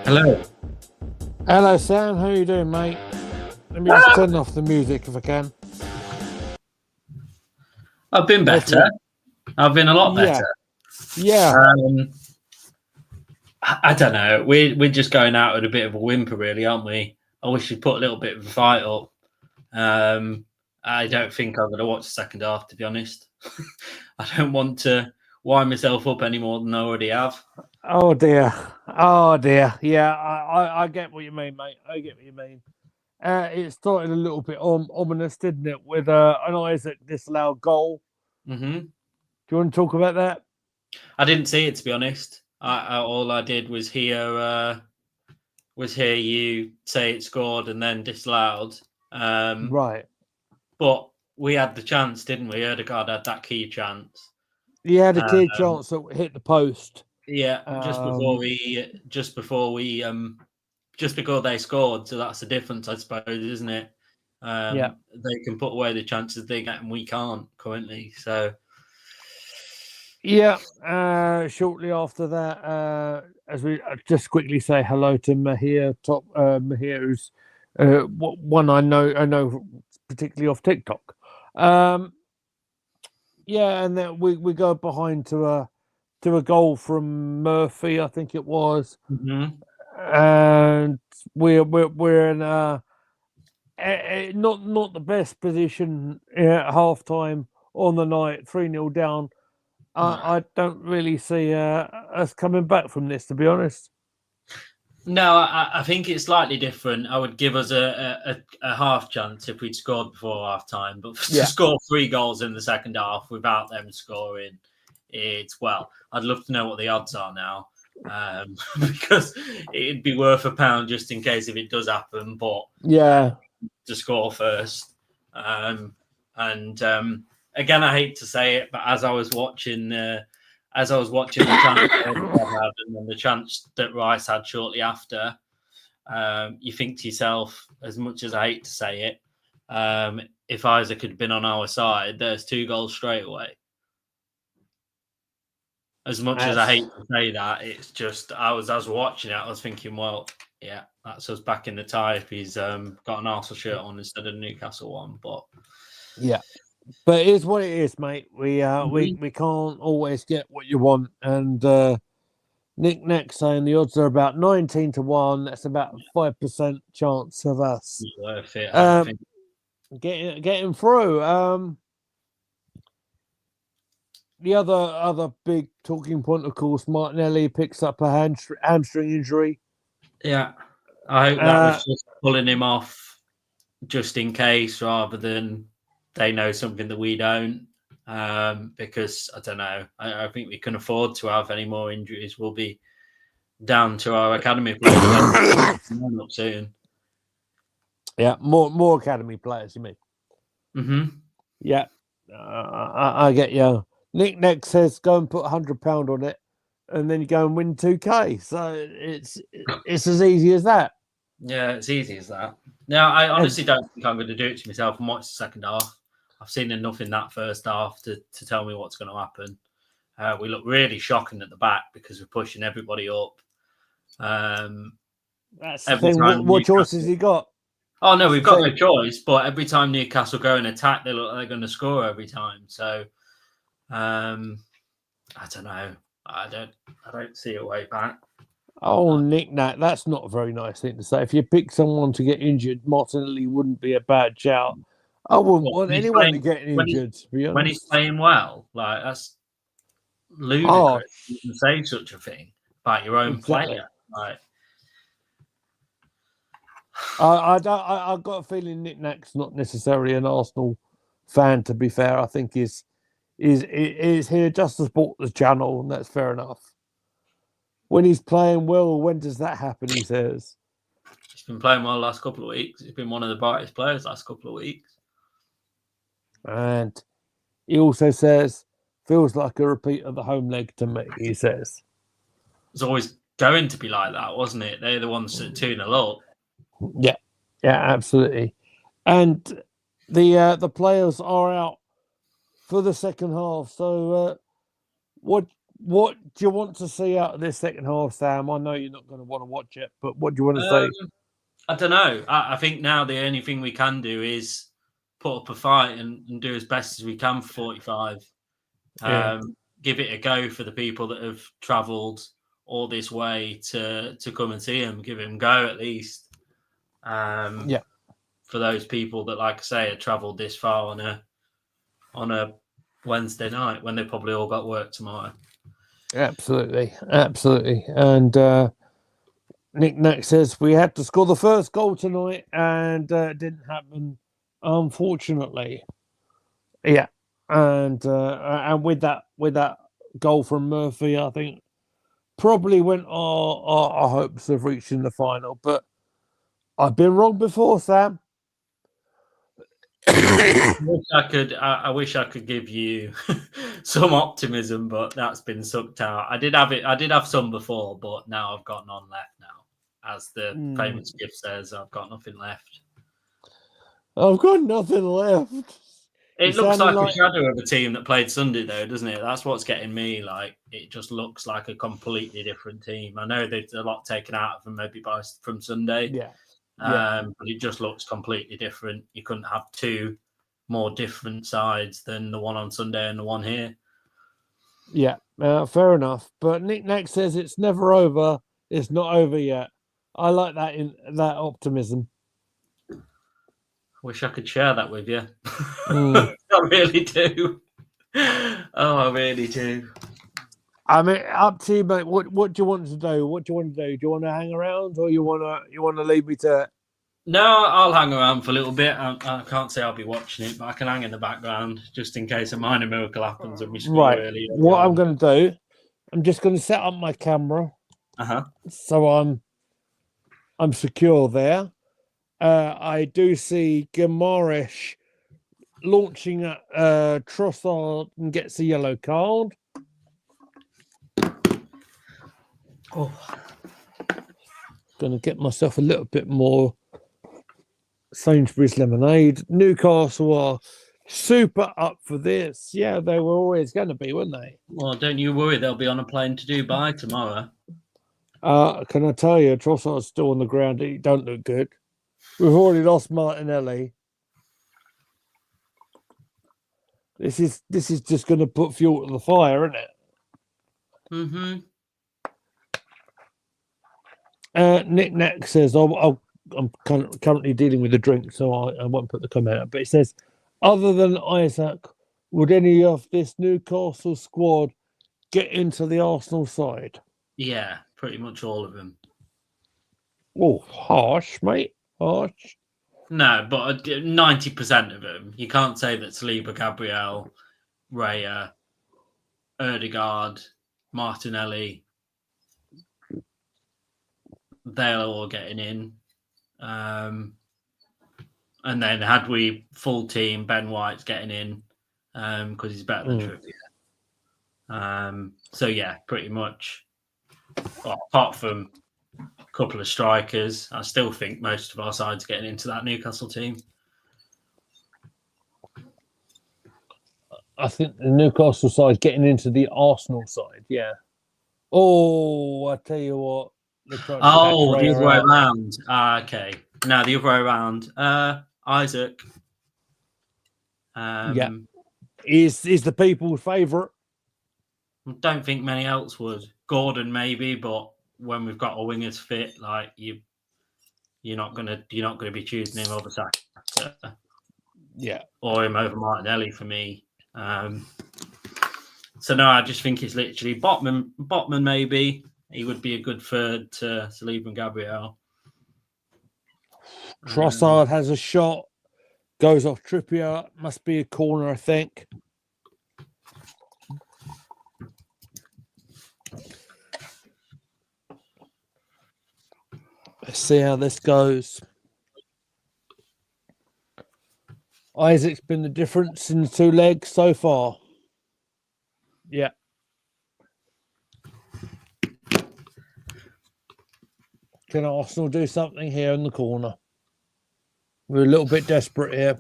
Hello. Hello, Sam. How you doing, mate? Let me just turn off the music if I can. I've been better. I've been a lot better. Yeah. I don't know. We're just going out with a bit of a whimper, really, aren't we? I wish we'd put a little bit of a fight up. I don't think I'm going to watch the second half, to be honest. I don't want to wind myself up any more than I already have. Oh dear. Yeah, I get what you mean, mate. I get what you mean. It started a little bit ominous, didn't it, with an Isaac disallowed goal. Mm-hmm. Do you want to talk about that? I didn't see it, to be honest. All I did was hear you say it scored and then disallowed. Right. But we had the chance, didn't we? Odegaard had that key chance. He had a key chance that hit the post. Yeah, just before they scored. So that's the difference, I suppose, isn't it? They can put away the chances they get, and we can't currently. So, yeah. Shortly after that, as we just quickly say hello to Mahir, Mahir, who's one I know particularly off TikTok. Yeah, and then we go behind to a goal from Murphy, I think it was, and we're in not the best position at half time on the night, 3-0 down. I don't really see us coming back from this, to be honest. No, I think it's slightly different. I would give us a half chance if we'd scored before half time, but to score 3 goals in the second half without them scoring, I'd love to know what the odds are now, because it'd be worth £1 just in case if it does happen. But to score first, and again, I hate to say it, but as I was watching the chance and then the chance that Rice had shortly after, you think to yourself, as much as I hate to say it, if Isaac had been on our side, there's 2 goals straight away. As much as I hate to say that, it's just I was watching it, I was thinking, well, yeah, that's us back in the tie if he's got an Arsenal shirt on instead of a Newcastle one. But yeah. But it is what it is, mate. We can't always get what you want. And Nick Neck saying the odds are about 19-1. That's about 5% chance of us worth it, I think. getting through. The other big talking point, of course, Martinelli picks up a hamstring injury. Yeah, I hope that was just pulling him off just in case, rather than they know something that we don't, because I don't know. I think we can afford to have any more injuries. We'll be down to our academy players soon. Yeah, more academy players, you mean? Mm-hmm. Yeah, I get you. Nick Neck says go and put £100 on it, and then you go and win 2K. So it's as easy as that. Yeah, it's easy as that. Now, I honestly don't think I'm going to do it to myself and watch the second half. I've seen enough in that first half to tell me what's going to happen. We look really shocking at the back because we're pushing everybody up. That's the thing. What choices you got? Oh, no, we've got no choice. But every time Newcastle go and attack, they look like they're going to score every time. So, I don't know. I don't see a way back. Oh, Nick Nat, that's not a very nice thing to say. If you pick someone to get injured, Martinelli wouldn't be a bad shout. I wouldn't want anyone to get injured, to be honest. When he's playing well, like, that's ludicrous to say such a thing about your own player. Like, I've got a feeling Nick Nat's not necessarily an Arsenal fan, to be fair. I think he's here just to support the channel, and that's fair enough. When he's playing well, when does that happen, he says? He's been playing well the last couple of weeks. He's been one of the brightest players the last couple of weeks. And he also says, feels like a repeat of the home leg to me, he says. It's always going to be like that, wasn't it? They're the ones that 2-0 up. Yeah, absolutely. And the players are out for the second half. So what What do you want to see out of this second half, Sam? I know you're not going to want to watch it, but what do you want to say? I don't know. I think now the only thing we can do is put up a fight and do as best as we can for 45. Give it a go for the people that have travelled all this way to come and see him. Give him a go at least. For those people that, like I say, had travelled this far on a Wednesday night when they probably all got work tomorrow. Absolutely. And Nick Nack says we had to score the first goal tonight, and it didn't happen, unfortunately. Yeah, and with that goal from Murphy, I think probably went our hopes of reaching the final. But I've been wrong before, Sam. I wish I could give you some optimism, but that's been sucked out. I did have some before, but now I've got none left now. As the famous gift says, I've got nothing left. I've got nothing left. It looks like a shadow of a team that played Sunday, though, doesn't it? That's what's getting me. Like, it just looks like a completely different team. I know there's a lot taken out of them maybe from Sunday. But it just looks completely different. You couldn't have two more different sides than the one on Sunday and the one here. Yeah, fair enough. But Nick Nack says it's never over. It's not over yet. I like that optimism. Wish I could share that with you. I really do. Oh, I really do. I mean, up to you, mate. What do you want to do? What do you want to do? Do you want to hang around, or you want to leave me to it? No, I'll hang around for a little bit. I can't say I'll be watching it, but I can hang in the background just in case a minor miracle happens and we score early. What I'm going to do, I'm just going to set up my camera. So I'm secure there. I do see Guimaraes launching at Trossard and gets a yellow card. Going to get myself a little bit more Sainsbury's lemonade. Newcastle are super up for this. Yeah, they were always going to be, weren't they? Well, don't you worry. They'll be on a plane to Dubai tomorrow. Can I tell you, Trossard's still on the ground. He don't look good. We've already lost Martinelli. This is just going to put fuel to the fire, isn't it? Nick Nack says, I'm currently dealing with a drink, so I won't put the comment out. But it says, other than Isaac, would any of this Newcastle squad get into the Arsenal side? Yeah, pretty much all of them. Oh, harsh, mate. Harsh. No, but 90% of them. You can't say that Saliba, Gabriel, Raya, Erdegaard, Martinelli, they're all getting in. And then had we full team, Ben White's getting in because he's better than Trippier. So, yeah, pretty much. Well, apart from a couple of strikers, I still think most of our side's getting into that Newcastle team. I think the Newcastle side getting into the Arsenal side, yeah. Oh, I tell you what. The other way around. Okay. Now the other way around. Isaac. Is the people's favourite. I don't think many else would. Gordon maybe, but when we've got our wingers fit, like you're not gonna be choosing him over Saka. Or him over Martinelli for me. So no, I just think it's literally Botman maybe. He would be a good third to Saliba and Gabriel. Trossard has a shot, goes off Trippier. Must be a corner, I think. Let's see how this goes. Isaac's been the difference in the two legs so far. Yeah. Can Arsenal do something here in the corner? We're a little bit desperate here.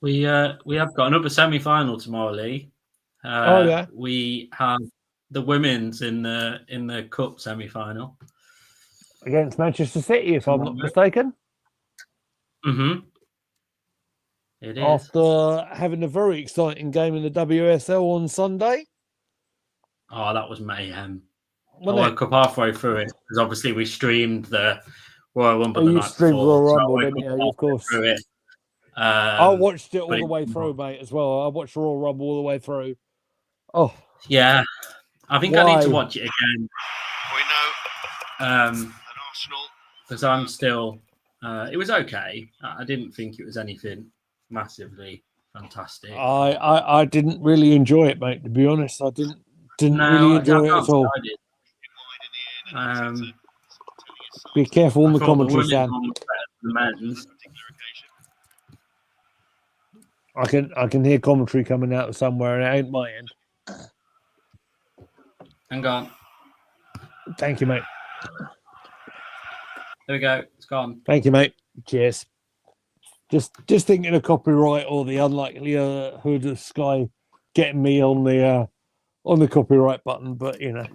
We have got another semi-final tomorrow, Lee. We have the women's in the cup semi-final against Manchester City, if I'm not mistaken. Mm-hmm. It is. After having a very exciting game in the WSL on Sunday. Oh, that was mayhem. I woke up halfway through it because obviously we streamed the Royal Rumble the night before. Royal Rumble, didn't you? Of course. I watched it all the way through, mate, as well. I watched Royal Rumble all the way through. Oh. Yeah. I think I need to watch it again. We know because I'm still it was okay. I didn't think it was anything massively fantastic. I didn't really enjoy it, mate, to be honest. I didn't really enjoy it at all. Be careful on the commentary, Sam. I can hear commentary coming out of somewhere, and it ain't my end. Hang on. Thank you, mate. There we go. It's gone. Thank you, mate. Cheers. Just thinking of copyright or the unlikelihood of Sky getting me on the copyright button, but you know.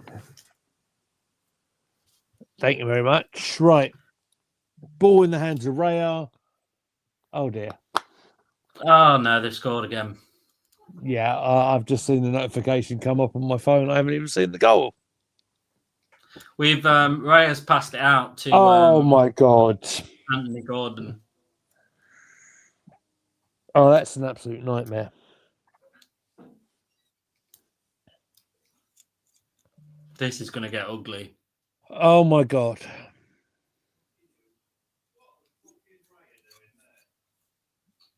Thank you very much. Right. Ball in the hands of Raya. Oh dear. Oh no, they've scored again. Yeah, I've just seen the notification come up on my phone. I haven't even seen the goal. We've Raya's passed it out to my God. Anthony Gordon. Oh, that's an absolute nightmare. This is going to get ugly. Oh my God.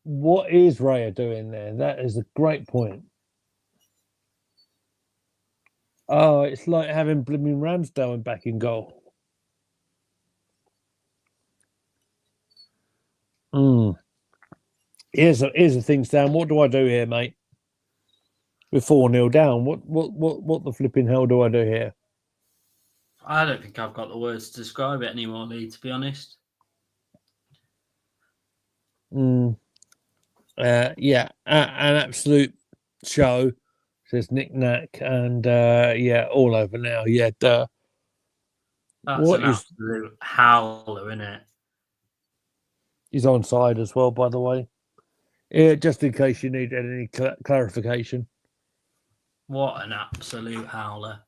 What is Raya doing there? That is a great point. Oh, it's like having blooming Ramsdale back in goal. Here's the thing, Sam. What do I do here, mate? We're 4-0 down. What the flipping hell do I do here? I don't think I've got the words to describe it anymore, Lee, to be honest. Yeah, an absolute show, says Nick Knack, and all over now. Yeah, that's an absolute howler, isn't it? He's onside as well, by the way. Yeah, just in case you need any clarification. What an absolute howler.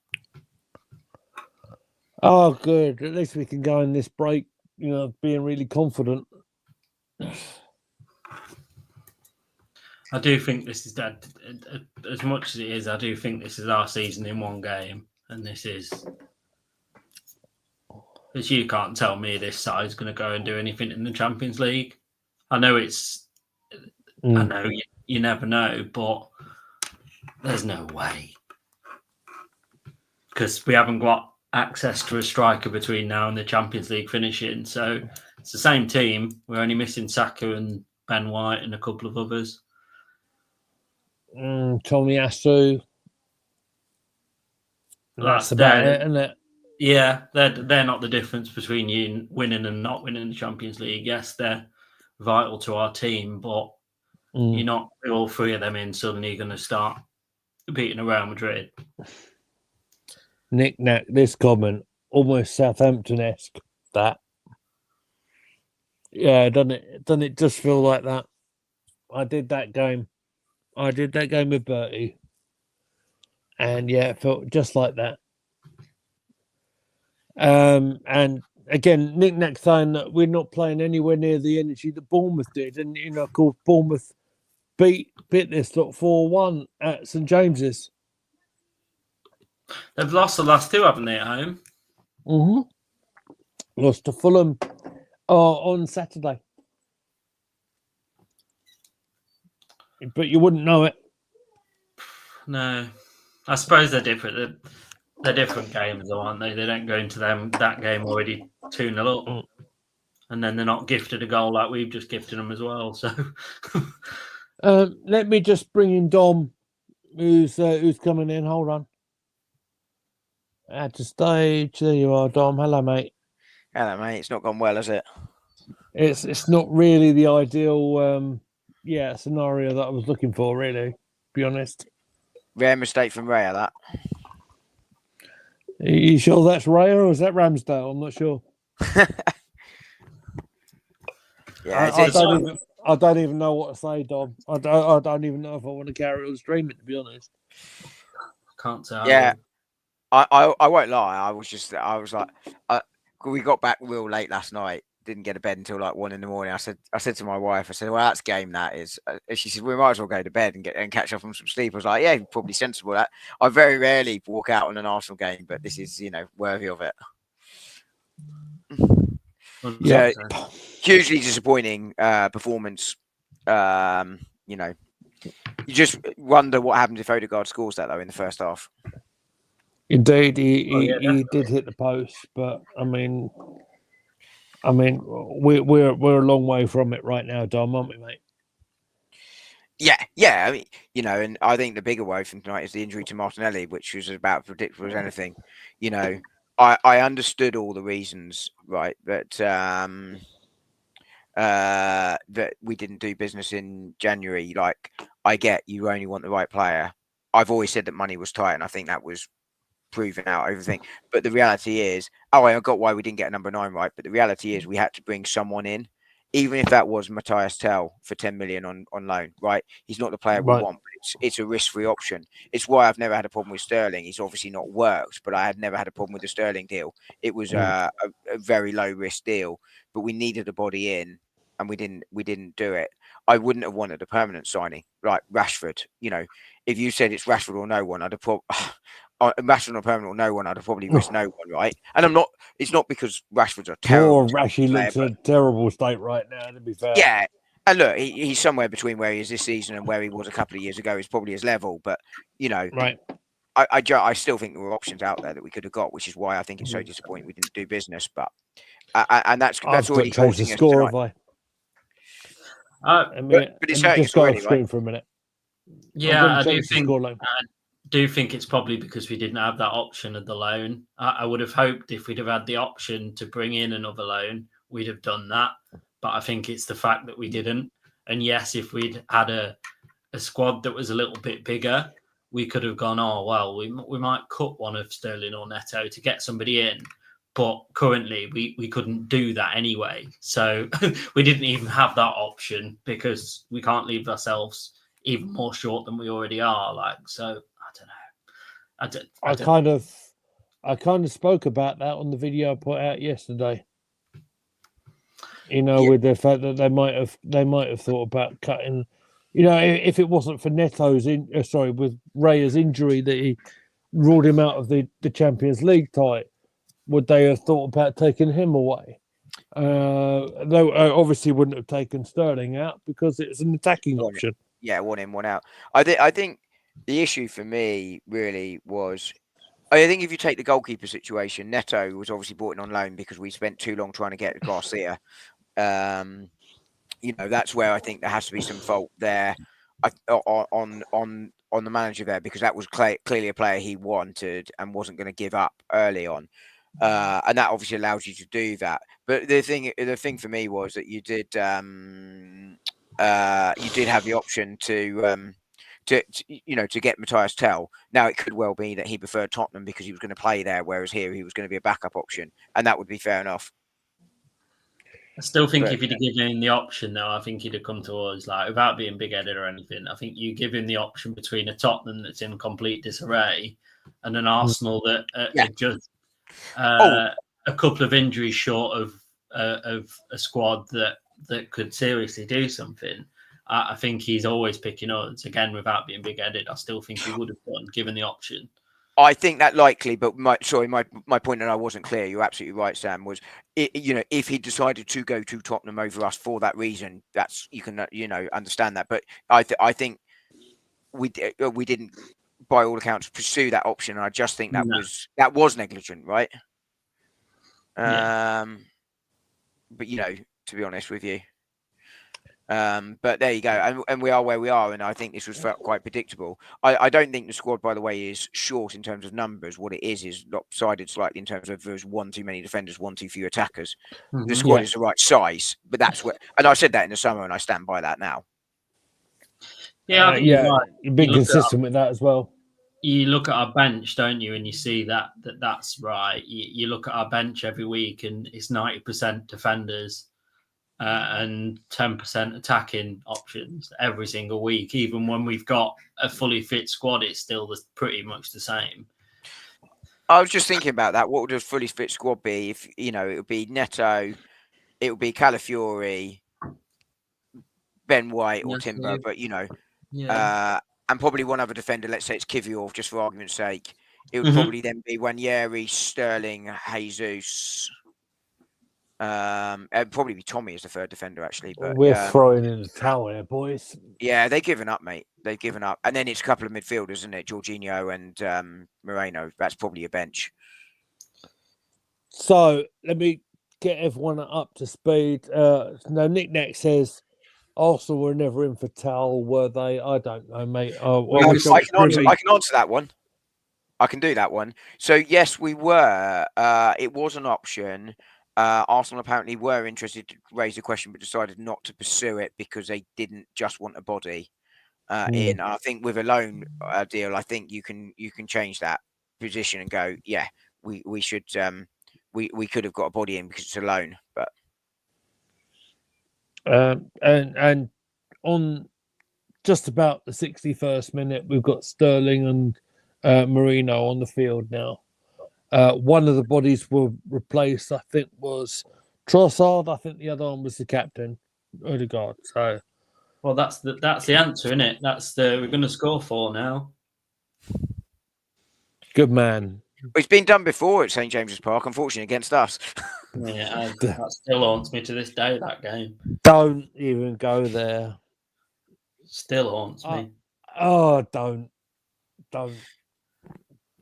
Oh, good. At least we can go in this break, being really confident. I do think this is that. As much as it is, I do think this is our season in one game, and this is because you can't tell me this side's going to go and do anything in the Champions League. I know it's. I know you never know, but there's no way because we haven't got access to a striker between now and the Champions League finishing. So it's the same team. We're only missing Saka and Ben White and a couple of others. Tomiyasu. That's about it, isn't it? Yeah, they're not the difference between you winning and not winning the Champions League. Yes, they're vital to our team, but you're not all three of them in suddenly going to start beating Real Madrid. Nick Knack, this comment, almost Southampton-esque, that. Yeah, doesn't it just feel like that? I did that game with Bertie. And yeah, it felt just like that. And again, Nick Knack saying that we're not playing anywhere near the energy that Bournemouth did. And, of course, Bournemouth beat this 4-1 at St James's. They've lost the last two, haven't they, at home? Mm-hmm. Lost to Fulham on Saturday. But you wouldn't know it. No. I suppose they're different. They're different games, though, aren't they? They don't go into that game already 2-0 up. And then they're not gifted a goal like we've just gifted them as well. So let me just bring in Dom, who's coming in. Hold on. At the stage, there you are, Dom. Hello, mate. Hello, mate. It's not gone well, has it? It's not really the ideal scenario that I was looking for. Really, to be honest. Rare mistake from Raya, that. Are you sure that's Raya or is that Ramsdale? I'm not sure. Yeah, I don't even know what to say, Dom. I don't even know if I want to carry on streaming, to be honest. Can't say. Yeah, I won't lie. I was like, we got back real late last night. Didn't get to bed until like 1 a.m. I said to my wife, I said, well, that's game. That is. She said, we might as well go to bed and catch up on some sleep. I was like, yeah, probably sensible. That I very rarely walk out on an Arsenal game, but this is worthy of it. Yeah, hugely disappointing performance. You just wonder what happens if Odegaard scores that though in the first half. Indeed, he did hit the post, but I mean, we're a long way from it right now, Dom, aren't we, mate? Yeah. I mean, and I think the bigger woe from tonight is the injury to Martinelli, which was about predictable as anything. I understood all the reasons, right, that that we didn't do business in January. Like, I get you only want the right player. I've always said that money was tight, and I think that was proven out everything. But the reality is, I got why we didn't get a number 9 right. But the reality is, we had to bring someone in, even if that was Matthias Tell for 10 million on loan. Right, he's not the player we want, but it's a risk-free option. It's why I've never had a problem with Sterling. He's obviously not worked, but I had never had a problem with the Sterling deal. It was a very low-risk deal, but we needed a body in, and we didn't do it. I wouldn't have wanted a permanent signing like Rashford. If you said it's Rashford or no one, I'd have probably. Rashford or permanent or no one, I'd have probably risked no one, right? And I'm not. It's not because Rashford's a terrible. Rashy looks in a terrible state right now. To be fair, yeah. And look, he's somewhere between where he is this season and where he was a couple of years ago. Is probably his level, but right. I still think there were options out there that we could have got, which is why I think it's so disappointing we didn't do business. But and that's already changed the score, have I? But it's hurting us already, right? For a minute. Yeah, I do think it's probably because we didn't have that option of the loan. I would have hoped if we'd have had the option to bring in another loan, we'd have done that. But I think it's the fact that we didn't. And yes, if we'd had a squad that was a little bit bigger, we could have gone, oh, well, we might cut one of Sterling or Neto to get somebody in. But currently, we couldn't do that anyway. So we didn't even have that option because we can't leave ourselves even more short than we already are. So I don't know. I kind of spoke about that on the video I put out yesterday. With the fact that they might have thought about cutting. If it wasn't for Neto's with Raya's injury that he ruled him out of the Champions League tie, would they have thought about taking him away? Though obviously wouldn't have taken Sterling out because it's an attacking option. Yeah, 1 in, 1 out. I think the issue for me really was, I think if you take the goalkeeper situation, Neto was obviously brought in on loan because we spent too long trying to get Garcia. That's where I think there has to be some fault there on the manager there, because that was clearly a player he wanted and wasn't going to give up early on. And that obviously allows you to do that. But the thing for me was that you did have the option to get Matthias Tell. Now it could well be that he preferred Tottenham because he was going to play there, whereas here he was going to be a backup option, and that would be fair enough. I still think if he'd have given him the option, though, I think he'd have come to us without being big-headed or anything. I think you give him the option between a Tottenham that's in complete disarray and an Arsenal that are just a couple of injuries short of a squad that could seriously do something. I think he's always picking us again without being big-headed. I still think he would have done given the option. I think that likely, but my point, and I wasn't clear. You're absolutely right, Sam. Was if he decided to go to Tottenham over us for that reason, that's you can understand that. But I think we didn't, by all accounts, pursue that option. And I just think that was negligent, right? Yeah. But to be honest with you. But there you go, and we are where we are, and I think this was quite predictable. I don't think the squad, by the way, is short in terms of numbers. What it is lopsided slightly in terms of there's one too many defenders, one too few attackers. The squad is the right size, but that's where, and I said that in the summer, and I stand by that now. Yeah, I think you're right. You've been consistent with that as well. You look at our bench, don't you, and you see that's right. You look at our bench every week, and it's 90% defenders and 10% attacking options every single week. Even when we've got a fully fit squad, it's still pretty much the same. I was just thinking about that. What would a fully fit squad be? If it would be Neto, it would be Calafiori, Ben White, or Timber, but and probably one other defender. Let's say it's Kivior, just for argument's sake. It would probably then be Wanyeri, Sterling, Jesus. It'd probably be Tommy as the third defender, actually. But we're throwing in the towel here, boys. Yeah, they've given up, mate. They've given up, and then it's a couple of midfielders, isn't it? Jorginho and Moreno. That's probably a bench. So let me get everyone up to speed. Now, Nick Nack says Arsenal were never in for Tal, were they? I don't know, mate. I can answer that one. I can do that one. So yes, we were. It was an option. Arsenal apparently were interested to raise the question, but decided not to pursue it because they didn't just want a body in. I think with a loan deal, I think you can change that position and go, yeah, we should. We could have got a body in because it's a loan, but. And on just about the 61st minute, we've got Sterling and Marino on the field now. One of the bodies were replaced, I think, was Trossard. I think the other one was the captain, Odegaard. So, well, that's the answer, isn't it? We're going to score 4 now. Good man. It's been done before at St James's Park, unfortunately, against us. Yeah, that still haunts me to this day, that game. Don't even go there. Still haunts me. Oh, don't.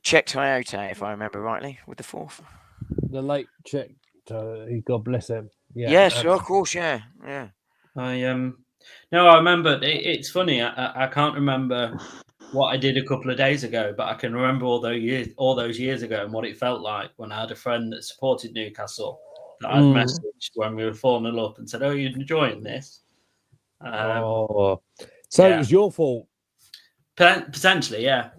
Czech Toyota, if I remember rightly, with the 4th. The late Czech, God bless him. Yeah, yes, of course, yeah. No, I remember. It's funny. I can't remember what I did a couple of days ago, but I can remember all those years ago and what it felt like when I had a friend that supported Newcastle that I'd messaged when we were 4-0 up and said, "Oh, you're enjoying this?" So it was your fault. Potentially, yeah.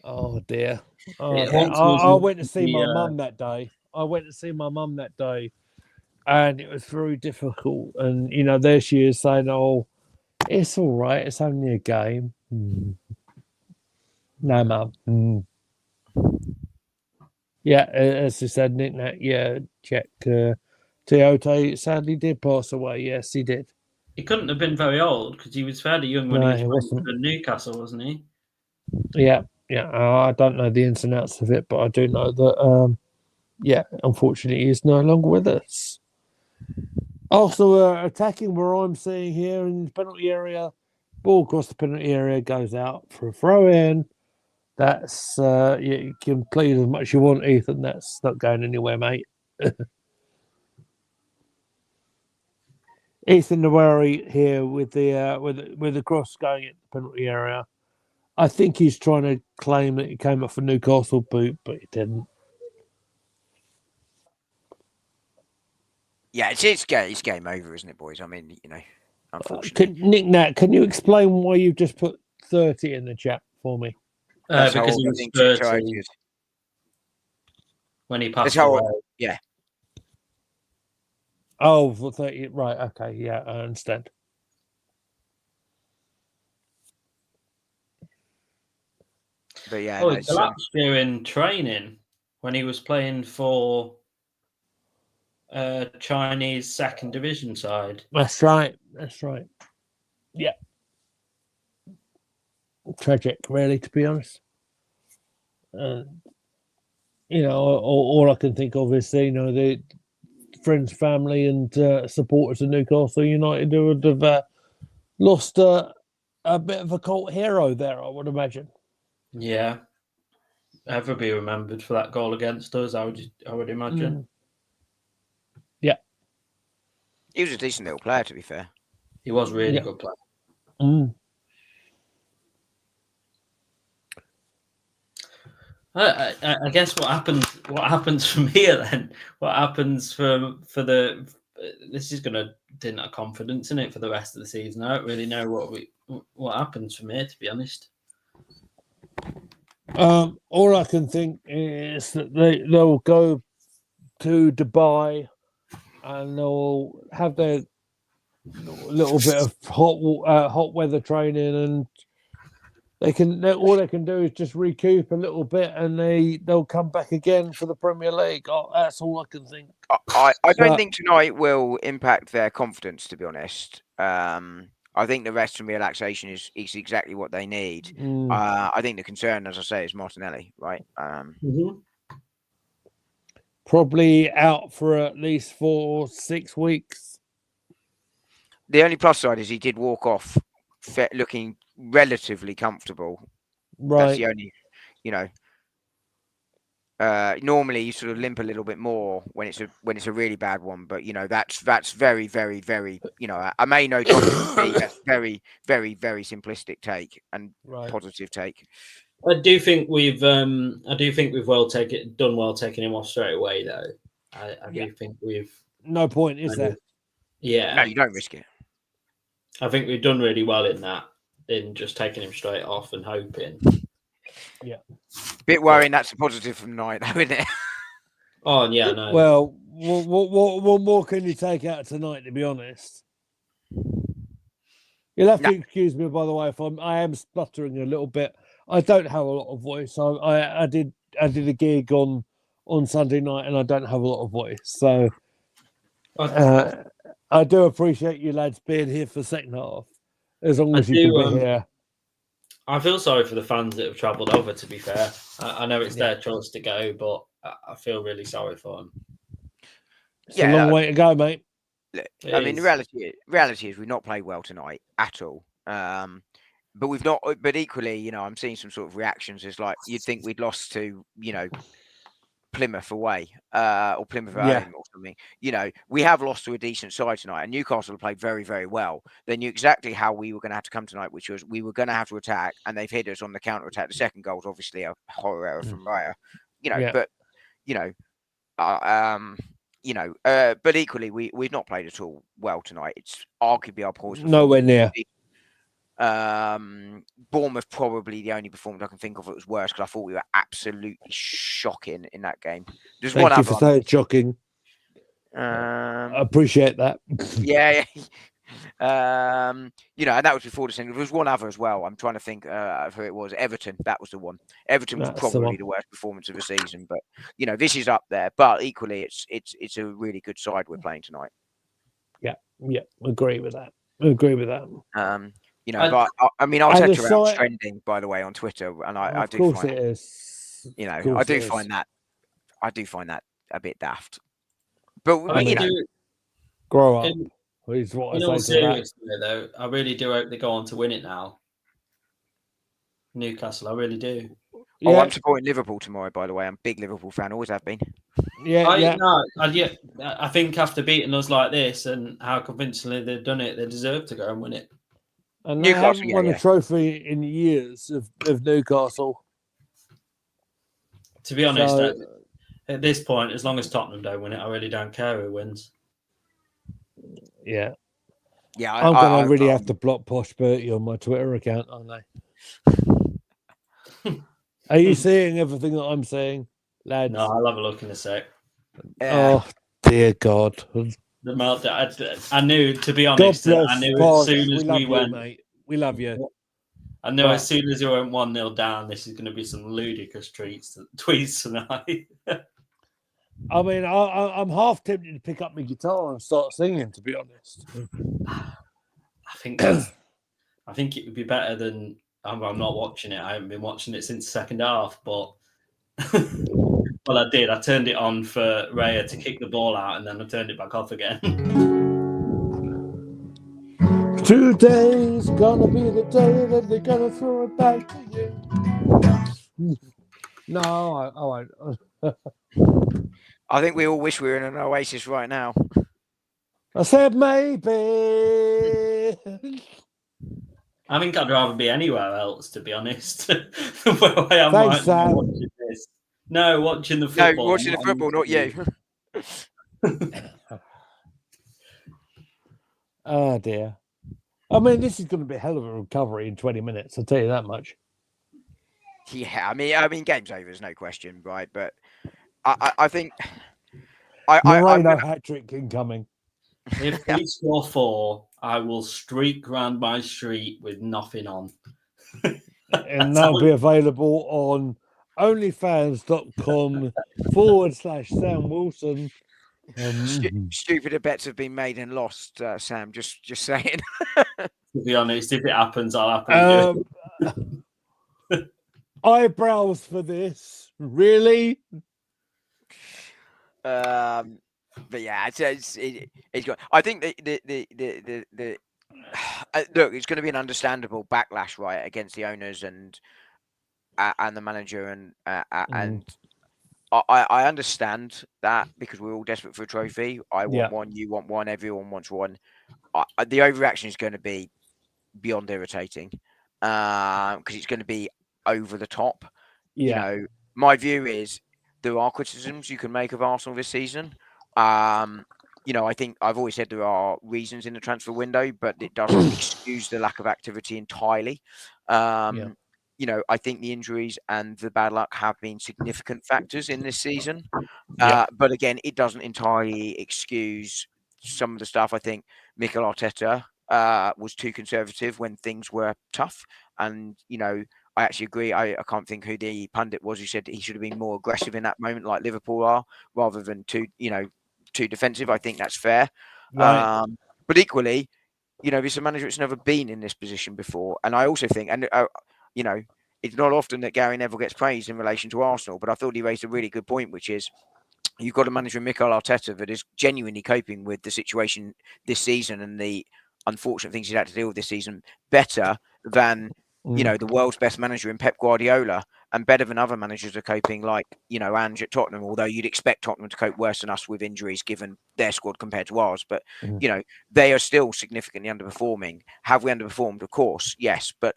Oh dear. I went to see my mum that day. And it was very difficult. And there she is saying, "Oh, it's all right. It's only a game." No, mum. Yeah, as I said, Nick Nat, Czech Toyota sadly did pass away. Yes, he did. He couldn't have been very old because he was fairly young when he was playing for Newcastle, wasn't he? Yeah. I don't know the ins and outs of it, but I do know that, unfortunately, he's no longer with us. Also, attacking where I'm seeing here in the penalty area, ball across the penalty area goes out for a throw in. That's you can plead as much as you want, Ethan. That's not going anywhere, mate. Ethan Nawari here with the cross going at the penalty area. I think he's trying to claim that he came up for Newcastle boot, but he didn't. Yeah, it's game over, isn't it, boys? I mean, unfortunately. Nick Nat, can you explain why you just put 30 in the chat for me? Because he was 30 when he passed away. Yeah. Oh, for 30, right, okay, yeah, I understand. But yeah, he collapsed during training when he was playing for Chinese second division side. That's right. Yeah. Tragic, really, to be honest. All I can think of is, the friends, family, and supporters of Newcastle United who would have lost a bit of a cult hero there, I would imagine. Yeah. Ever be remembered for that goal against us, I would imagine. Yeah. He was a decent little player, to be fair. He was really good player. I guess what happens from here then? What happens for the this is going to dent our confidence in it for the rest of the season. I don't really know what happens from here, to be honest. All I can think is that they'll go to Dubai and they'll have their little bit of hot weather training, and all they can do is just recoup a little bit, and they'll come back again for the Premier League. That's all I can think. I don't think tonight will impact their confidence, to be honest. I think the rest from relaxation is exactly what they need. I think the concern, as I say, is Martinelli, right? Probably out for at least 4 or 6 weeks. The only plus side is he did walk off looking relatively comfortable. Right. That's the only, normally you sort of limp a little bit more when it's a really bad one, but that's very, very, very, I may know that's very, very, very simplistic take and positive take. I do think we've done well taking him off straight away, though. I do think we've no point, is there? Yeah. No, you don't risk it. I think we've done really well in just taking him straight off and hoping. Yeah. Bit worrying that's a positive from tonight, though, isn't it? Oh, yeah, no. Well, what more can you take out tonight, to be honest? You'll have to excuse me, by the way, if I am spluttering a little bit. I don't have a lot of voice. I did a gig on Sunday night, and I don't have a lot of voice. So I do appreciate you lads being here for the second half, as long as you can be here. I feel sorry for the fans that have travelled over, to be fair. I know it's their choice to go, but I feel really sorry for them. It's a long way to go, mate. I mean, the reality is we've not played well tonight at all. But we've not. But equally, I'm seeing some sort of reactions. It's like you'd think we'd lost to, Plymouth away, or Plymouth at home or something. We have lost to a decent side tonight, and Newcastle have played very, very well. They knew exactly how we were going to have to come tonight, which was we were going to have to attack, and they've hit us on the counter attack. The second goal is obviously a horror error from Raya, but equally we've not played at all well tonight. It's arguably our poorest. Nowhere near. Bournemouth probably the only performance I can think of that was worse, because I thought we were absolutely shocking in that game. There's Thank you for saying shocking. I appreciate that. Yeah. And that was before the single. There was one other as well. I'm trying to think of who it was. Everton. That was the one. Everton was probably the worst performance of the season. But this is up there. But equally, it's a really good side we're playing tonight. Yeah. Agree with that. But I mean, Arteta out trending, by the way, on Twitter, and I do find it is. I do find that a bit daft. But grow up. Is what in I all say to seriousness, though, I really do hope they go on to win it now. Newcastle, I really do. Oh, I'm supporting Liverpool tomorrow, by the way. I'm a big Liverpool fan, always have been. I think after beating us like this and how convincingly they've done it, they deserve to go and win it. And they haven't won a trophy in years of Newcastle. To be honest, at this point, as long as Tottenham don't win it, I really don't care who wins. Yeah. Yeah, I'm going to really have to block Posh Bertie on my Twitter account, aren't I? Are you seeing everything that I'm saying, lads? No, I'll have a look in a sec. Oh, dear God. The meltdown. I knew, to be honest, I knew as soon as we went, mate. We love you. I knew as soon as we went 1-0 down, this is going to be some ludicrous tweets tonight. I mean, I'm half tempted to pick up my guitar and start singing, to be honest. I think it would be better than. I'm not watching it. I haven't been watching it since the second half, but well, I did. I turned it on for Raya to kick the ball out, and then I turned it back off again. Today's gonna be the day that they're gonna throw it back to you. No, I won't. I think we all wish we were in an oasis right now. I said maybe. I think I'd rather be anywhere else, to be honest. The way I'm watching this. No, watching the football. No, watching the football, not you. Oh dear. I mean, this is going to be a hell of a recovery in 20 minutes. I'll tell you that much. Yeah, I mean, game's over, there's no question, right? But I think Moreno hat trick incoming. If we score 4, I will streak round my street with nothing on. And that'll be available on onlyfans.com/Sam Wilson. Stupider bets have been made and lost, Sam. Just saying. To be honest, if it happens, I'll happily do it. Eyebrows for this, really? But yeah, it's got. I think the look, it's going to be an understandable backlash, right, against the owners and the manager, and I understand that because we're all desperate for a trophy. I want one, you want one, everyone wants one. The overreaction is going to be beyond irritating because it's going to be over the top. You know, my view is there are criticisms you can make of Arsenal this season. You know, I think I've always said there are reasons in the transfer window, but it doesn't excuse the lack of activity entirely. You know, I think the injuries and the bad luck have been significant factors in this season. But again, it doesn't entirely excuse some of the stuff. I think Mikel Arteta was too conservative when things were tough. And, you know, I actually agree. I can't think who the pundit was who said he should have been more aggressive in that moment, like Liverpool are, rather than too defensive. I think that's fair. Right. But equally, you know, this is a manager that's never been in this position before. And I also think, and you know, it's not often that Gary Neville gets praised in relation to Arsenal, but I thought he raised a really good point, which is you've got a manager in Mikel Arteta that is genuinely coping with the situation this season and the unfortunate things he's had to deal with this season better than, you know, the world's best manager in Pep Guardiola, and better than other managers are coping, like, you know, Ange at Tottenham, although you'd expect Tottenham to cope worse than us with injuries given their squad compared to ours. But, you know, they are still significantly underperforming. Have we underperformed? Of course, yes. But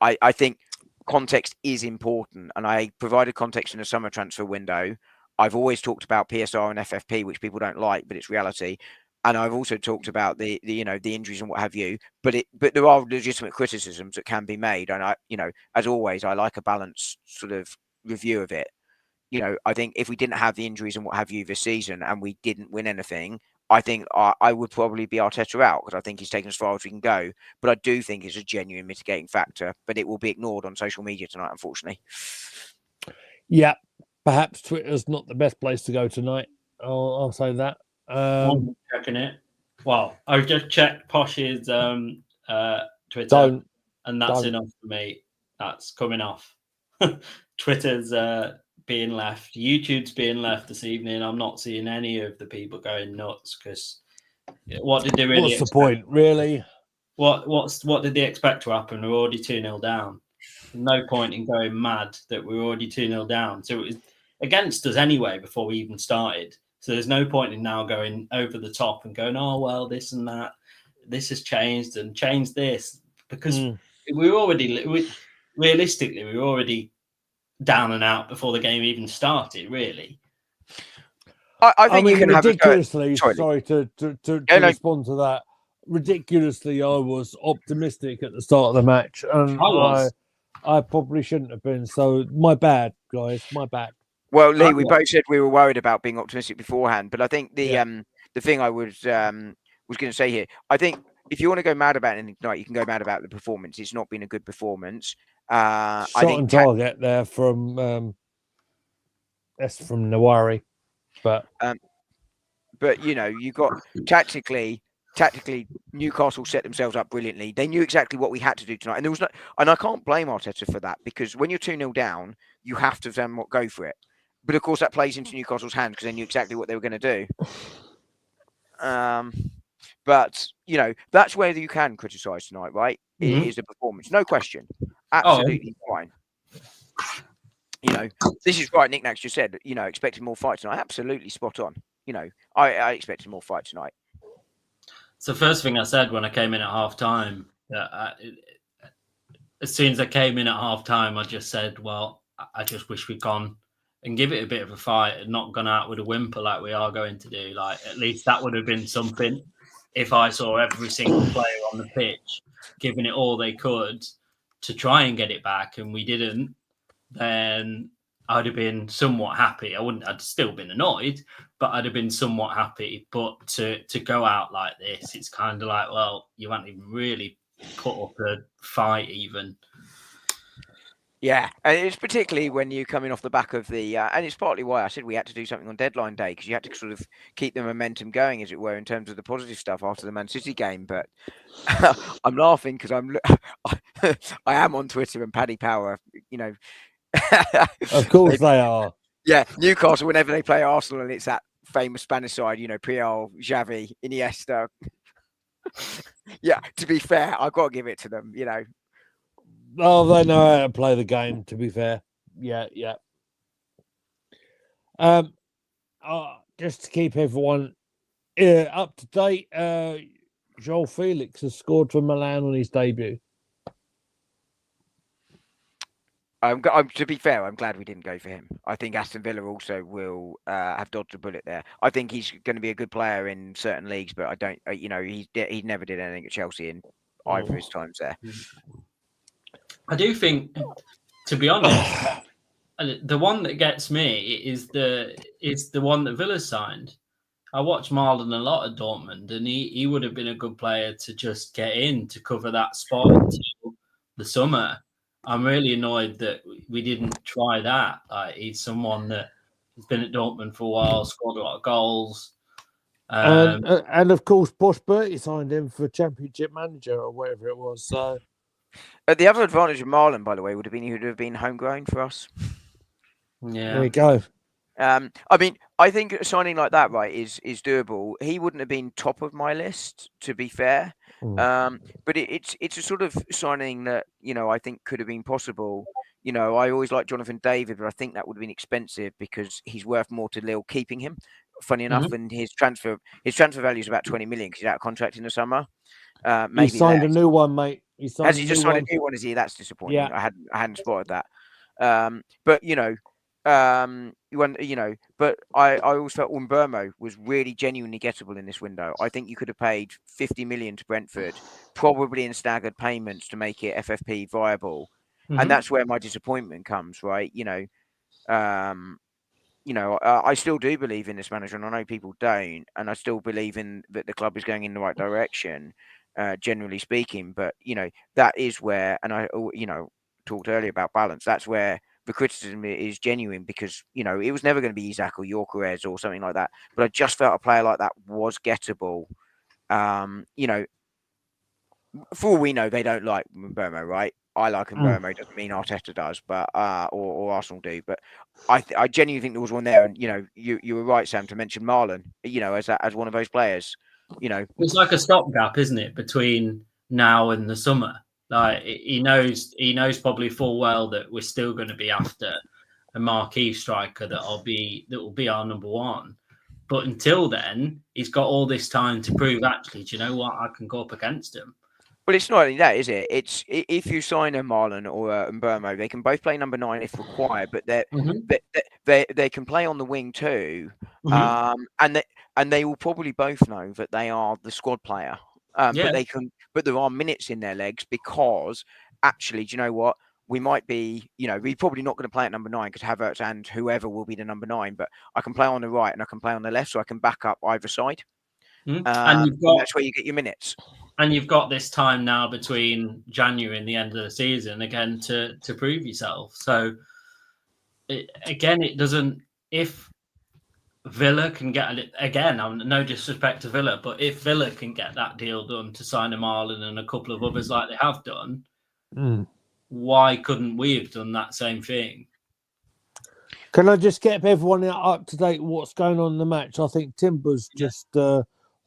I think context is important, and I provided context in the summer transfer window. I've always talked about PSR and FFP, which people don't like, but it's reality. And I've also talked about the you know, the injuries and what have you. But there are legitimate criticisms that can be made, and I, you know, as always, I like a balanced sort of review of it. You know, I think if we didn't have the injuries and what have you this season, and we didn't win anything, I think I would probably be Arteta out, because I think he's taken as far as we can go. But I do think it's a genuine mitigating factor, but it will be ignored on social media tonight, unfortunately. Yeah, perhaps Twitter's not the best place to go tonight. I'll say that. I'm checking it. Well, I've just checked Posh's Twitter, and that's enough for me. That's coming off. Twitter's being left. YouTube's being left this evening. I'm not seeing any of the people going nuts, because what did they really expect? The point, really? What did they expect to happen? We're already 2-0 down. No point in going mad that we're already 2-0 down. So it was against us anyway before we even started. So there's no point in now going over the top and going, oh, well, this and that, this has changed and changed this, because we were already, realistically, we were already down and out before the game even started, really. I think you can ridiculously, have sorry to respond to that. Ridiculously, I was optimistic at the start of the match, and I probably shouldn't have been. So my bad, guys, my bad. Well, Lee, we both said we were worried about being optimistic beforehand, but I think the thing I was going to say here, I think if you want to go mad about anything tonight, you can go mad about the performance. It's not been a good performance. Shot on target there from Nawari, but you know, you got tactically, Newcastle set themselves up brilliantly. They knew exactly what we had to do tonight, and there was no, and I can't blame Arteta for that, because when you're 2-0 down, you have to then go for it. But of course, that plays into Newcastle's hands because they knew exactly what they were going to do. But you know, that's where you can criticise tonight, right? It is the performance, no question, absolutely fine. You know, this is right. Nick Nax just said, you know, expecting more fight tonight. Absolutely spot on. You know, I expected more fight tonight. It's the first thing I said when I came in at half time. As soon as I came in at half time, I just said, well, I just wish we'd gone and give it a bit of a fight and not gone out with a whimper like we are going to do. Like, at least that would have been something. if I saw every single player on the pitch giving it all they could to try and get it back, and we didn't, then I'd have been somewhat happy. I'd still been annoyed, but I'd have been somewhat happy. But to go out like this, it's kind of like, well, you haven't even really put up a fight even. Yeah, and it's particularly when you're coming off the back of the, and it's partly why I said we had to do something on deadline day, because you had to sort of keep the momentum going, as it were, in terms of the positive stuff after the Man City game. But I'm laughing because I am on Twitter, and Paddy Power, Of course they are. Yeah, Newcastle, whenever they play Arsenal, and it's that famous Spanish side, Puyol, Xavi, Iniesta. Yeah, to be fair, I've got to give it to them, Oh, they know how to play the game, to be fair. Yeah. Just to keep everyone up to date, Joel Felix has scored for Milan on his debut. To be fair, I'm glad we didn't go for him. I think Aston Villa also will have dodged a bullet there. I think he's going to be a good player in certain leagues, but I don't. He never did anything at Chelsea in either of his times there. I do think, to be honest, the one that gets me is the one that Villa signed. I watched Marlon a lot at Dortmund, and he would have been a good player to just get in to cover that spot until the summer. I'm really annoyed that we didn't try that. He's someone that has been at Dortmund for a while, scored a lot of goals. And of course, Bosch Bertie signed him for Championship Manager or whatever it was. So the other advantage of Marlon, by the way, would have been he would have been homegrown for us. Yeah, there you go. I mean, I think signing like that, right, is doable. He wouldn't have been top of my list, to be fair. But it's a sort of signing that I think could have been possible. I always liked Jonathan David, but I think that would have been expensive because he's worth more to Lille keeping him. Funny enough, and his transfer value is about 20 million because he's out of contract in the summer. Maybe he signed less. A new one, mate. Has he just signed a new one? Is he? That's disappointing. Yeah. I hadn't spotted that. But but I always felt Umbermo was really genuinely gettable in this window. I think you could have paid 50 million to Brentford, probably in staggered payments to make it FFP viable. And that's where my disappointment comes, right? I still do believe in this manager, and I know people don't, and I still believe in that the club is going in the right direction, generally speaking. But that is where, and I talked earlier about balance. That's where the criticism is genuine, because it was never going to be Isak or Gyökeres or something like that. But I just felt a player like that was gettable. For all we know, they don't like Mbeumo, right? I like Mbeumo. Doesn't mean Arteta does, but or Arsenal do. But I genuinely think there was one there, and you were right, Sam, to mention Marlon. As one of those players. It's like a stopgap, isn't it, between now and the summer? Like he knows probably full well that we're still going to be after a marquee striker that will be our number one. But until then, he's got all this time to prove, actually, do you know what? I can go up against him. Well, it's not only that, is it? It's if you sign a Marlon or a Mbeumo, they can both play number 9 if required, but they can play on the wing too, and they will probably both know that they are the squad player. But there are minutes in their legs, because actually, do you know what? We might be, we're probably not going to play at number 9 because Havertz and whoever will be the number 9, but I can play on the right and I can play on the left, so I can back up either side. And that's where you get your minutes. And you've got this time now between January and the end of the season again to prove yourself. So it doesn't. If Villa can get again, no disrespect to Villa, but if Villa can get that deal done to sign a Marlon and a couple of others like they have done, why couldn't we have done that same thing? Can I just get everyone up to date what's going on in the match? I think Timber's just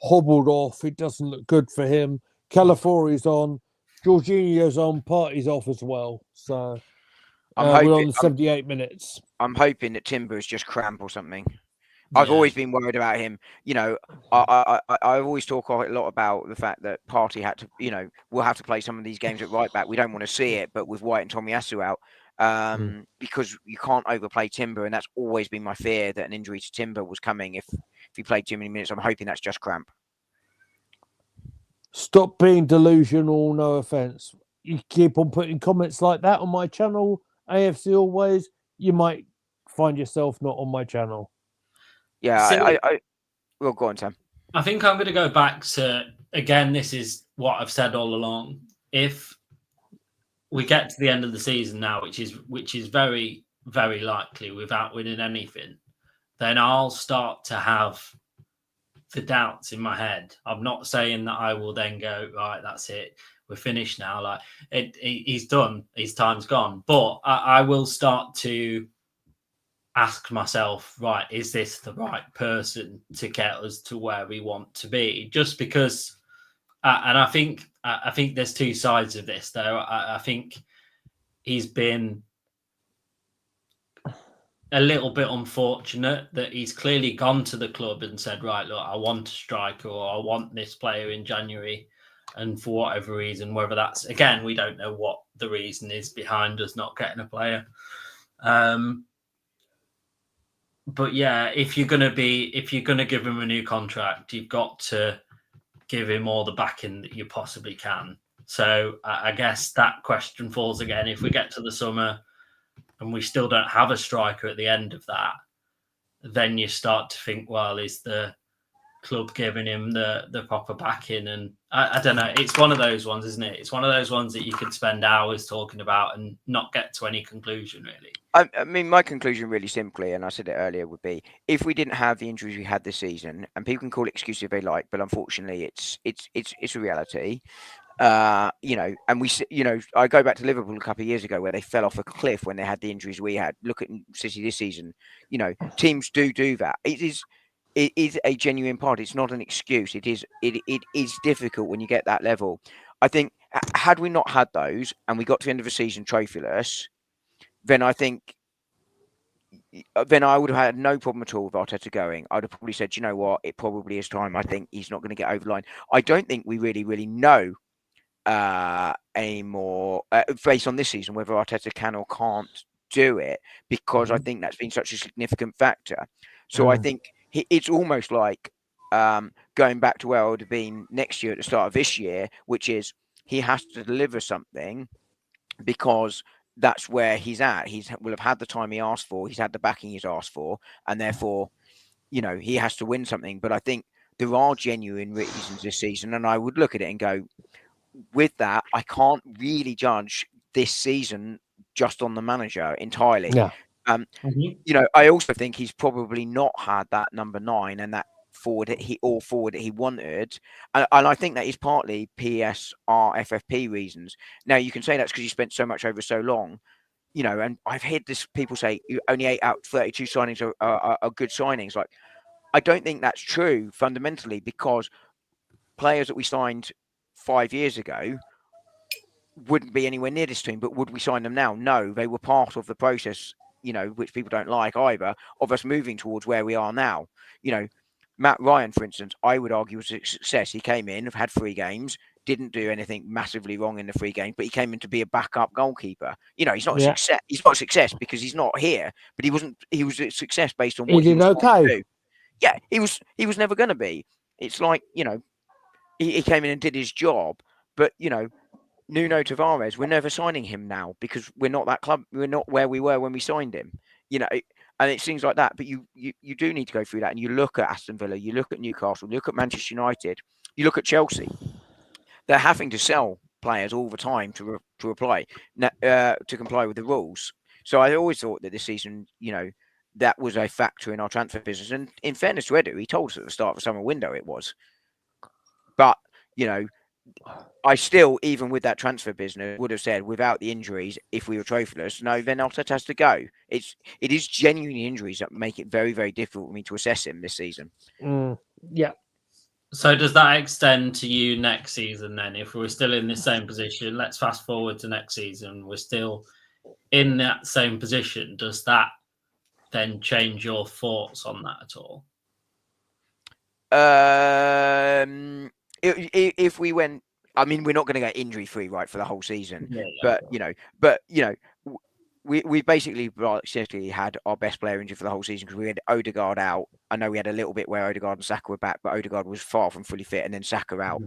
hobbled off. It doesn't look good for him. Calafori's on. Jorginho's on. Partey's off as well. So we're on 78 minutes. I'm hoping that Timber is just cramp or something. I've always been worried about him. I always talk a lot about the fact that Partey had to, we'll have to play some of these games at right back. We don't want to see it, but with White and Tomiyasu out, because you can't overplay Timber, and that's always been my fear, that an injury to Timber was coming if he played too many minutes. I'm hoping that's just cramp. Stop being delusional. No offense. You keep on putting comments like that on my channel, AFC Always, you might find yourself not on my channel. Yeah, well, go on, Sam. I think I'm going to go back to, again, this is what I've said all along. If we get to the end of the season now, which is very, very likely without winning anything, then I'll start to have the doubts in my head. I'm not saying that I will then go, right, that's it, we're finished now. Like he's done, his time's gone. But I will start to ask myself, right, is this the right person to get us to where we want to be? Just because, and I think there's two sides of this, though. I think he's been a little bit unfortunate that he's clearly gone to the club and said, right, look, I want a striker or I want this player in January. And for whatever reason, whether that's, again, we don't know what the reason is behind us not getting a player. But yeah, if you're gonna give him a new contract, you've got to give him all the backing that you possibly can. So I guess that question falls again. If we get to the summer and we still don't have a striker at the end of that, then you start to think, well, is the club giving him the proper backing? And I don't know. It's one of those ones, isn't it? It's one of those ones that you could spend hours talking about and not get to any conclusion, really. I mean, my conclusion really simply, and I said it earlier, would be if we didn't have the injuries we had this season, and people can call it excuses if they like, but unfortunately it's a reality. And I go back to Liverpool a couple of years ago where they fell off a cliff when they had the injuries we had. Look at City this season. Teams do that. It is a genuine part. It's not an excuse. It is difficult when you get that level. I think had we not had those and we got to the end of the season trophyless, then I think I would have had no problem at all with Arteta going. I'd have probably said, you know what, it probably is time. I think he's not going to get over the line. I don't think we really, really know anymore based on this season whether Arteta can or can't do it, because I think that's been such a significant factor. So I think it's almost like going back to where I would have been next year at the start of this year, which is he has to deliver something because that's where he's at. He will have had the time he asked for. He's had the backing he's asked for. And therefore, he has to win something. But I think there are genuine reasons this season. And I would look at it and go, with that, I can't really judge this season just on the manager entirely. Yeah. I also think he's probably not had that number 9 and that forward that he wanted, and I think that is partly FFP reasons. Now you can say that's because you spent so much over so long, and I've heard people say only 8 out of 32 signings are good signings. Like, I don't think that's true fundamentally, because players that we signed 5 years ago wouldn't be anywhere near this team. But would we sign them now? No, they were part of the process, which people don't like either, of us moving towards where we are now. Matt Ryan, for instance, I would argue was a success. He came in, had 3 games, didn't do anything massively wrong in the 3 games, but he came in to be a backup goalkeeper. He's not a success. He's not a success because he's not here, but he wasn't. He was a success based on what he was okay. To do. Yeah, he was never going to be. It's like, he came in and did his job, but Nuno Tavares, we're never signing him now because we're not that club. We're not where we were when we signed him. And it seems like that, but you do need to go through that. And you look at Aston Villa, you look at Newcastle, you look at Manchester United, you look at Chelsea. They're having to sell players all the time to comply with the rules. So I always thought that this season, that was a factor in our transfer business. And in fairness to Edu, he told us at the start of the summer window it was. But, I still, even with that transfer business, would have said without the injuries, if we were trophyless, no, then Arteta has to go. It is genuinely injuries that make it very, very difficult for me to assess him this season. Yeah. So does that extend to you next season then? If we're still in the same position, let's fast forward to next season, we're still in that same position. Does that then change your thoughts on that at all? If we went, I mean, we're not going to get injury free, right, for the whole season. Yeah. But we basically essentially had our best player injured for the whole season because we had Odegaard out. I know we had a little bit where Odegaard and Saka were back, but Odegaard was far from fully fit, and then Saka out.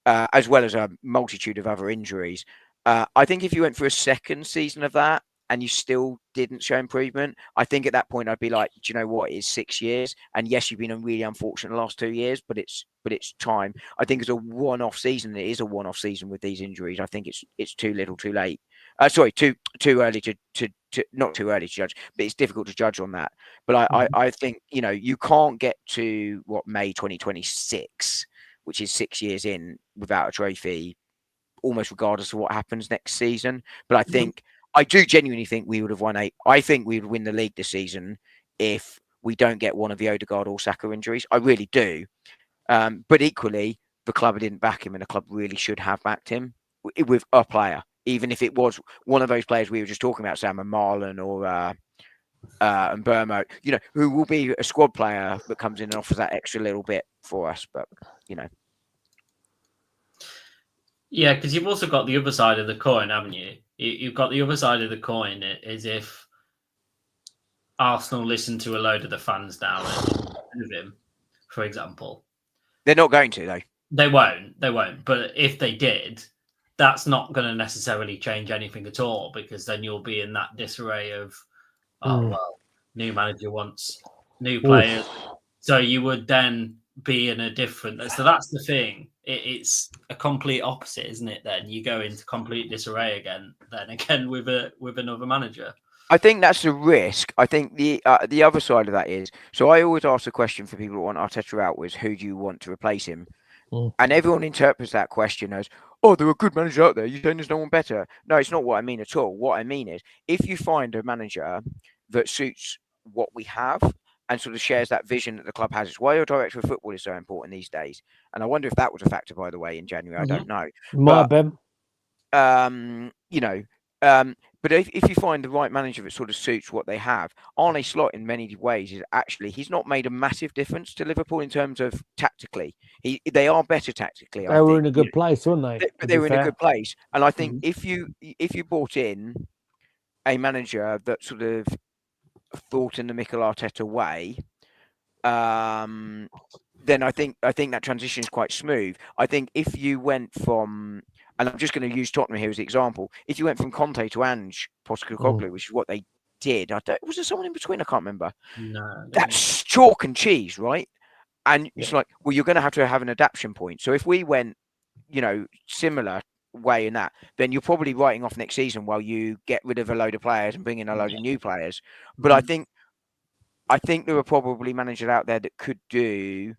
As well as a multitude of other injuries. I think if you went for a second season of that and you still didn't show improvement, I think at that point I'd be like, do you know what? It's 6 years, and yes, you've been really unfortunate the last 2 years, but it's time. I think it's a one-off season. It is a one-off season with these injuries. I think it's too little, too late. Too early to not too early to judge, but it's difficult to judge on that. But I think you can't get to May 2026, which is 6 years in, without a trophy, almost regardless of what happens next season. But I think I do genuinely think we would have won I think we would win the league this season if we don't get one of the Odegaard or Saka injuries. I really do. But equally, the club didn't back him, and the club really should have backed him with a player, even if it was one of those players we were just talking about, Sam, and Marlon or and Burmo, who will be a squad player that comes in and offers that extra little bit for us. But yeah, because you've also got the other side of the coin, haven't you? You've got the other side of the coin is if Arsenal listen to a load of the fans now and of him, for example. They're not going to, though. They won't. But if they did, that's not going to necessarily change anything at all, because then you'll be in that disarray of, new manager wants new players. So you would then be in a different. So that's the thing. It's a complete opposite, isn't it? Then you go into complete disarray again. Then again with another manager. I think that's the risk. I think the other side of that is, so I always ask the question for people who want Arteta out was, who do you want to replace him? And everyone interprets that question as, oh, there are good managers out there. You're saying there's no one better. No, it's not what I mean at all. What I mean is, if you find a manager that suits what we have and sort of shares that vision that the club has, it's why your director of football is so important these days. And I wonder if that was a factor, by the way, in January. I don't know. But if you find the right manager that sort of suits what they have, Arne Slot in many ways is actually, he's not made a massive difference to Liverpool in terms of tactically. They are better tactically. They were in a good place, weren't they? They were in a good place. And I think if you brought in a manager that sort of thought in the Mikel Arteta way, then I think that transition is quite smooth. I think if you went from, and I'm just going to use Tottenham here as an example, if you went from Conte to Ange Postecoglou, which is what they did, was there someone in between? I can't remember. No. That's chalk and cheese, right? And it's like, well, you're going to have an adaptation point. So if we went, similar way in that, then you're probably writing off next season while you get rid of a load of players and bring in a load of new players. But I think there are probably managers out there that could do.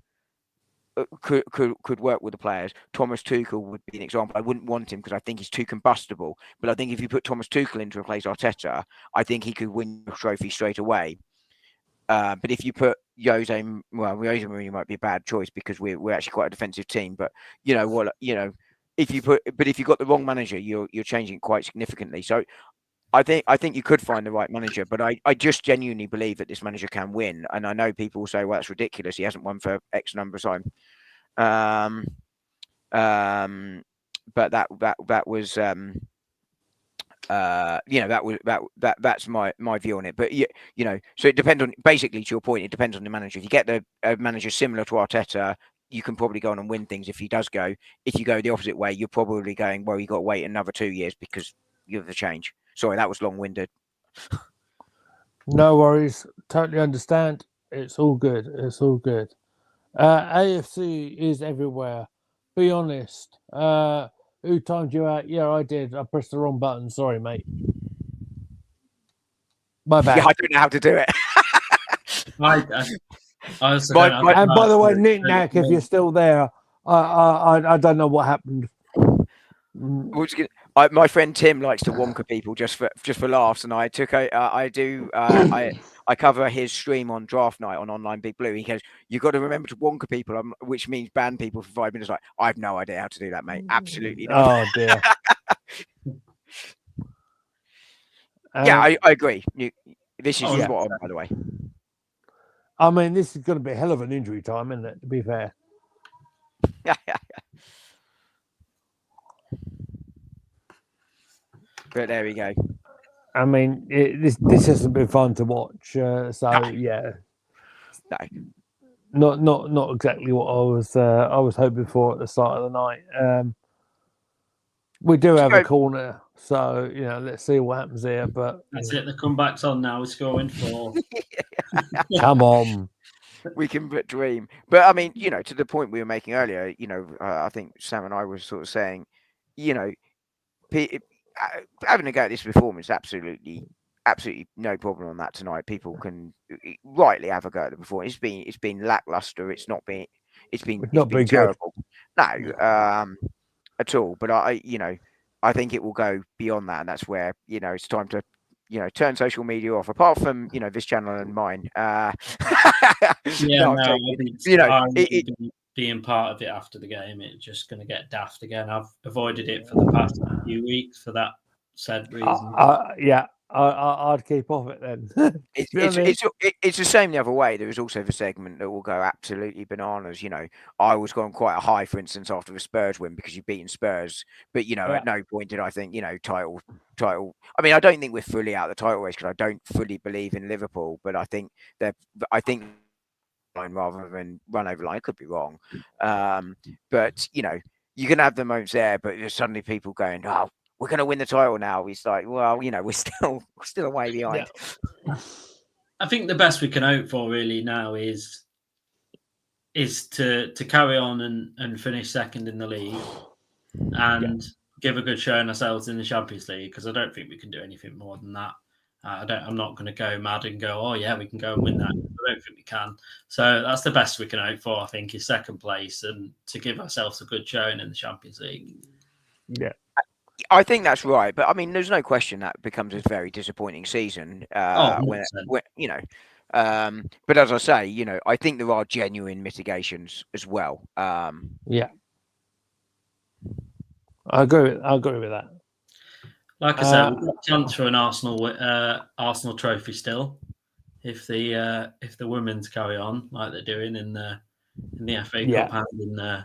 Could work with the players. Thomas Tuchel would be an example. I wouldn't want him because I think he's too combustible. But I think if you put Thomas Tuchel in to replace Arteta, I think he could win the trophy straight away. But if you put Jose Mourinho might be a bad choice because we're actually quite a defensive team. But if you got the wrong manager, you're changing quite significantly. So I think you could find the right manager, but I just genuinely believe that this manager can win. And I know people will say, well, that's ridiculous. He hasn't won for X number of time. But that was that's my view on it. But so it depends on, basically, to your point, it depends on the manager. If you get a manager similar to Arteta, you can probably go on and win things if he does go. If you go the opposite way, you're probably going, well, you got to wait another 2 years because you have the change. Sorry, that was long-winded. No worries. Totally understand. It's all good. AFC is everywhere. Be honest. Who timed you out? Yeah, I did. I pressed the wrong button. Sorry, mate. My bad. Yeah, I don't know how to do it. And by the way, Nick Nack, if you're still there, I don't know what happened. My friend Tim likes to wonka people just for laughs, and I cover his stream on draft night on Online Big Blue. He goes, "You got to remember to wonka people," which means ban people for 5 minutes. Like, I have no idea how to do that, mate. Absolutely not. Oh dear. Yeah, I agree. This is spot on, by the way. I mean, this is going to be a hell of an injury time, isn't it? To be fair. Yeah. But there we go. I mean, this hasn't been fun to watch. Yeah, not exactly what I was hoping for at the start of the night. We do have a corner, so let's see what happens here. But that's it. The comeback's on now. We're scoring 4. Come on. We can but dream. But I mean, to the point we were making earlier, I think Sam and I were sort of saying, having a go at this performance, absolutely no problem on that tonight. People can rightly have a go at the performance. It's been lackluster. It's been terrible. No, at all. But I think it will go beyond that, and that's where it's time to turn social media off. Apart from this channel and mine. Being part of it after the game, it's just going to get daft again. I've avoided it for the past few weeks for that said reason. I'd keep off it then. It's the same the other way. There is also the segment that will go absolutely bananas. I was going quite a high, for instance, after the Spurs win because you've beaten Spurs, but at no point did I think title. I mean, I don't think we're fully out of the title race because I don't fully believe in Liverpool, but I think rather than run over line. I could be wrong, but you can have the moments there, but there's suddenly people going, "Oh, we're going to win the title now." It's like, well, we're still a way behind. Yeah. I think the best we can hope for really now is to carry on and finish second in the league and give a good showing ourselves in the Champions League, because I don't think we can do anything more than that. I'm not going to go mad and go, oh yeah, we can go and win that. I don't think we can. So that's the best we can hope for, I think, is second place and to give ourselves a good showing in the Champions League. Yeah. I think that's right, but I mean, there's no question that becomes a very disappointing season. But as I say, I think there are genuine mitigations as well. Yeah, I agree with that. Like I said, we've got a chance for an Arsenal trophy still, if the women's carry on like they're doing in the FA Cup and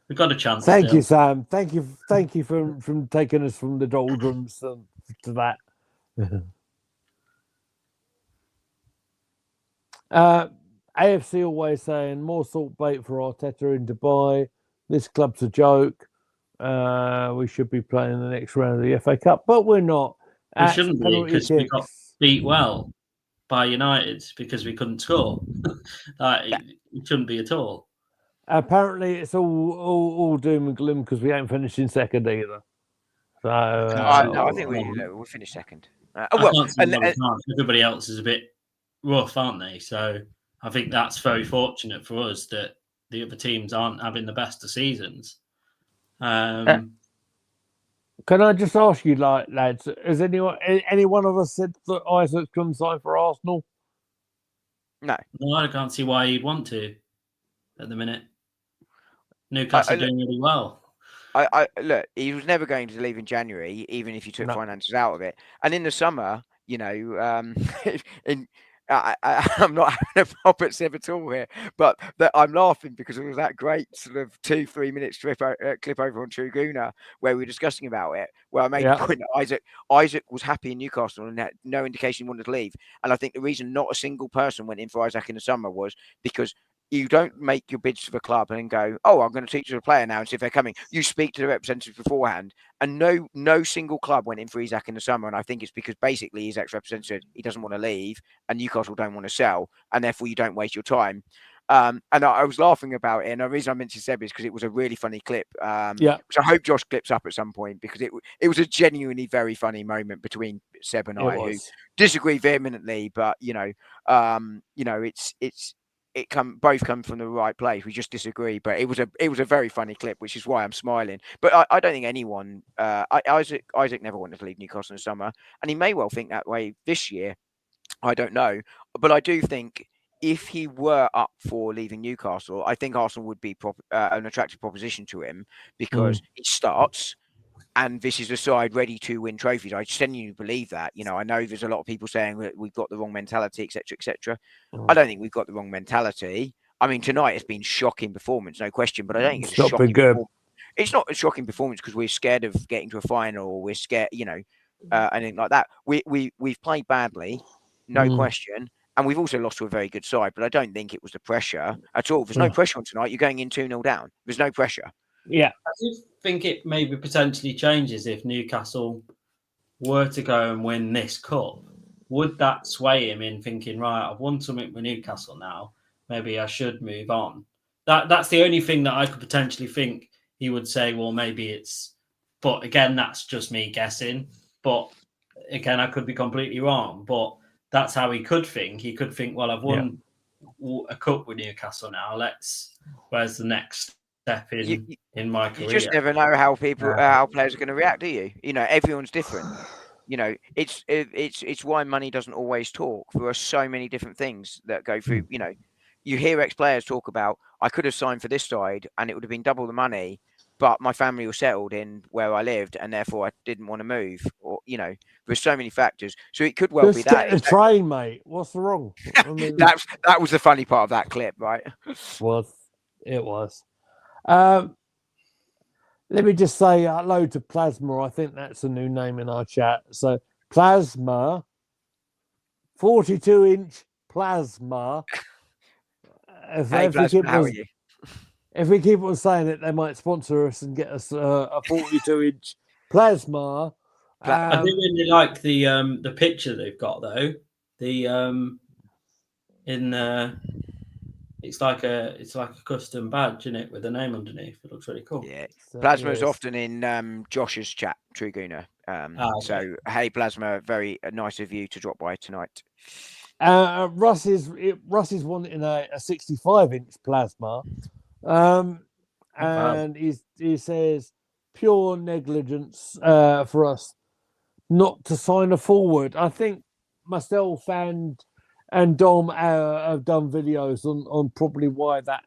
we've got a chance. Thank you, Sam. Thank you for taking us from the doldrums to that. AFC always saying more salt bait for Arteta in Dubai. This club's a joke. We should be playing the next round of the FA Cup, but we're not. We shouldn't be, because we got beat well by United because we couldn't score. It shouldn't be at all. Apparently, it's all doom and gloom because we ain't finishing second either. So no, I think we'll finish second. Everybody else is a bit rough, aren't they? So I think that's very fortunate for us that the other teams aren't having the best of seasons. Can I just ask you, lads, has any one of us said that Isaac's come sign for Arsenal? No, I can't see why he'd want to at the minute. Newcastle doing really well. Look, he was never going to leave in January, even if you took finances out of it. And in the summer, I'm not having a pop at Seb at all here, but I'm laughing because it was that great sort of 2-3 minute clip over on True Gooner where we were discussing about it, where I made the point that Isaac was happy in Newcastle and had no indication he wanted to leave. And I think the reason not a single person went in for Isaac in the summer was because you don't make your bids to the club and go, oh, I'm going to teach the player now and see if they're coming. You speak to the representative beforehand, and no single club went in for Isaac in the summer. And I think it's because basically Isaac's representative, he doesn't want to leave, and Newcastle don't want to sell, and therefore you don't waste your time. And I was laughing about it, and the reason I mentioned Seb is because it was a really funny clip. Which I hope Josh clips up at some point, because it was a genuinely very funny moment between Seb and I, who disagree vehemently, but both come from the right place. We just disagree, but it was a very funny clip, which is why I'm smiling. But I don't think anyone, Isaac never wanted to leave Newcastle in the summer, and he may well think that way this year. I don't know, but I do think if he were up for leaving Newcastle, I think Arsenal would be an attractive proposition to him, because he starts. And this is a side ready to win trophies. I genuinely believe that. I know there's a lot of people saying that we've got the wrong mentality, etc., etc. I don't think we've got the wrong mentality. I mean, tonight has been shocking performance, no question. But I don't think it's a shocking performance. It's not a shocking performance because we're scared of getting to a final, or we're scared. anything like that. We've played badly, no question, and we've also lost to a very good side. But I don't think it was the pressure at all. There's no pressure on tonight. You're going in 2-0 down. There's no pressure. Yeah, I do think it maybe potentially changes if Newcastle were to go and win this cup. Would that sway him in thinking, right, I've won something with Newcastle now, maybe I should move on? That's the only thing that I could potentially think he would say, well, maybe it's... But again, that's just me guessing. But again, I could be completely wrong. But that's how he could think. He could think, well, I've won a cup with Newcastle now. Where's the next step in my career? You just never know how how players are going to react, do you? You know, everyone's different. You know, it's why money doesn't always talk. There are so many different things that go through. You know, you hear ex-players talk about, I could have signed for this side and it would have been double the money, but my family was settled in where I lived and therefore I didn't want to move. Or, you know, there's so many factors. So it could well be that. Get the train, mate. What's wrong? I mean, that was the funny part of that clip, right? It was. Let me just say hello to Plasma. I think that's a new name in our chat. So Plasma, 42-inch Plasma. If we keep on saying it, they might sponsor us and get us a 42-inch Plasma. I do really like the picture they've got though. It's like a custom badge, isn't it, with a name underneath? It looks really cool. Yeah, Plasma is often in Josh's chat, True Gooner. So hey, Plasma, very nice of you to drop by tonight. Russ is wanting a 65-inch Plasma, and he says pure negligence for us not to sign a forward. I think myself and Dom have done videos on probably why that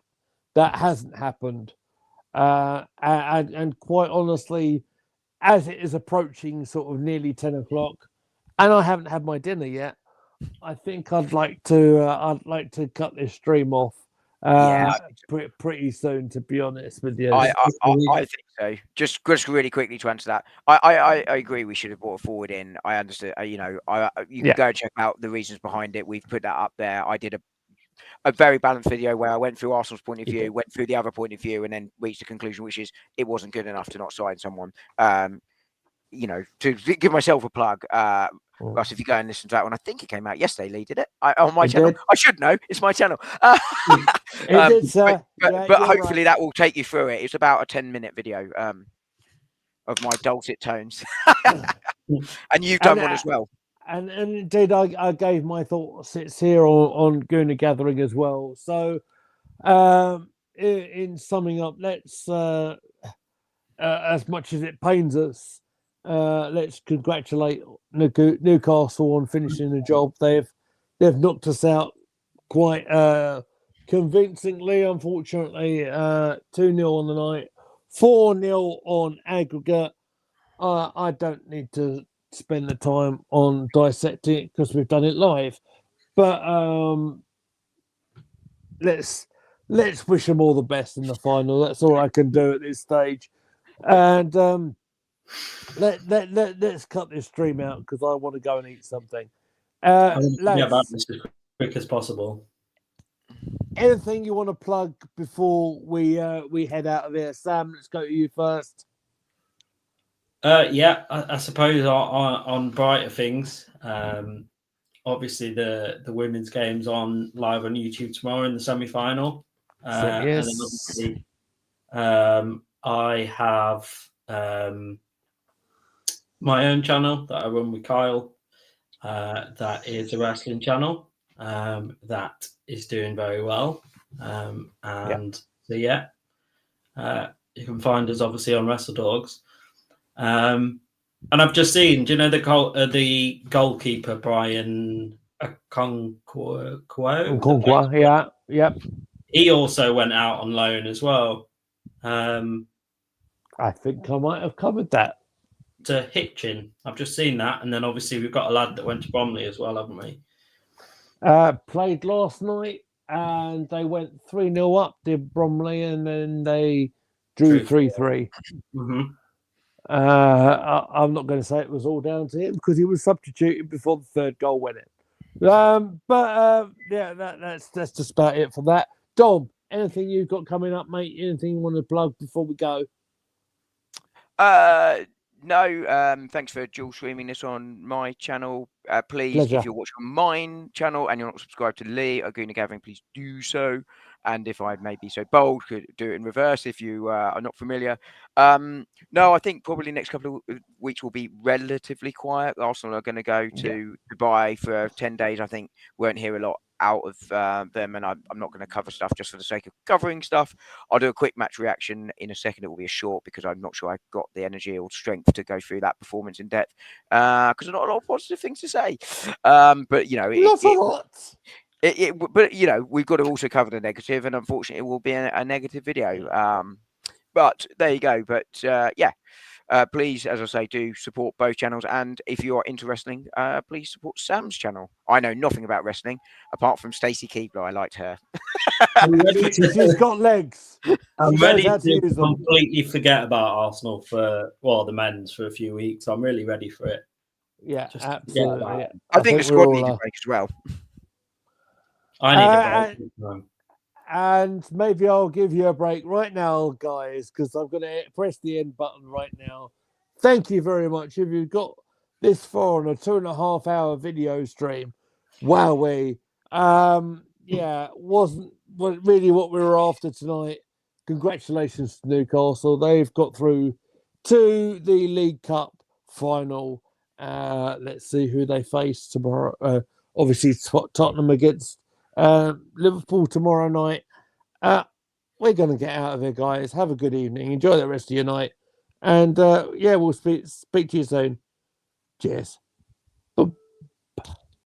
hasn't happened, and quite honestly, as it is approaching sort of nearly 10 o'clock, and I haven't had my dinner yet, I think I'd like to cut this stream off pretty soon, to be honest with you. I think so. Just really quickly to answer that, I agree. We should have brought a forward in. I understand. You know, you can go and check out the reasons behind it. We've put that up there. I did a very balanced video where I went through Arsenal's point of view, went through the other point of view, and then reached a conclusion, which is it wasn't good enough to not sign someone. You know, to give myself a plug. Russ, if you go and listen to that one, I think it came out yesterday. Lee did it on my channel. I should know. It's my channel. But hopefully that will take you through it. It's about a 10-minute video of my dulcet tones, and you've done one as well. And indeed, I gave my thoughts here on Gooner Gathering as well. So, in summing up, let's as much as it pains us, let's congratulate Newcastle on finishing the job. They've knocked us out quite convincingly. Unfortunately, 2-0 on the night, 4-0 on aggregate. I don't need to spend the time on dissecting it because we've done it live. But let's wish them all the best in the final. That's all I can do at this stage. And let's cut this stream out because I want to go and eat something. About this as quick as possible. Anything you want to plug before we head out of here? Sam, let's go to you first. I suppose on brighter things. Obviously, the women's game's on live on YouTube tomorrow in the semi-final. Yes. And then obviously, I have my own channel that I run with Kyle. That is a wrestling channel that is doing very well. So you can find us obviously on Wrestle Dogs. And I've just seen, do you know the goalkeeper Brian Okonkwo? Yeah. He also went out on loan as well. I think I might have covered that. To Hitchin. I've just seen that. And then obviously we've got a lad that went to Bromley as well, haven't we? Played last night and they went 3-0 up, did Bromley, and then they drew 3-3. Mm-hmm. I'm not going to say it was all down to him because he was substituted before the third goal went in. Yeah, that's just about it for that. Dom, anything you've got coming up, mate? Anything you want to plug before we go? No, thanks for dual streaming this on my channel. Please, Pleasure. if you're watching on mine channel and you're not subscribed to Lee Aguna Gathering, please do so. And if I may be so bold, could do it in reverse if you are not familiar. No, I think probably next couple of weeks will be relatively quiet. Arsenal are going to go to Dubai for 10 days. I think we won't hear a lot out of them, and I'm not going to cover stuff just for the sake of covering stuff. I'll do a quick match reaction in a second. It will be a short because I'm not sure I got the energy or strength to go through that performance in depth because not a lot of positive things to say. But you know, but you know, we've got to also cover the negative, and unfortunately, it will be a negative video. But there you go. But yeah. Please, as I say, do support both channels. And if you are into wrestling, please support Sam's channel. I know nothing about wrestling apart from Stacey Keebler. I liked her. She's got legs. I'm ready to completely forget about Arsenal for the men's for a few weeks. I'm really ready for it. Yeah, absolutely. I think the squad needs a break as well. I need a break. And maybe I'll give you a break right now, guys, because I'm going to press the end button right now. Thank you very much. If you've got this far on a 2.5 hour video stream, wowee. Yeah, wasn't really what we were after tonight. Congratulations to Newcastle. They've got through to the League Cup final. Let's see who they face tomorrow. Obviously, Tottenham against Liverpool tomorrow night. We're going to get out of here, guys. Have a good evening. Enjoy the rest of your night. And yeah, we'll speak to you soon. Cheers.